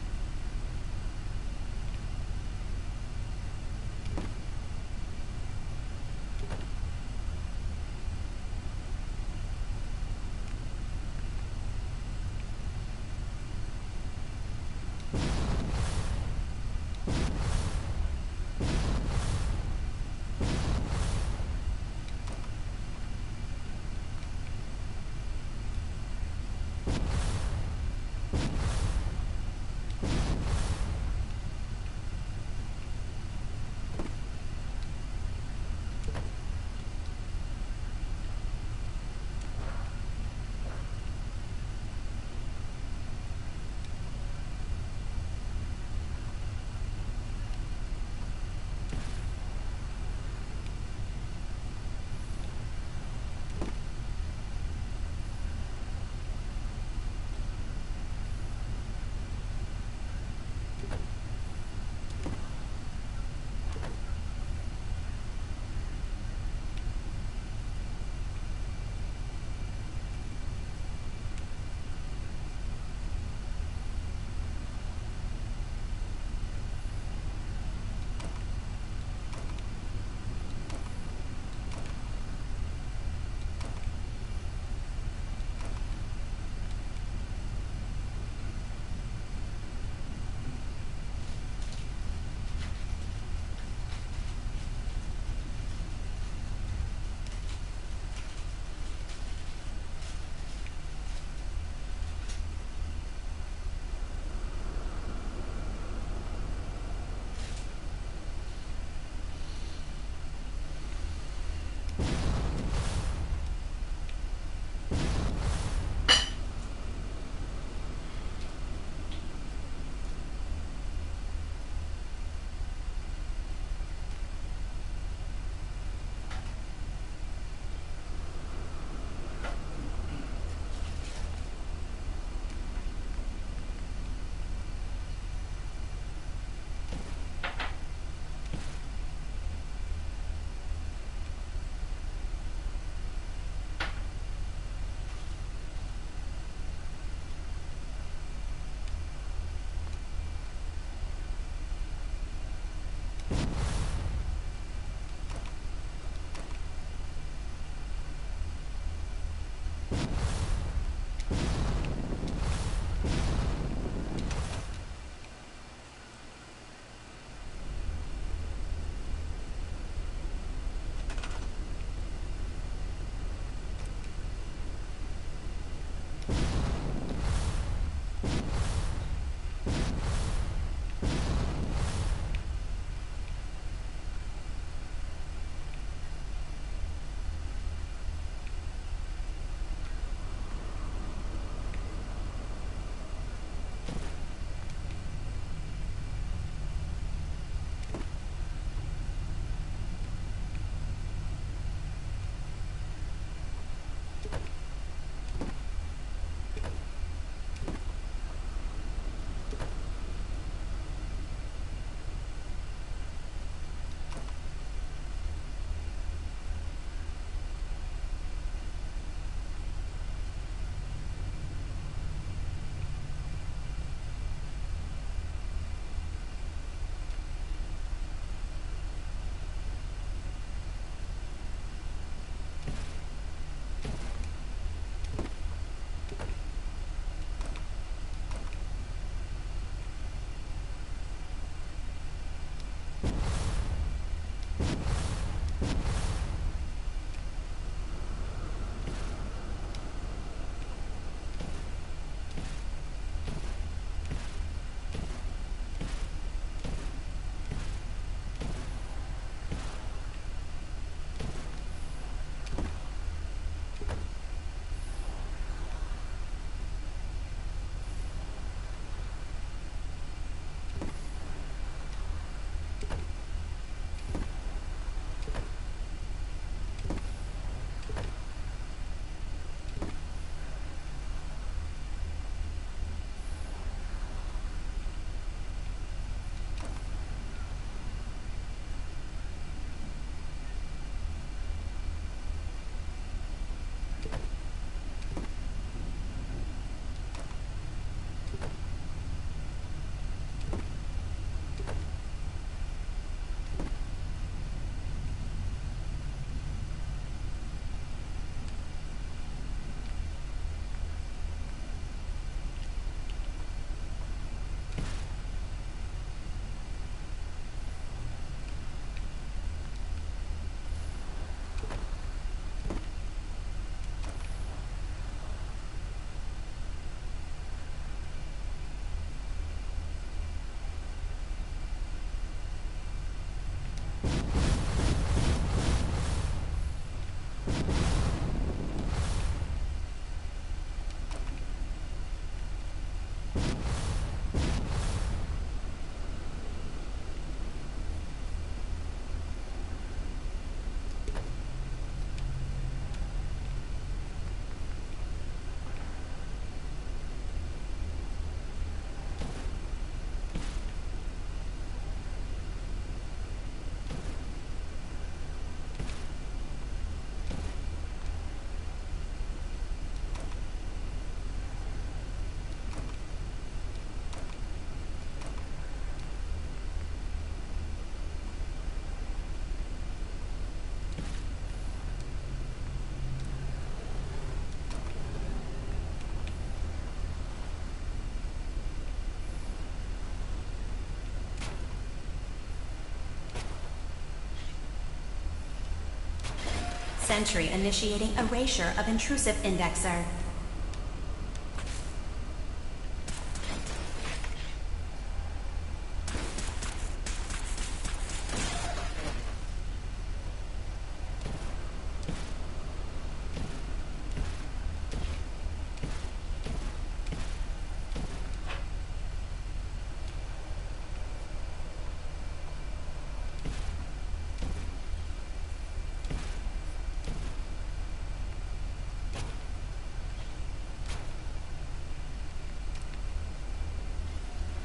Sentry initiating erasure of intrusive indexer.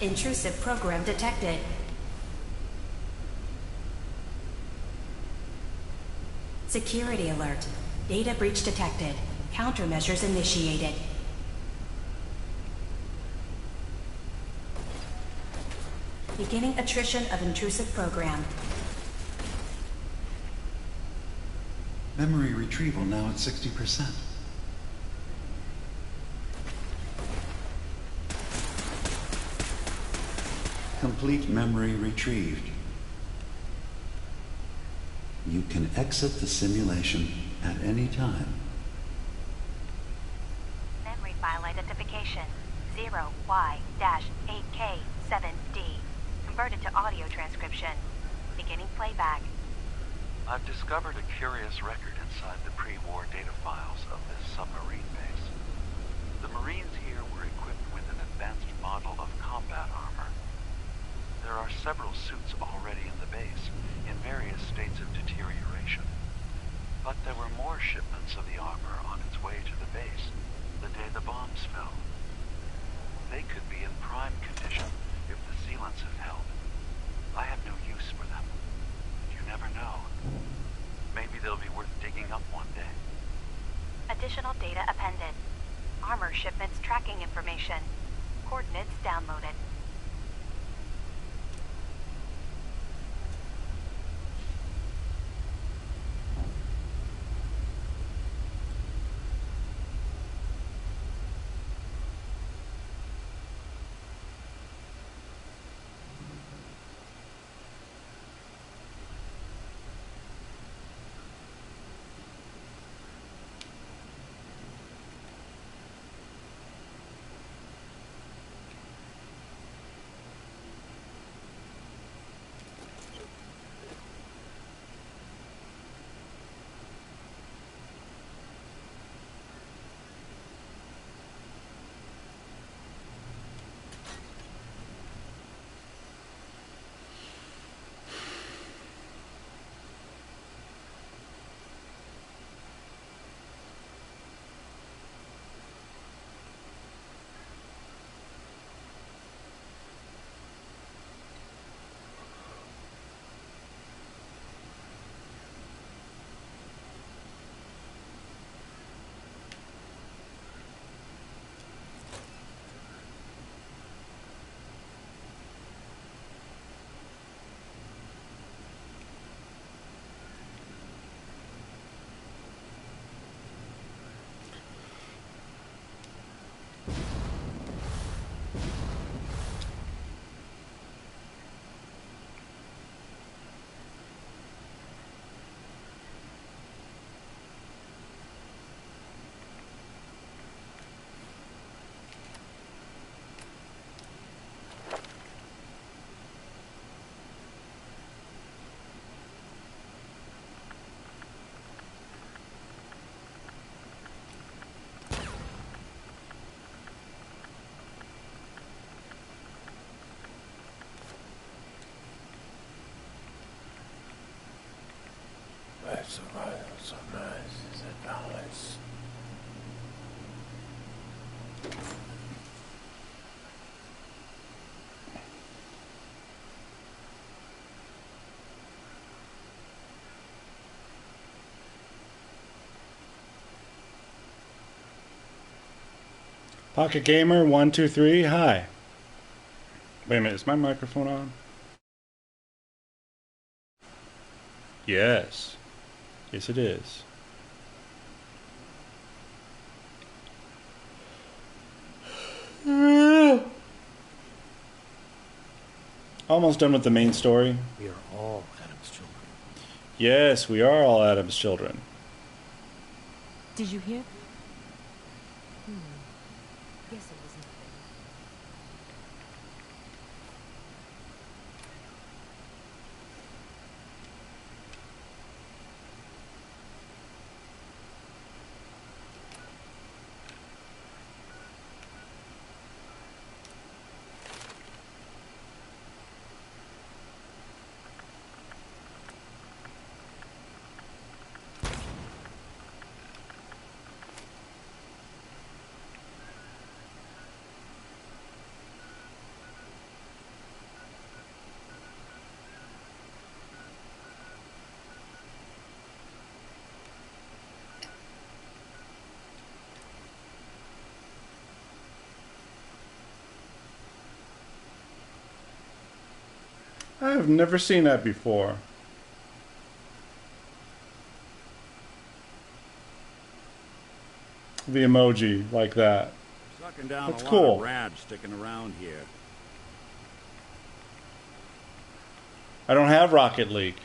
Intrusive program detected. Security alert. Data breach detected. Countermeasures initiated. Beginning attrition of intrusive program. Memory retrieval now at 60%. Complete memory retrieved. You can exit the simulation at any time. Memory file identification 0Y-8K7D. Converted to audio transcription. Beginning playback. I've discovered a curious record inside the pre-war data files of this submarine base. The Marines here were equipped with an advanced model of combat armor. There are several suits already in the base, in various states of deterioration. But there were more shipments of the armor on its way to the base the day the bombs fell. They could be in prime condition if the sealants have held. I have no use for them. You never know. Maybe they'll be worth digging up one day. Additional data appended. Armor shipments tracking information. Coordinates downloaded. Pocket Gamer 123, hi. Wait a minute, is my microphone on? Yes. Yes, it is. Almost done with the main story. We are all Adam's children. Yes, we are all Adam's children. Did you hear? Guess it was nothing. I've never seen that before. The emoji like that. Sucking down That's a cool. lot of rads sticking around here. I don't have Rocket League.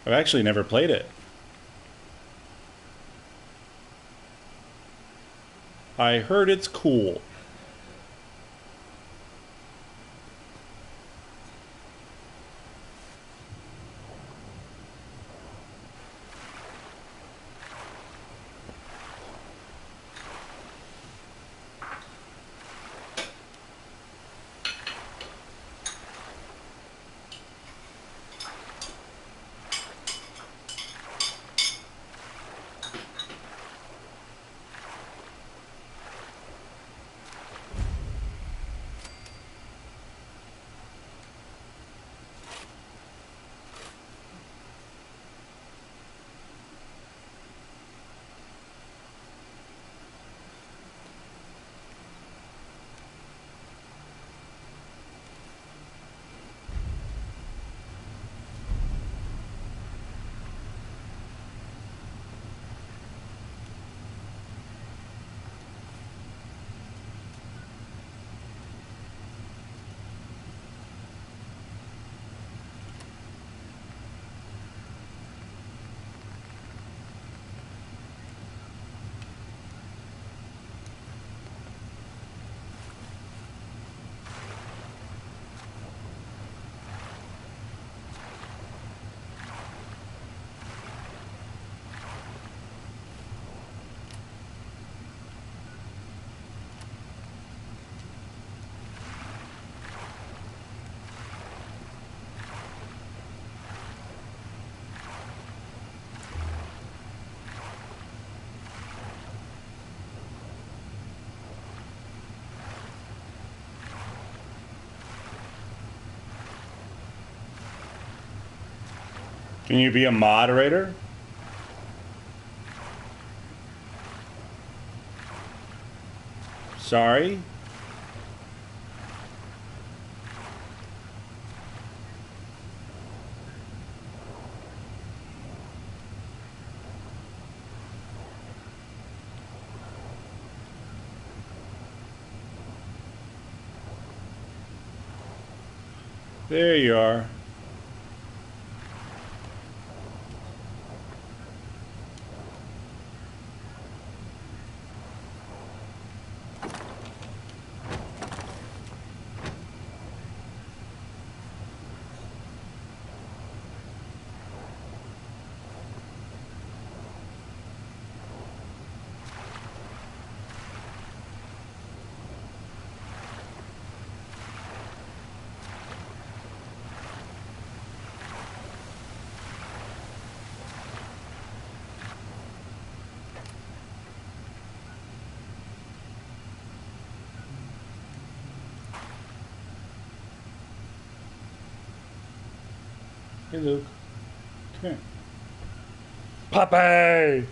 I've actually never played it. I heard it's cool. Can you be a moderator? Sorry? There you are. Hey, Luke. Come here. Popeye!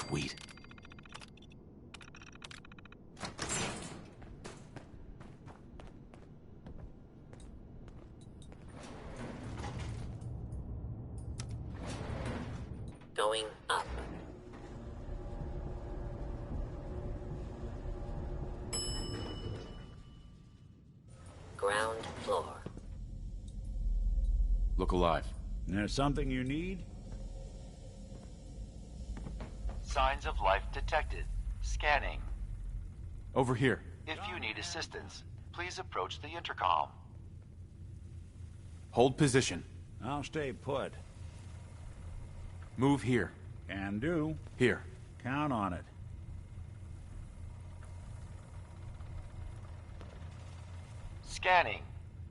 Sweet. Going up. Ground floor. Look alive. There's something you need? Signs of life detected. Scanning. Over here. If you need assistance, please approach the intercom. Hold position. I'll stay put. Move here. Can do. Here. Count on it. Scanning.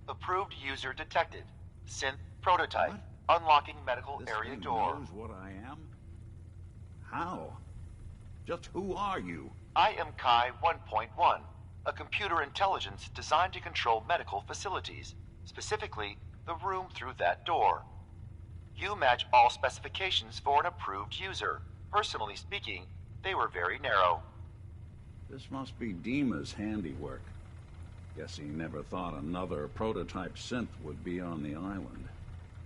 Approved user detected. Synth prototype. Unlocking medical This area thing door. knows what I am? How? Just who are you? I am Kai 1.1, a computer intelligence designed to control medical facilities, specifically the room through that door. You match all specifications for an approved user. Personally speaking, they were very narrow. This must be Dima's handiwork. Guess he never thought another prototype synth would be on the island.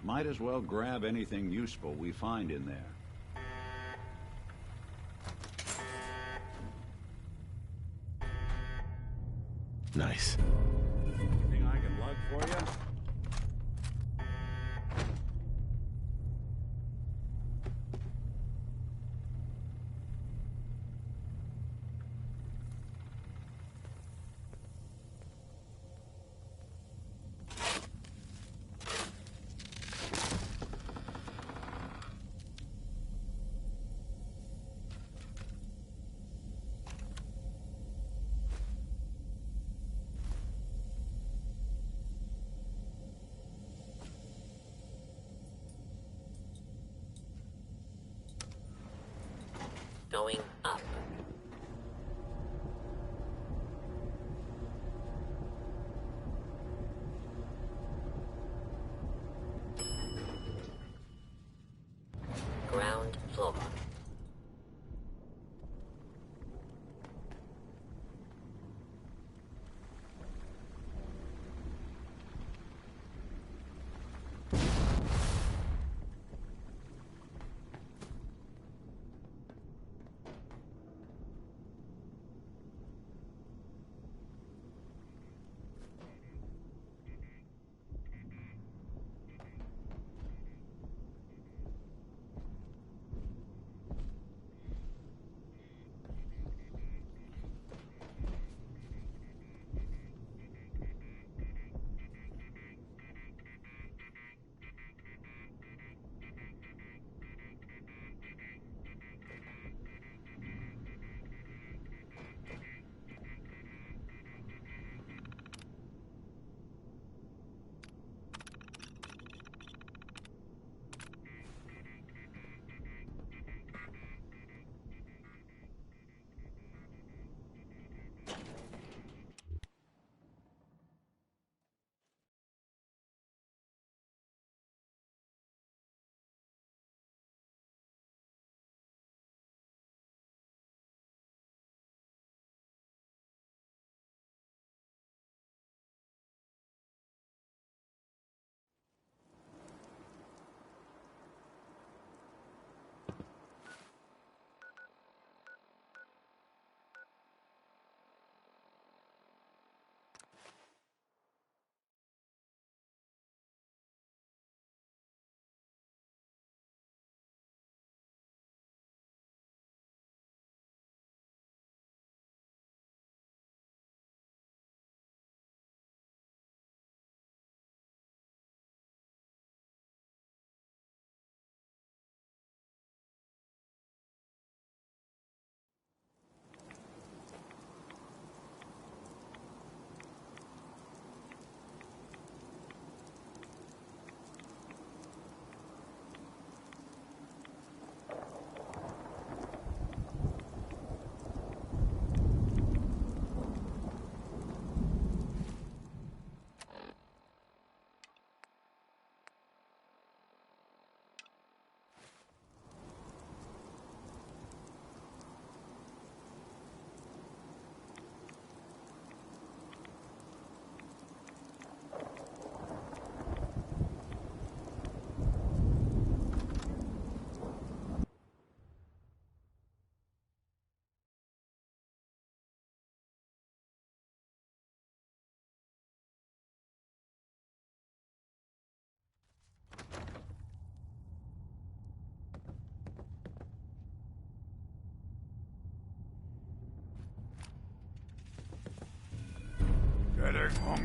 Might as well grab anything useful we find in there. Nice. Anything I can lug for you? Going up. Ground floor.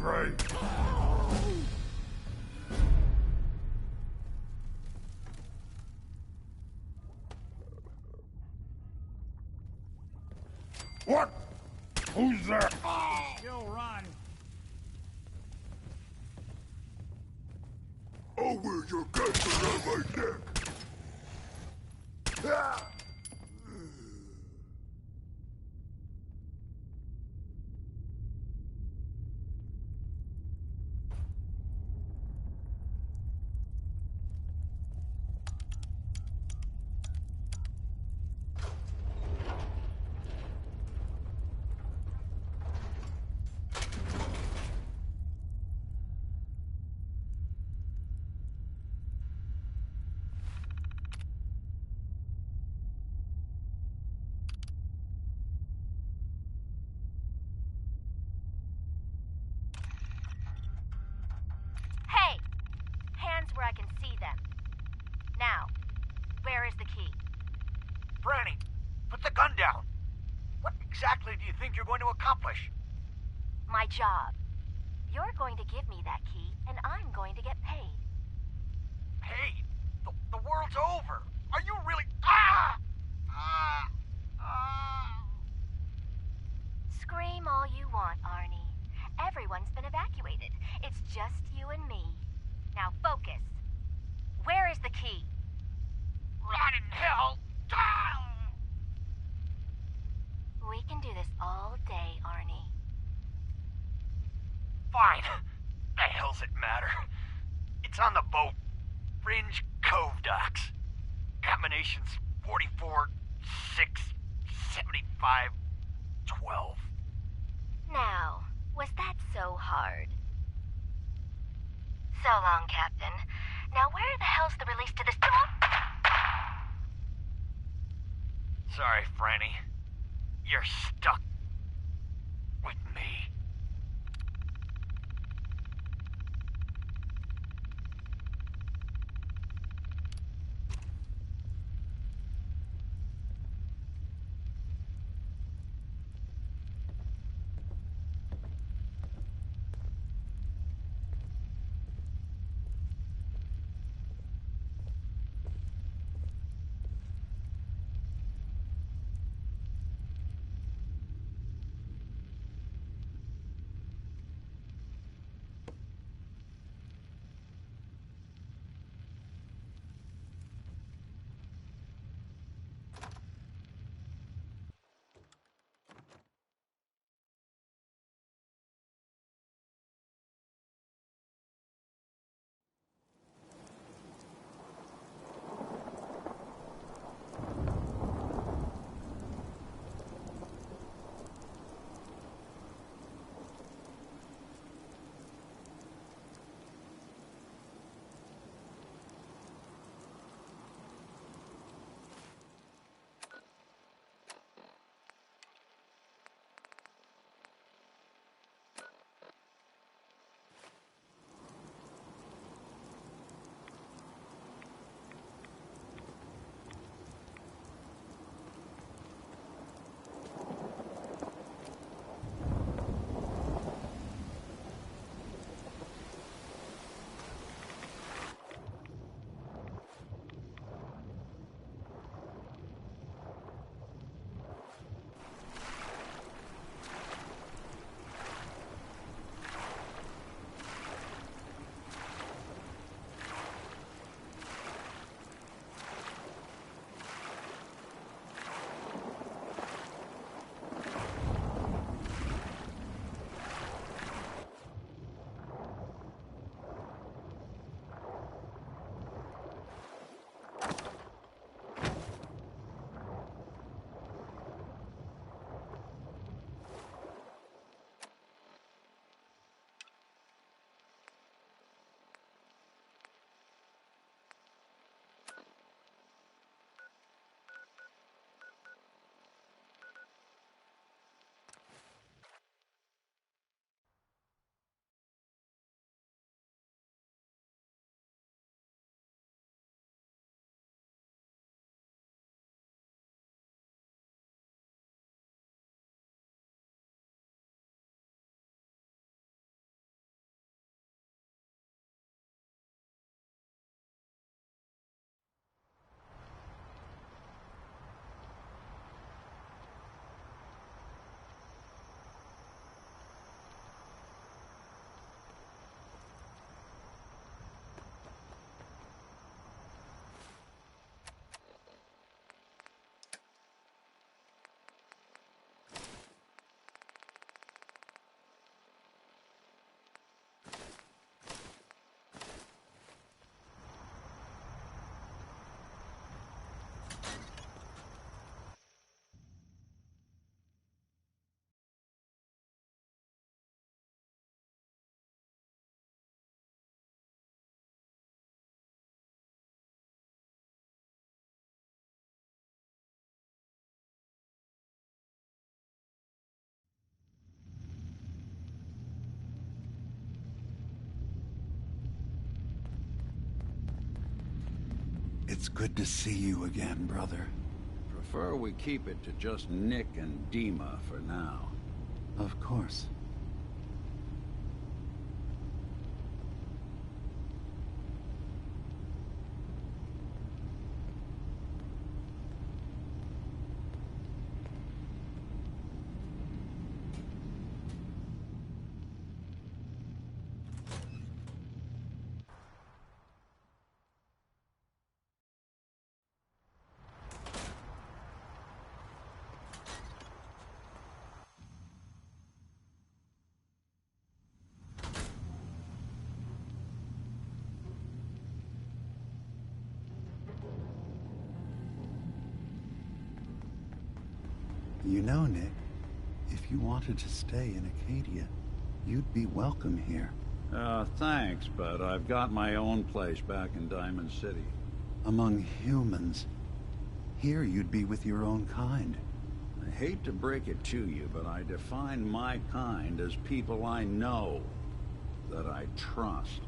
Grey. What? Who's there? Still run. Over your guts around my neck. Ah! Hey! Hands where I can see them. Now, where is the key? Franny, put the gun down. What exactly do you think you're going to accomplish? My job. You're going to give me that key, and I'm going to get paid. Hey, the world's over. Are you really... Ah! Scream all you want, Arnie. Everyone's been evacuated. It's just you and me. Now focus. Where is the key? Rot in hell! We can do this all day, Arnie. Fine. The hell's it matter? It's on the boat. Fringe Cove docks. Combinations 44, 6, 75, 12. Now, was that so hard? So long, Captain. Now where the hell's the release to this... Sorry, Franny. You're stuck with me. It's good to see you again, brother. Prefer we keep it to just Nick and Dima for now. Of course. You know, Nick, if you wanted to stay in Acadia, you'd be welcome here. Thanks, but I've got my own place back in Diamond City. Among humans. Here you'd be with your own kind. I hate to break it to you, but I define my kind as people I know, that I trust.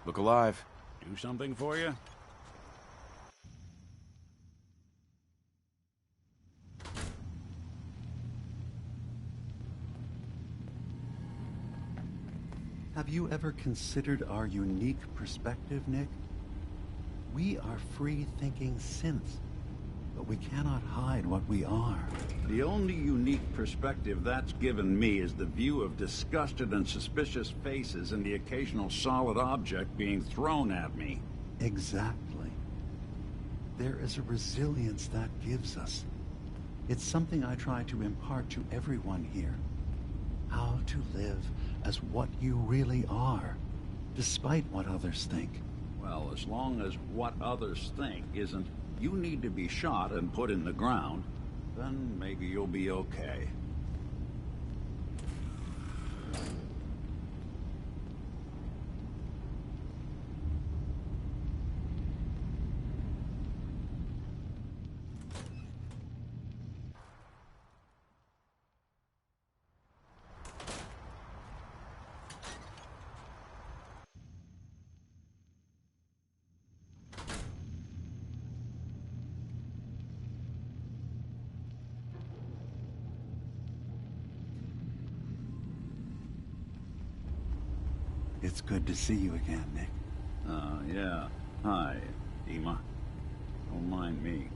Look alive. Do something for you? Have you ever considered our unique perspective, Nick? We are free-thinking synths, but we cannot hide what we are. The only unique perspective that's given me is the view of disgusted and suspicious faces and the occasional solid object being thrown at me. Exactly. There is a resilience that gives us. It's something I try to impart to everyone here. How to live as what you really are, despite what others think. Well, as long as what others think isn't, you need to be shot and put in the ground, then maybe you'll be okay. It's good to see you again, Nick. Yeah. Hi, Dima. Don't mind me.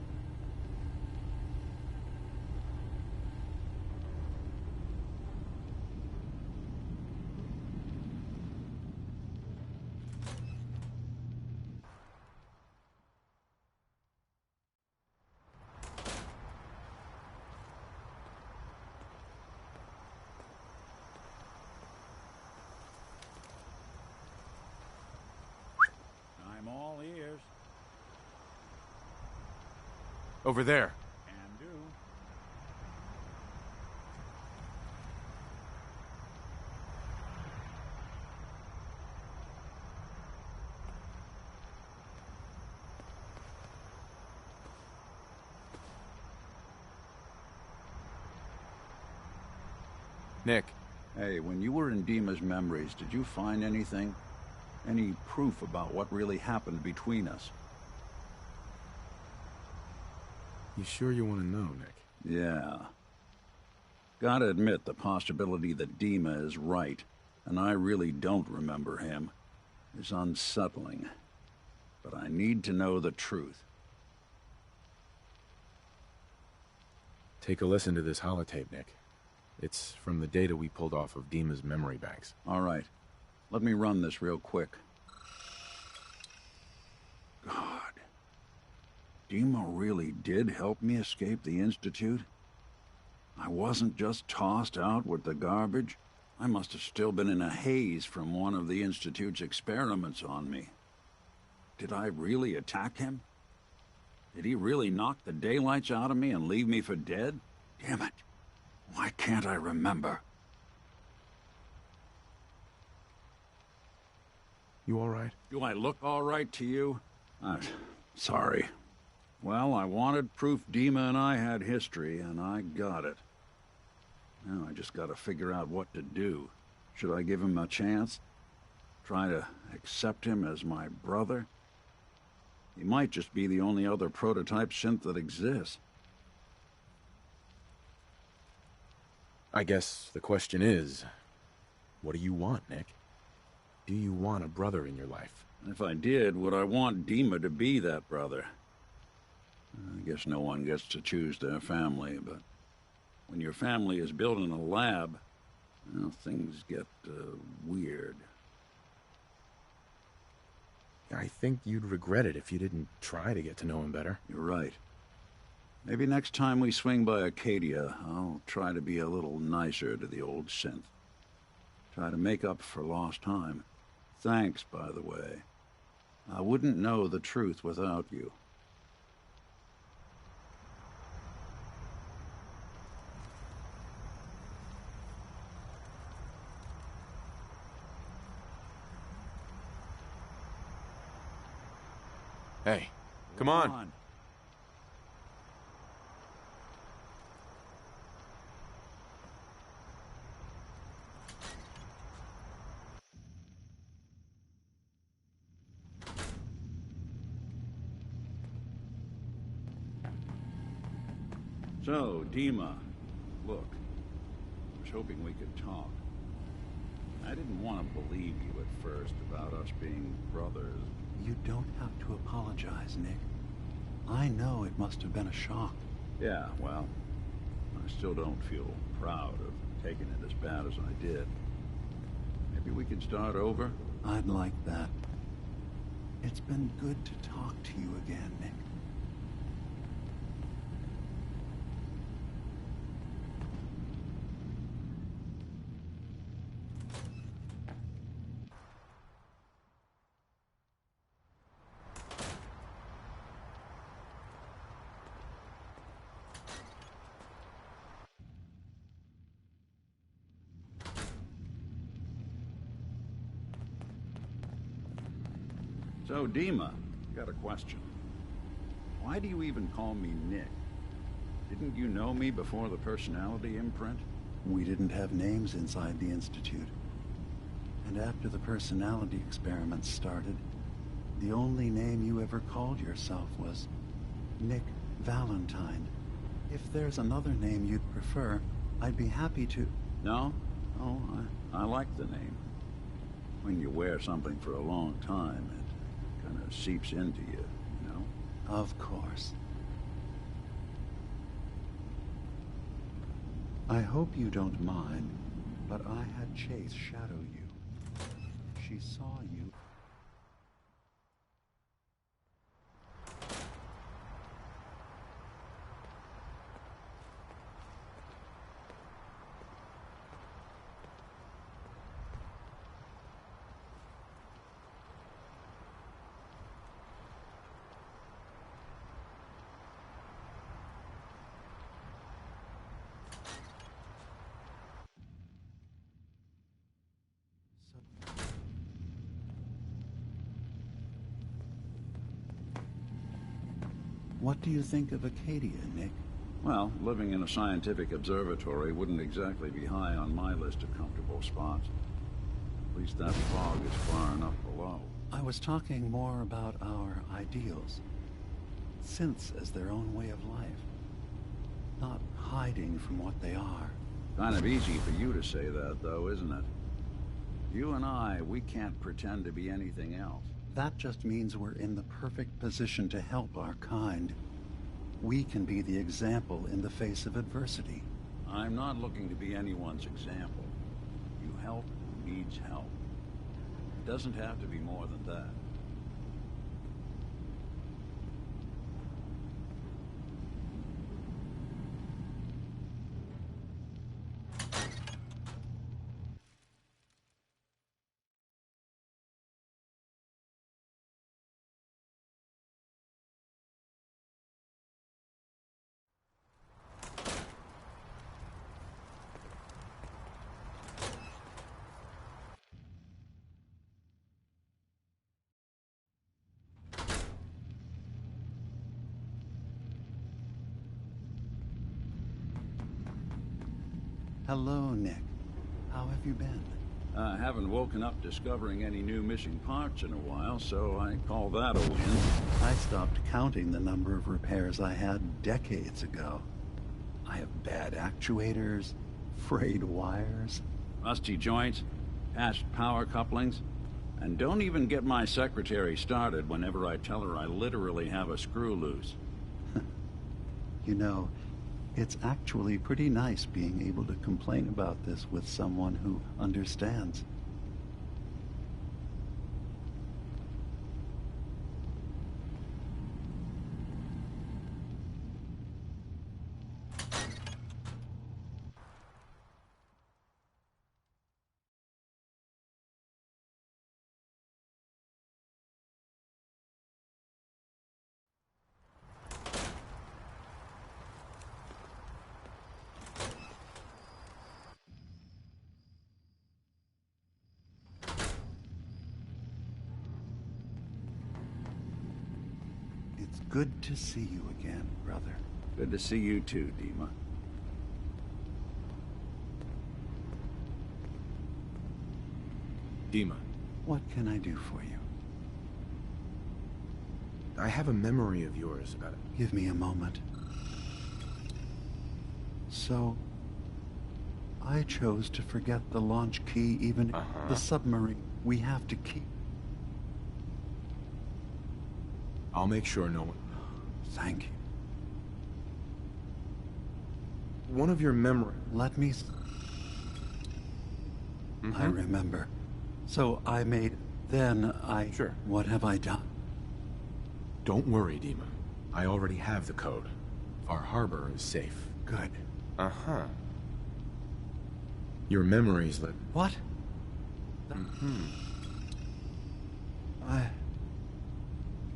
I'm all ears. Over there. Can do. Nick. Hey, when you were in Dima's memories, did you find anything? Any proof about what really happened between us? You sure you want to know, Nick? Yeah. Gotta admit, the possibility that Dima is right, and I really don't remember him, is unsettling. But I need to know the truth. Take a listen to this holotape, Nick. It's from the data we pulled off of Dima's memory banks. All right. Let me run this real quick. God. Dima really did help me escape the Institute? I wasn't just tossed out with the garbage. I must have still been in a haze from one of the Institute's experiments on me. Did I really attack him? Did he really knock the daylights out of me and leave me for dead? Damn it. Why can't I remember? You all right? Do I look all right to you? Sorry. Well, I wanted proof Dima and I had history, and I got it. Now I just gotta figure out what to do. Should I give him a chance? Try to accept him as my brother? He might just be the only other prototype synth that exists. I guess the question is, what do you want, Nick? Do you want a brother in your life? If I did, would I want Dima to be that brother? I guess no one gets to choose their family, but when your family is built in a lab, well, things get weird. I think you'd regret it if you didn't try to get to know him better. You're right. Maybe next time we swing by Acadia, I'll try to be a little nicer to the old synth. Try to make up for lost time. Thanks, by the way. I wouldn't know the truth without you. Hey, come on. So, Dima, look, I was hoping we could talk. I didn't want to believe you at first about us being brothers. You don't have to apologize, Nick. I know it must have been a shock. Yeah, well, I still don't feel proud of taking it as bad as I did. Maybe we could start over? I'd like that. It's been good to talk to you again, Nick. So, Dima, got a question. Why do you even call me Nick? Didn't you know me before the personality imprint? We didn't have names inside the Institute. And after the personality experiments started, the only name you ever called yourself was Nick Valentine. If there's another name you'd prefer, I'd be happy to... No? Oh, I like the name. When you wear something for a long time, it kind of seeps into you, you know? Of course. I hope you don't mind, but I had Chase shadow you. She saw you. What do you think of Acadia, Nick? Well, living in a scientific observatory wouldn't exactly be high on my list of comfortable spots. At least that fog is far enough below. I was talking more about our ideals. Synths as their own way of life. Not hiding from what they are. Kind of easy for you to say that, though, isn't it? You and I, we can't pretend to be anything else. That just means we're in the perfect position to help our kind. We can be the example in the face of adversity. I'm not looking to be anyone's example. You help who needs help. It doesn't have to be more than that. Hello, Nick. How have you been? I haven't woken up discovering any new missing parts in a while, so I call that a win. I stopped counting the number of repairs I had decades ago. I have bad actuators, frayed wires, rusty joints, patched power couplings, and don't even get my secretary started whenever I tell her I literally have a screw loose. You know, it's actually pretty nice being able to complain about this with someone who understands. Good to see you again, brother. Good to see you too, Dima. Dima. What can I do for you? I have a memory of yours. Give me a moment. So, I chose to forget the launch key, even the submarine we have to keep. I'll make sure no one... Thank you. One of your memories... Let me... I remember. So I made... Then I... Sure. What have I done? Don't worry, Dima. I already have the code. Far Harbor is safe. Good. Your memories let... What?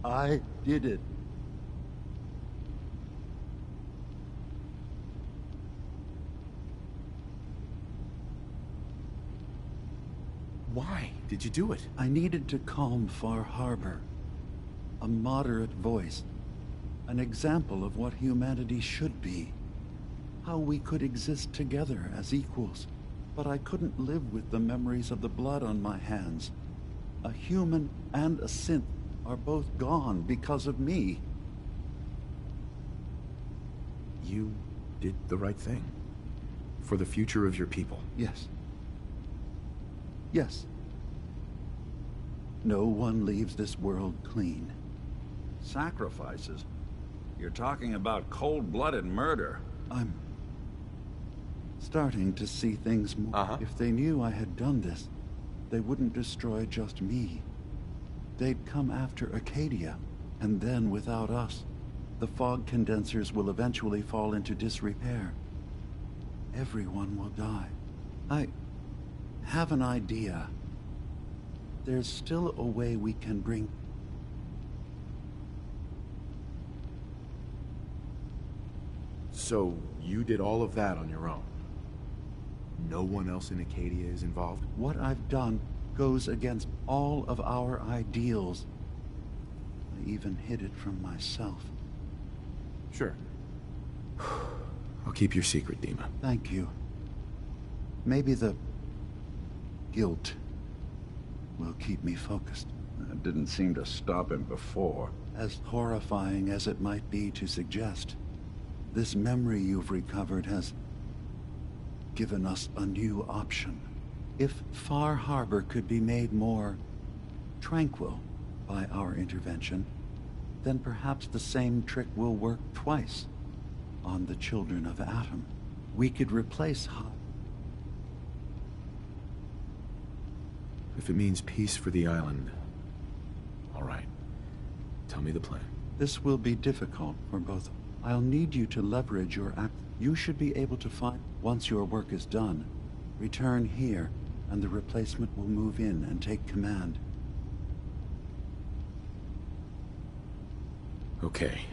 I did it. Why did you do it? I needed to calm Far Harbor. A moderate voice. An example of what humanity should be. How we could exist together as equals. But I couldn't live with the memories of the blood on my hands. A human and a synth are both gone because of me. You did the right thing. For the future of your people. Yes. Yes. No one leaves this world clean. Sacrifices? You're talking about cold-blooded murder. I'm starting to see things more. If they knew I had done this, they wouldn't destroy just me. They'd come after Acadia, and then without us, the fog condensers will eventually fall into disrepair. Everyone will die. I have an idea. There's still a way we can bring... So, you did all of that on your own? No one else in Acadia is involved? What I've done goes against all of our ideals. I even hid it from myself. Sure. I'll keep your secret, Dima. Thank you. Maybe the guilt will keep me focused. That didn't seem to stop him before. As horrifying as it might be to suggest, this memory you've recovered has given us a new option. If Far Harbor could be made more tranquil by our intervention, then perhaps the same trick will work twice on the children of Atom. We could replace If it means peace for the island, all right. Tell me the plan. This will be difficult for both. I'll need you to leverage your act. You should be able to find, once your work is done, return here, and the replacement will move in and take command. Okay,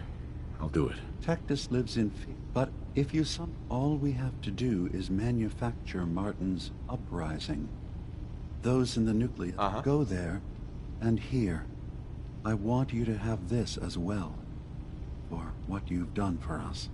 I'll do it. Tectus lives in but if you all we have to do is manufacture Martin's uprising. Those in the nucleus go there, and here. I want you to have this as well, for what you've done for us.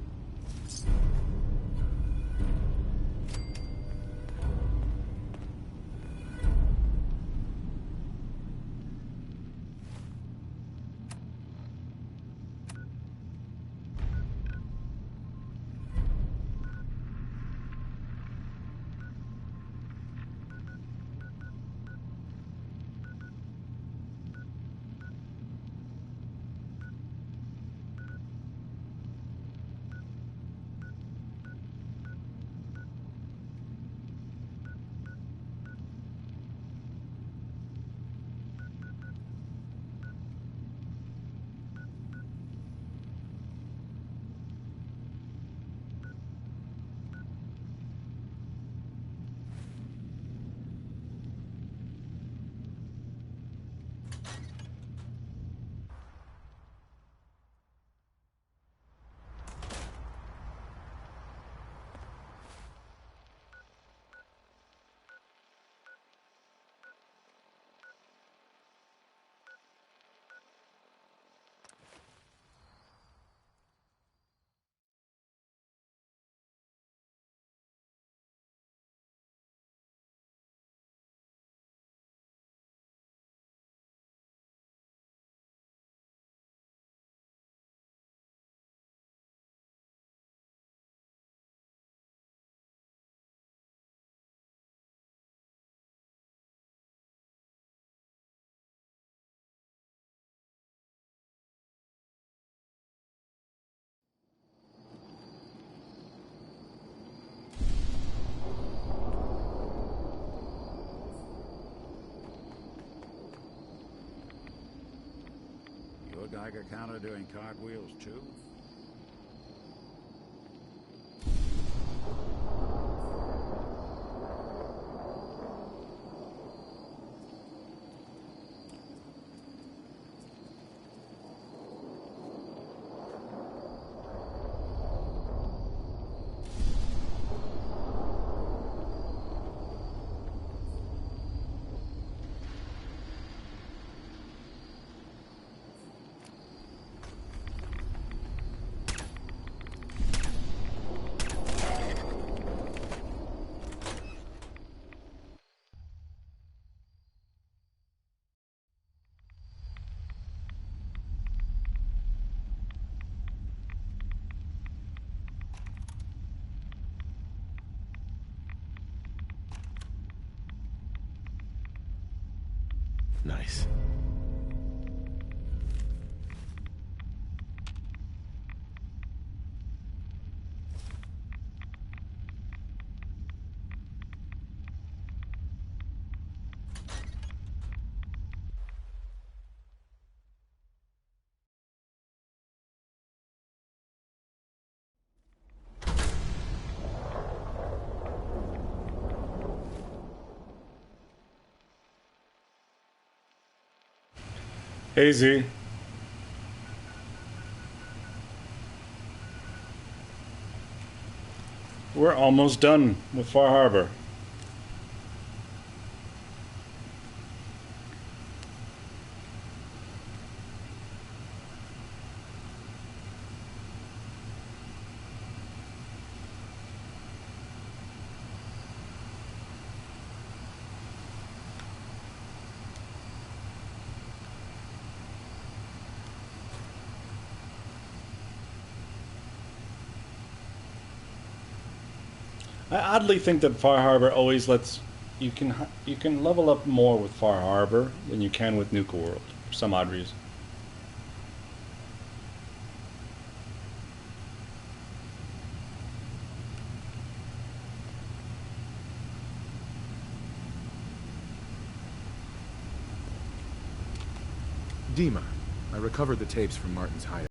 Your Geiger counter doing cartwheels too? Nice. Hey, Z. We're almost done with Far Harbor. I oddly think that Far Harbor always lets you can level up more with Far Harbor than you can with Nuka World for some odd reason. Dima, I recovered the tapes from Martin's hideout.